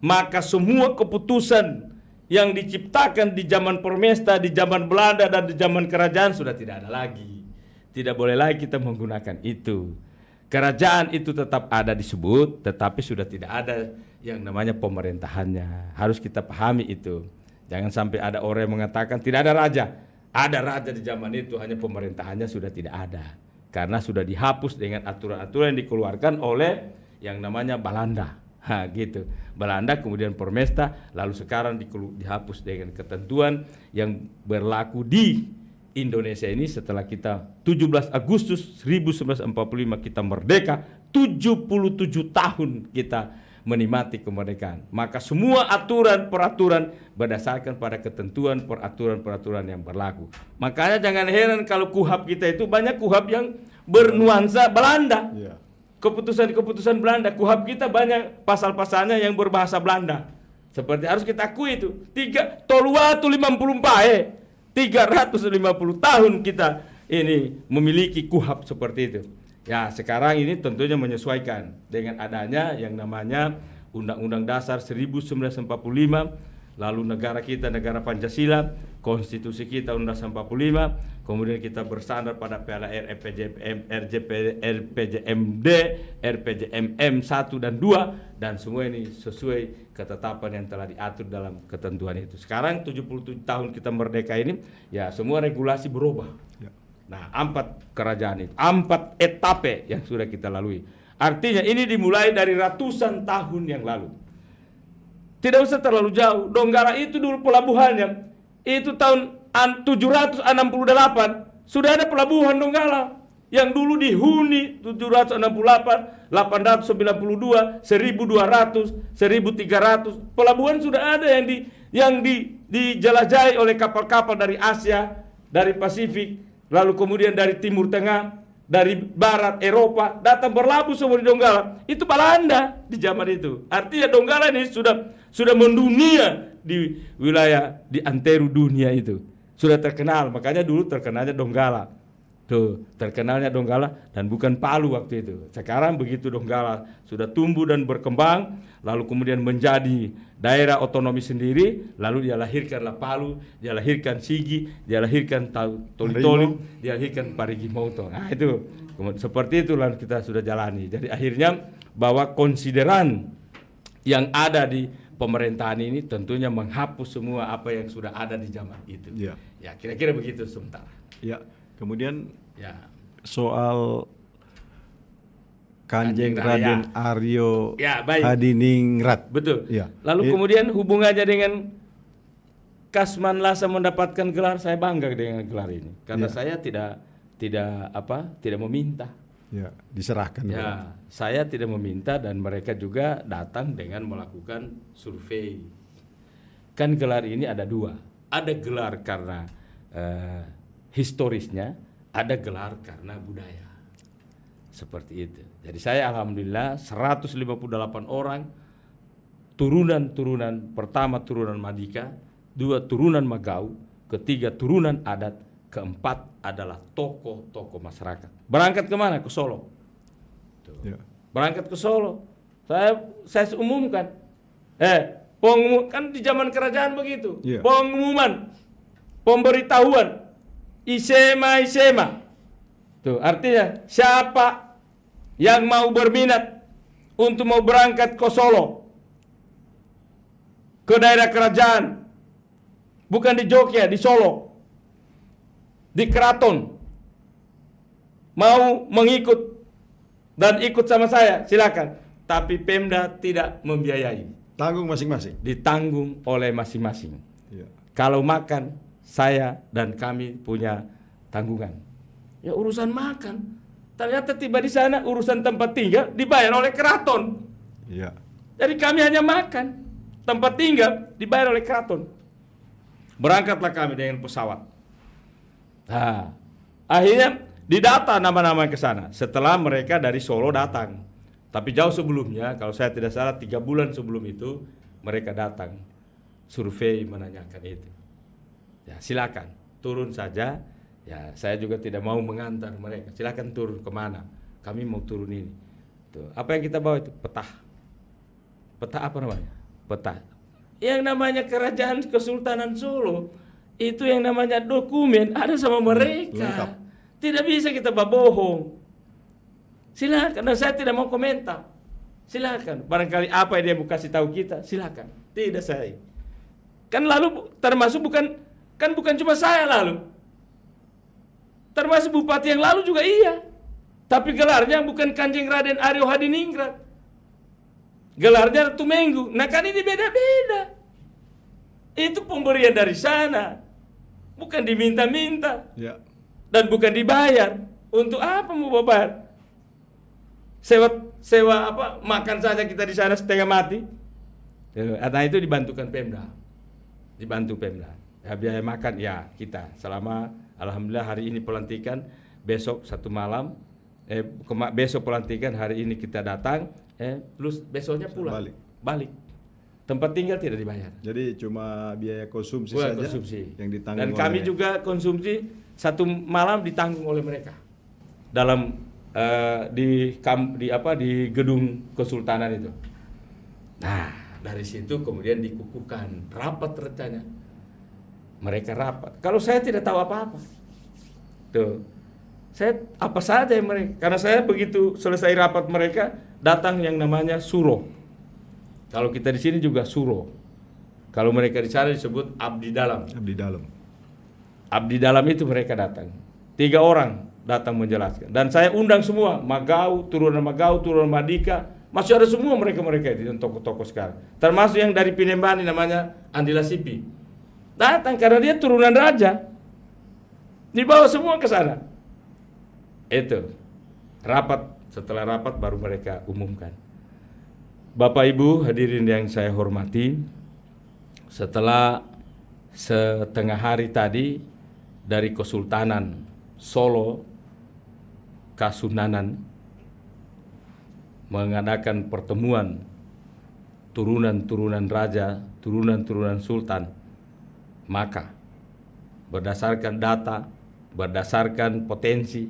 Maka semua keputusan yang diciptakan di zaman Permesta, di zaman Belanda dan di zaman kerajaan sudah tidak ada lagi. Tidak boleh lagi kita menggunakan itu. Kerajaan itu tetap ada disebut, tetapi sudah tidak ada yang namanya pemerintahannya. Harus kita pahami itu. Jangan sampai ada orang yang mengatakan tidak ada raja. Ada raja di zaman itu, hanya pemerintahannya sudah tidak ada. Karena sudah dihapus dengan aturan-aturan yang dikeluarkan oleh yang namanya Belanda. Gitu. Belanda kemudian Permesta, lalu sekarang dihapus dengan ketentuan yang berlaku di Indonesia ini setelah kita 17 Agustus 1945 kita merdeka, 77 tahun kita menikmati kemerdekaan. Maka semua aturan-peraturan berdasarkan pada ketentuan peraturan-peraturan yang berlaku. Makanya jangan heran kalau KUHP kita itu banyak KUHP yang bernuansa Belanda. Iya. Keputusan-keputusan Belanda, KUHP kita banyak pasal-pasalnya yang berbahasa Belanda. Seperti harus kita akui itu. 354 350 tahun kita ini memiliki KUHP seperti itu. Ya, sekarang ini tentunya menyesuaikan dengan adanya yang namanya Undang-Undang Dasar 1945, lalu negara kita negara Pancasila, konstitusi kita Undang-Undang 45, kemudian kita bersandar pada PLR, RPJMD, RPJMM 1 dan 2, dan semua ini sesuai ketetapan yang telah diatur dalam ketentuan itu. Sekarang 77 tahun kita merdeka ini, ya semua regulasi berubah. Ya. Nah, 4 kerajaan itu, 4 etape yang sudah kita lalui. Artinya ini dimulai dari ratusan tahun yang lalu. Tidak usah terlalu jauh. Donggala itu dulu pelabuhannya. Itu tahun 768 sudah ada pelabuhan Donggala. Yang dulu dihuni 768, 892, 1200, 1300. Pelabuhan sudah ada yang dijelajahi oleh kapal-kapal dari Asia, dari Pasifik, lalu kemudian dari Timur Tengah, dari Barat Eropa, datang berlabuh semua di Donggala. Itu Belanda di zaman itu. Artinya Donggala ini sudah mendunia di wilayah di antero dunia itu. Sudah terkenal, makanya dulu terkenalnya Donggala. Tuh, terkenalnya Donggala dan bukan Palu waktu itu. Sekarang begitu Donggala sudah tumbuh dan berkembang, lalu kemudian menjadi daerah otonomi sendiri, lalu dia lahirkanlah Palu, dia lahirkan Sigi, dia lahirkan Toli-Toli, dia lahirkan Parigimotong. Nah itu, seperti itulah kita sudah jalani. Jadi akhirnya bahwa konsideran yang ada di pemerintahan ini tentunya menghapus semua apa yang sudah ada di zaman itu. Ya. Ya, kira-kira begitu sementara. Ya, kemudian Ya. soal Kanjeng Raya. Raden Aryo Ya, baik. Hadiningrat. Betul. Ya. Lalu kemudian hubungannya dengan Kasman Lasa mendapatkan gelar, saya bangga dengan gelar ini karena Ya. saya tidak meminta. Ya, diserahkan. Ya, saya tidak meminta dan mereka juga datang dengan melakukan survei. Kan gelar ini ada 2. Ada gelar karena historisnya, ada gelar karena budaya. Seperti itu. Jadi saya alhamdulillah 158 orang turunan pertama turunan Madika, 2 turunan Magau, ketiga turunan adat, keempat adalah tokoh-tokoh masyarakat. Berangkat kemana? Ke Solo. Tuh. Ya. Berangkat ke Solo. Saya umumkan. Kan di zaman kerajaan begitu. Ya. Pengumuman, pemberitahuan, isema. Tuh, artinya siapa yang mau berminat untuk mau berangkat ke Solo, ke daerah kerajaan, bukan di Jogja, di Solo, di keraton, mau mengikut dan ikut sama saya, silakan. Tapi Pemda tidak membiayai, Tanggung masing-masing. ditanggung oleh masing-masing. Ya. Kalau makan, saya dan kami punya tanggungan. Ya urusan makan. Ternyata tiba di sana urusan tempat tinggal dibayar oleh keraton. Ya. Jadi kami hanya makan. Tempat tinggal dibayar oleh keraton. Berangkatlah kami dengan pesawat. Nah, akhirnya Didata nama-nama ke sana setelah mereka dari Solo datang. Tapi jauh sebelumnya, kalau saya tidak salah 3 bulan sebelum itu mereka datang survei menanyakan itu. Ya, silakan turun saja. Ya, saya juga tidak mau mengantar mereka. Silakan turun kemana? Kami mau turun ini. Tuh, apa yang kita bawa itu? Peta. Peta apa namanya? Peta. Yang namanya Kerajaan Kesultanan Solo itu yang namanya dokumen ada sama mereka. Lengkap. Tidak bisa kita bohong. Silakan. Dan saya tidak mau komentar. Silakan. Barangkali apa yang dia mau kasih tahu kita, silakan. Tidak saya. Kan lalu termasuk bukan cuma saya lalu. Termasuk bupati yang lalu juga iya. Tapi gelarnya bukan Kanjeng Raden Aryo Hadiningrat. Gelarnya Tumenggu. Nah kan ini beda-beda. Itu pemberian dari sana. Bukan diminta-minta. Ya. Dan bukan dibayar. Untuk apa mau bayar? Sewa apa? Makan saja kita di sana setengah mati. Nah itu dibantukan Pemda. Dibantu Pemda. Ya, biaya makan ya kita selama alhamdulillah hari ini pelantikan, besok 1 malam, besok pelantikan, hari ini kita datang, terus besoknya pulang. Balik. Tempat tinggal tidak dibayar. Jadi cuma biaya konsumsi Bukan saja konsumsi. yang ditanggung. Dan kami oleh- juga konsumsi 1 malam ditanggung oleh mereka dalam di gedung Kesultanan itu. Nah dari situ kemudian dikukuhkan rapat rencana. Mereka rapat. Kalau saya tidak tahu apa-apa. Tuh. Saya apa saja yang mereka. Karena saya begitu selesai rapat mereka datang yang namanya suro. Kalau kita di sini juga suro. Kalau mereka di sana disebut abdi dalam. Abdi dalam. Abdi dalam itu mereka datang. 3 orang datang menjelaskan. Dan saya undang semua, Magau, turunan Madika, masih ada semua mereka-mereka itu, tokoh-tokoh sekarang. Termasuk yang dari Pinembani namanya Andila Sipi. Datang karena dia turunan raja. Dibawa semua ke sana. Itu. Rapat, setelah rapat baru mereka umumkan. Bapak Ibu hadirin yang saya hormati, setelah setengah hari tadi dari Kesultanan Solo, Kasunanan mengadakan pertemuan turunan-turunan raja, turunan-turunan sultan, maka berdasarkan data, berdasarkan potensi,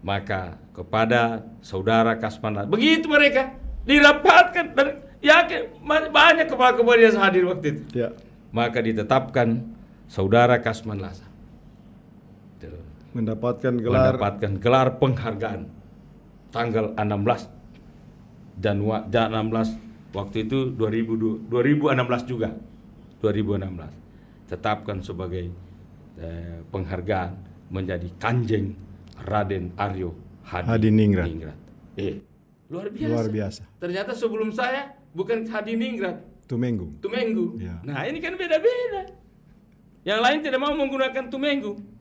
maka kepada saudara Kasman Lasa, begitu mereka dirapatkan dan yakin banyak kepala-kepala yang hadir waktu itu. Ya. Maka ditetapkan saudara Kasman Lasa Mendapatkan gelar penghargaan tanggal 16 Januari 16 waktu itu 2016 juga 2016 tetapkan sebagai penghargaan menjadi Kanjeng Raden Aryo Hadiningrat. Luar biasa. Luar biasa. Ternyata sebelum saya bukan Hadiningrat, Tumenggu. Tumenggu. Ya. Nah ini kan beda-beda. Yang lain tidak mau menggunakan Tumenggu.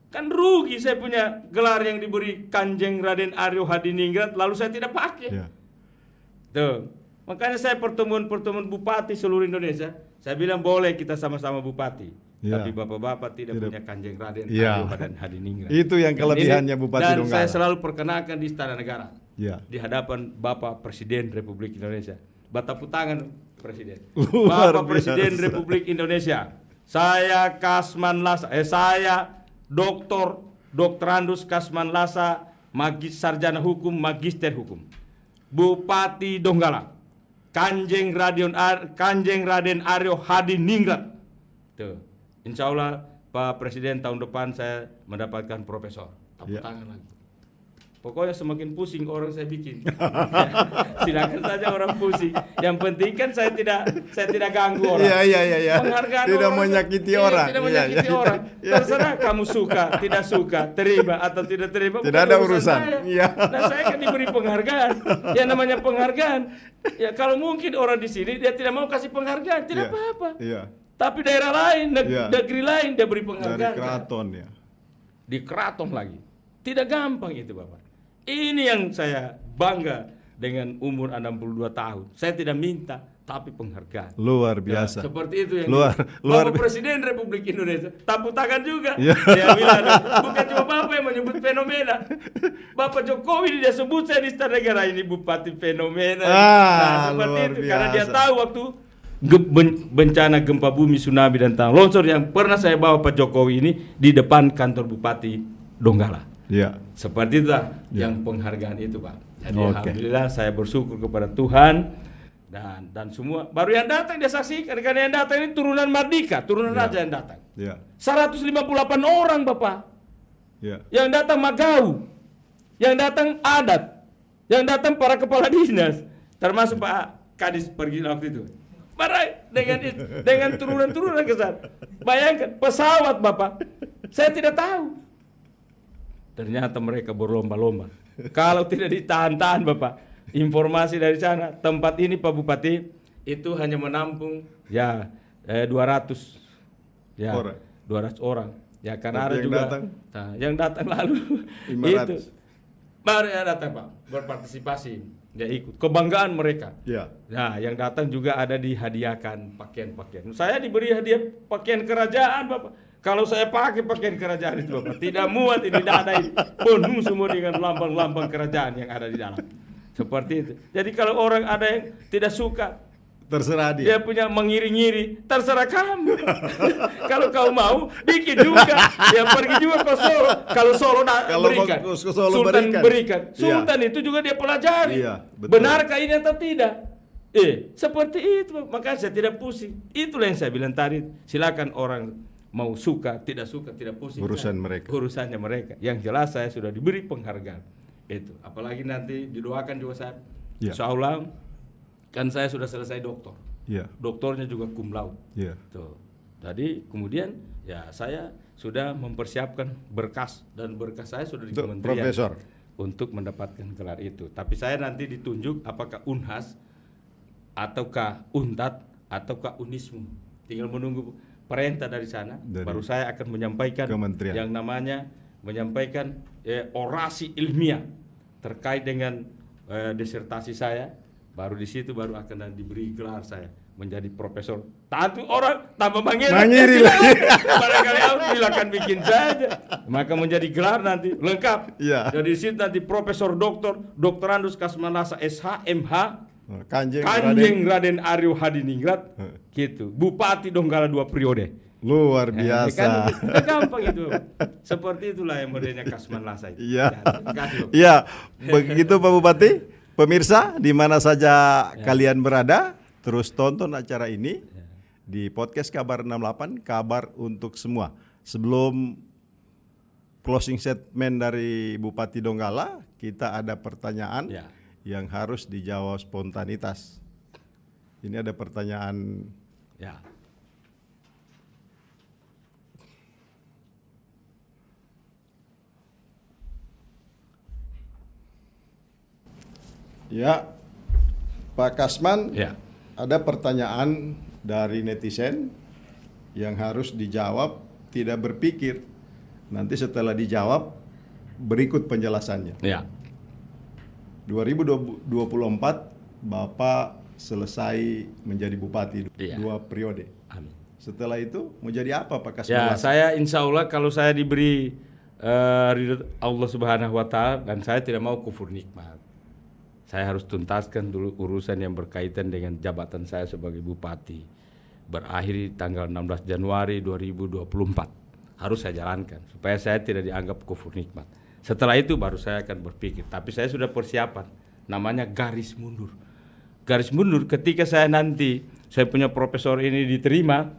Kan rugi saya punya gelar yang diberi Kanjeng Raden Aryo Hadiningrat lalu saya tidak pakai. Ya. Tuh. Makanya saya pertemuan bupati seluruh Indonesia, saya bilang boleh kita sama-sama bupati. Ya. Tapi bapak-bapak tidak punya Kanjeng Raden Ya. Aryo Hadiningrat. Itu yang Dan kelebihannya ini- Bupati Dan Donggala. saya selalu perkenalkan di Istana Negara. Ya. Di hadapan Bapak Presiden Republik Indonesia. Tepuk tangan Presiden. Luar Bapak Presiden biasa. Republik Indonesia. Saya Kasman Lasa, saya Dr. Andus Kasman Lasa, sarjana hukum, magister hukum. Bupati Donggala. Kanjeng Raden Aryo Hadiningrat. Tuh. Insya Allah Pak Presiden tahun depan saya mendapatkan profesor. Tepuk Ya. tangan lagi. Pokoknya semakin pusing orang saya bikin. Ya, silakan saja orang pusing. Yang penting kan saya tidak ganggu orang. Iya. Penghargaan Tidak orang, menyakiti iya, orang. Tidak Iya, menyakiti iya, orang. iya. Terserah kamu suka, tidak suka, terima atau tidak terima. Tidak bukan ada urusan. saya. Iya. Nah saya kan diberi penghargaan. Yang namanya penghargaan. Ya kalau mungkin orang di sini dia tidak mau kasih penghargaan, tidak Iya. apa-apa. Iya. Tapi daerah lain, Iya. negeri lain dia beri Dari penghargaan. keraton ya. Di keraton lagi. Tidak gampang itu Bapak. Ini yang saya bangga dengan umur 62 tahun. Saya tidak minta, tapi penghargaan. Luar biasa. Seperti itu yang luar Bapak Presiden Republik Indonesia tepuk tangan juga. Ya. Dia bilang, bukan cuma Bapak yang menyebut fenomena. Bapak Jokowi dia sebut saya di Istana Negara ini Bupati Fenomena. Seperti luar itu karena dia biasa. tahu waktu bencana gempa bumi, tsunami dan tanah longsor yang pernah saya bawa Pak Jokowi ini di depan kantor Bupati Donggala. Ya. Seperti itulah yang penghargaan itu, Pak. Jadi Oke. alhamdulillah saya bersyukur kepada Tuhan dan semua baru yang datang dia saksikan karena yang datang ini turunan Mardika, turunan raja yang datang. Ya. 158 orang, Bapak. Ya. Yang datang Magau, yang datang adat, yang datang para kepala dinas, termasuk Pak Kadis pergi waktu itu. Marah dengan turunan-turunan ke sana. Bayangkan pesawat, Bapak. Saya tidak tahu. Ternyata mereka berlomba-lomba. Kalau tidak ditahan-tahan, Bapak, informasi dari sana, tempat ini Pak Bupati itu hanya menampung 200 Orang. 200 orang. Ya karena Tapi ada yang juga datang? Nah, yang datang lalu 500. itu baru yang datang, Pak, berpartisipasi, dia ikut. Kebanggaan mereka. Ya. Nah, yang datang juga ada dihadiahkan pakaian-pakaian. Saya diberi hadiah pakaian kerajaan, Bapak. Kalau saya pakai pakaian kerajaan itu, Bapak, tidak muat ini, tidak ada ini. Penuh semua dengan lambang-lambang kerajaan yang ada di dalam. Seperti itu. Jadi kalau orang ada yang tidak suka, Terserah dia dia. punya mengiri-ngiri, terserah kamu. Kalau kau mau, bikin juga. Dia pergi juga ke Solo. Kalau Solo Kalau berikan, mau ke Solo Sultan berikan. berikan. Iya. Sultan itu juga dia pelajari. Iya, betul. Benarkah ini atau tidak? Seperti itu. Maka saya tidak pusing. Itulah yang saya bilang tadi. Silakan orang mau suka, tidak pusing. Urusan mereka. Urusannya mereka. Yang jelas saya sudah diberi penghargaan. Itu. Apalagi nanti didoakan juga saya. Ya. Insya Allah. Kan saya sudah selesai doktor. Ya. Doktornya juga cum laude. Ya. Tuh. Jadi kemudian ya saya sudah mempersiapkan berkas dan berkas saya sudah di Untuk kementerian profesor. untuk mendapatkan gelar itu. Tapi saya nanti ditunjuk apakah Unhas ataukah Untat ataukah Unismu. Tinggal menunggu perintah dari sana. Dari baru saya akan menyampaikan kementerian. yang namanya menyampaikan orasi ilmiah terkait dengan disertasi saya. Baru di situ baru akan diberi gelar saya menjadi profesor. Tentu orang tambah Mangiri lagi. Barangkali aku silakan bikin saja. Maka menjadi gelar nanti lengkap. Iya. Jadi di situ nanti profesor doktor, doktorandus Kasmanlasa SH, MH, Kanjeng Raden Aryo Hadiningrat, gitu. Bupati Donggala 2 periode. Luar Kan biasa. udah gampang itu. Seperti itulah yang modelnya Kasmanlasa itu. Iya. Ya, terima kasih, Bapak. Iya, begitu Pak Bupati. Pemirsa, di mana saja kalian berada, terus tonton acara ini di podcast Kabar 68, kabar untuk semua. Sebelum closing statement dari Bupati Donggala, kita ada pertanyaan Ya. yang harus dijawab spontanitas. Ini ada pertanyaan. Ya. Ya, Pak Kasman, Ya. ada pertanyaan dari netizen yang harus dijawab, tidak berpikir. Nanti setelah dijawab, berikut penjelasannya. Ya. 2024, Bapak selesai menjadi bupati Iya. 2 periode. Amin. Setelah itu mau jadi apa Pak Kasman? Ya, saya insya Allah kalau saya diberi ridho Allah Subhanahu Wa Taala dan saya tidak mau kufur nikmat. Saya harus tuntaskan dulu urusan yang berkaitan dengan jabatan saya sebagai bupati. Berakhir tanggal 16 Januari 2024. Harus saya jalankan supaya saya tidak dianggap kufur nikmat. Setelah itu baru saya akan berpikir. Tapi saya sudah persiapan. Namanya garis mundur. Garis mundur ketika saya nanti, saya punya profesor ini diterima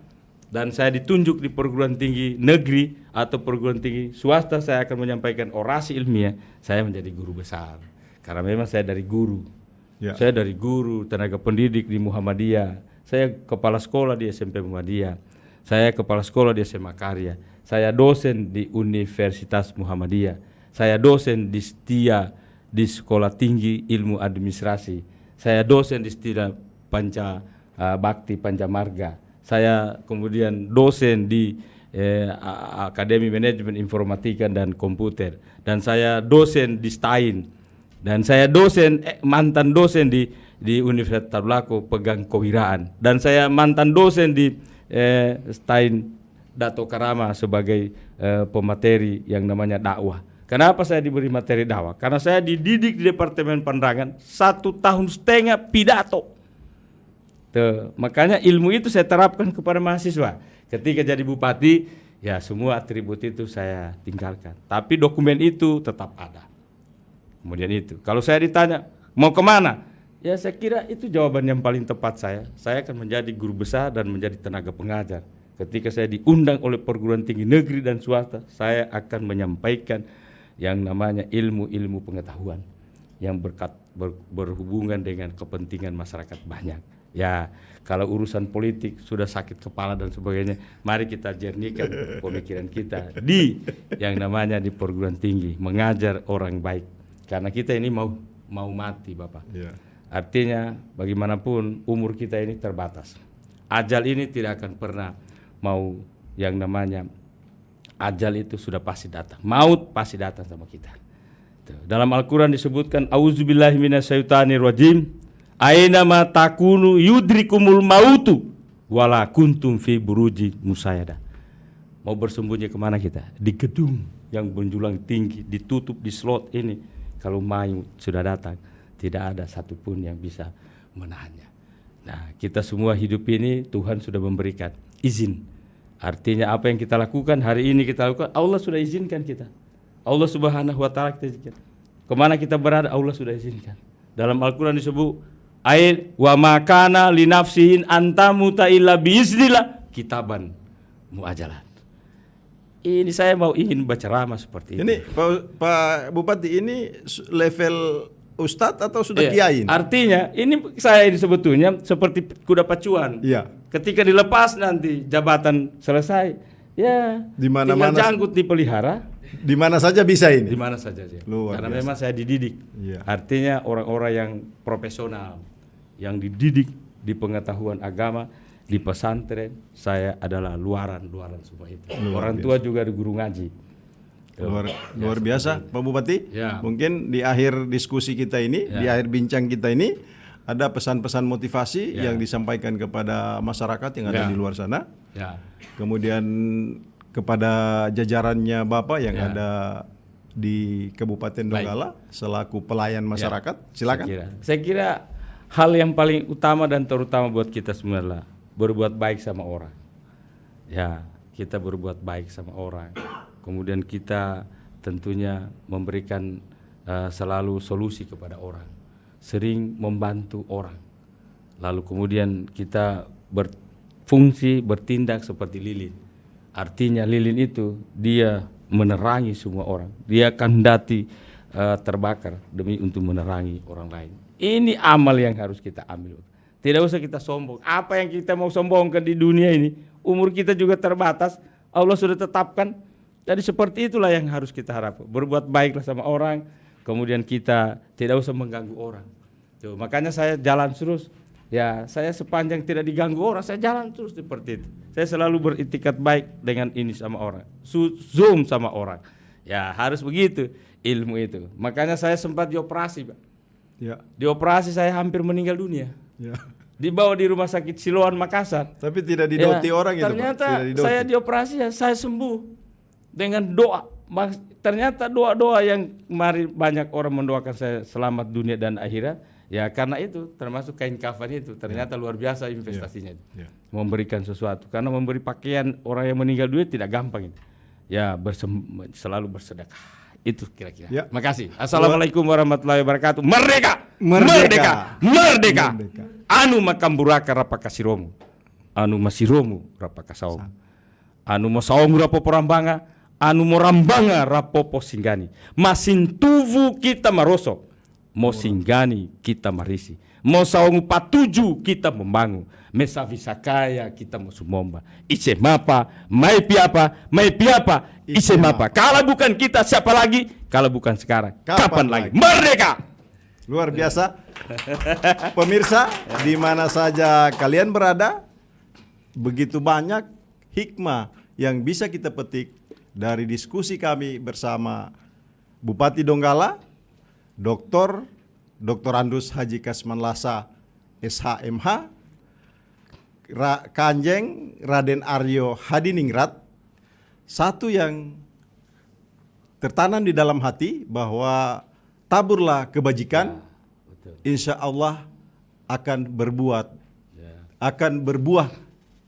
dan saya ditunjuk di perguruan tinggi negeri atau perguruan tinggi swasta, saya akan menyampaikan orasi ilmiah, saya menjadi guru besar. Karena memang saya dari guru. Ya. Saya dari guru, tenaga pendidik di Muhammadiyah. Saya kepala sekolah di SMP Muhammadiyah. Saya kepala sekolah di SMA Karya. Saya dosen di Universitas Muhammadiyah. Saya dosen di Setia di Sekolah Tinggi Ilmu Administrasi. Saya dosen di Setia Panca Bakti Pancamarga. Saya kemudian dosen di Akademi Manajemen Informatika dan Komputer. Dan saya dosen di STAIN. Dan saya dosen mantan dosen di di Universitas Tadulako pegang kewiraan, dan saya mantan dosen di Stein Dato Karama sebagai pemateri yang namanya dakwah. Kenapa saya diberi materi dakwah? Karena saya dididik di Departemen Penerangan 1,5 tahun pidato. Tuh, makanya ilmu itu saya terapkan kepada mahasiswa. Ketika jadi bupati, ya semua atribut itu saya tinggalkan. Tapi dokumen itu tetap ada. Kemudian itu, kalau saya ditanya mau kemana? Ya saya kira itu jawaban yang paling tepat saya. Saya akan menjadi guru besar dan menjadi tenaga pengajar. Ketika saya diundang oleh perguruan tinggi negeri dan swasta, saya akan menyampaikan yang namanya ilmu-ilmu pengetahuan yang berhubungan dengan kepentingan masyarakat banyak. Ya, kalau urusan politik sudah sakit kepala dan sebagainya, mari kita jernihkan pemikiran kita di yang namanya di perguruan tinggi, mengajar orang baik. Karena kita ini mau mati, Bapak. Yeah. Artinya bagaimanapun umur kita ini terbatas. Ajal ini tidak akan pernah mau yang namanya ajal itu sudah pasti datang. Maut pasti datang sama kita. Dalam Al-Quran disebutkan auzubillahi minasyaitonirrajim aina ma takunu yudrikumul mautu wala kuntum fi buruji musayyada. Mau bersembunyi kemana kita? Di gedung yang menjulang tinggi, ditutup di slot ini. Kalau maut sudah datang, tidak ada satupun yang bisa menahannya. Nah, kita semua hidup ini Tuhan sudah memberikan izin. Artinya apa yang kita lakukan hari ini kita lakukan, Allah sudah izinkan kita. Allah Subhanahu wa taala kita izinkan. Kemana kita berada Allah sudah izinkan. Dalam Al-Qur'an disebut ayat wa makana li nafsihin antamuta illa biiznillah kitaban muajalan. Ini saya ingin baca ceramah seperti ini. Ini Pak Bupati ini level Ustadz atau sudah Iya, kiai? artinya ini saya ini sebetulnya seperti kuda pacuan. Iya. Ketika dilepas nanti jabatan selesai, ya tinggal janggut dipelihara. Di mana saja bisa ini? Di mana saja sih. Karena biasa. memang saya dididik. Iya. Artinya orang-orang yang profesional, yang dididik di pengetahuan agama, di pesantren, saya adalah luaran semua itu. Orang tua juga di guru ngaji. Luar biasa, Pak Bupati. Ya. Mungkin di akhir diskusi kita ini, di akhir bincang kita ini, ada pesan-pesan motivasi yang disampaikan kepada masyarakat yang ada di luar sana. Ya. Kemudian kepada jajarannya Bapak yang ada di Kabupaten Donggala selaku pelayan masyarakat. Silakan. Saya kira hal yang paling utama dan terutama buat kita semua adalah berbuat baik sama orang. Ya, kita berbuat baik sama orang. Kemudian kita tentunya memberikan selalu solusi kepada orang, sering membantu orang. Lalu kemudian kita berfungsi, bertindak seperti lilin. Artinya lilin itu dia menerangi semua orang. Dia kendati terbakar demi untuk menerangi orang lain. Ini amal yang harus kita ambil. Tidak usah kita sombong. Apa yang kita mau sombongkan di dunia ini, umur kita juga terbatas. Allah sudah tetapkan. Jadi seperti itulah yang harus kita harapkan. Berbuat baiklah sama orang, kemudian kita tidak usah mengganggu orang. Tuh, makanya saya jalan terus. Ya, saya sepanjang tidak diganggu orang, saya jalan terus seperti itu. Saya selalu beritikat baik dengan ini sama orang. Zoom sama orang. Ya, harus begitu ilmu itu. Makanya saya sempat dioperasi, Pak. Ya. Dioperasi saya hampir meninggal dunia. Ya. Dibawa di rumah sakit Siloam Makassar. Tapi tidak didoti orang itu, Pak. Ternyata Tidak saya dioperasi ya, saya sembuh dengan doa. Ternyata doa-doa yang mari banyak orang mendoakan saya selamat dunia dan akhirat. Ya karena itu termasuk kain kafan itu ternyata luar biasa investasinya. Memberikan sesuatu. Karena memberi pakaian orang yang meninggal dunia tidak gampang itu. Ya selalu bersedekah. Itu kira-kira. Ya. Makasih. Assalamualaikum warahmatullahi wabarakatuh. Merdeka! Merdeka! Merdeka! Anu makamburaka rapaka siromu. Anu masiromu rapaka saomu. Anu masaomu rapopo rambanga. Anu morambanga rapopo singgani. Masintuvu kita maroso. Mo singgani kita marisi. Mo saomu patuju kita membangun. Mesavisakaya kita mau sumomba. Ise mapa, mai piapa, ise mapa. Kalau bukan kita siapa lagi? Kalau bukan sekarang, kapan lagi? Merdeka! Luar biasa. Pemirsa, di mana saja kalian berada, begitu banyak hikmah yang bisa kita petik dari diskusi kami bersama Bupati Donggala, Dr. Dr. Andus Haji Kasman Lasa SHMH, Kanjeng Raden Aryo Hadiningrat, satu yang tertanam di dalam hati bahwa taburlah kebajikan, insya Allah akan berbuah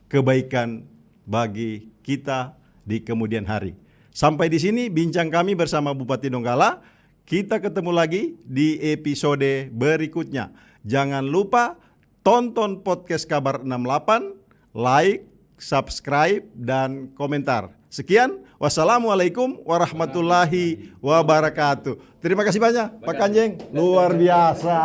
kebaikan bagi kita di kemudian hari. Sampai di sini bincang kami bersama Bupati Donggala. Kita ketemu lagi di episode berikutnya. Jangan lupa tonton podcast Kabar 68, like, subscribe, dan komentar. Sekian, wassalamualaikum warahmatullahi wabarakatuh. Terima kasih banyak Pak Kanjeng, luar biasa.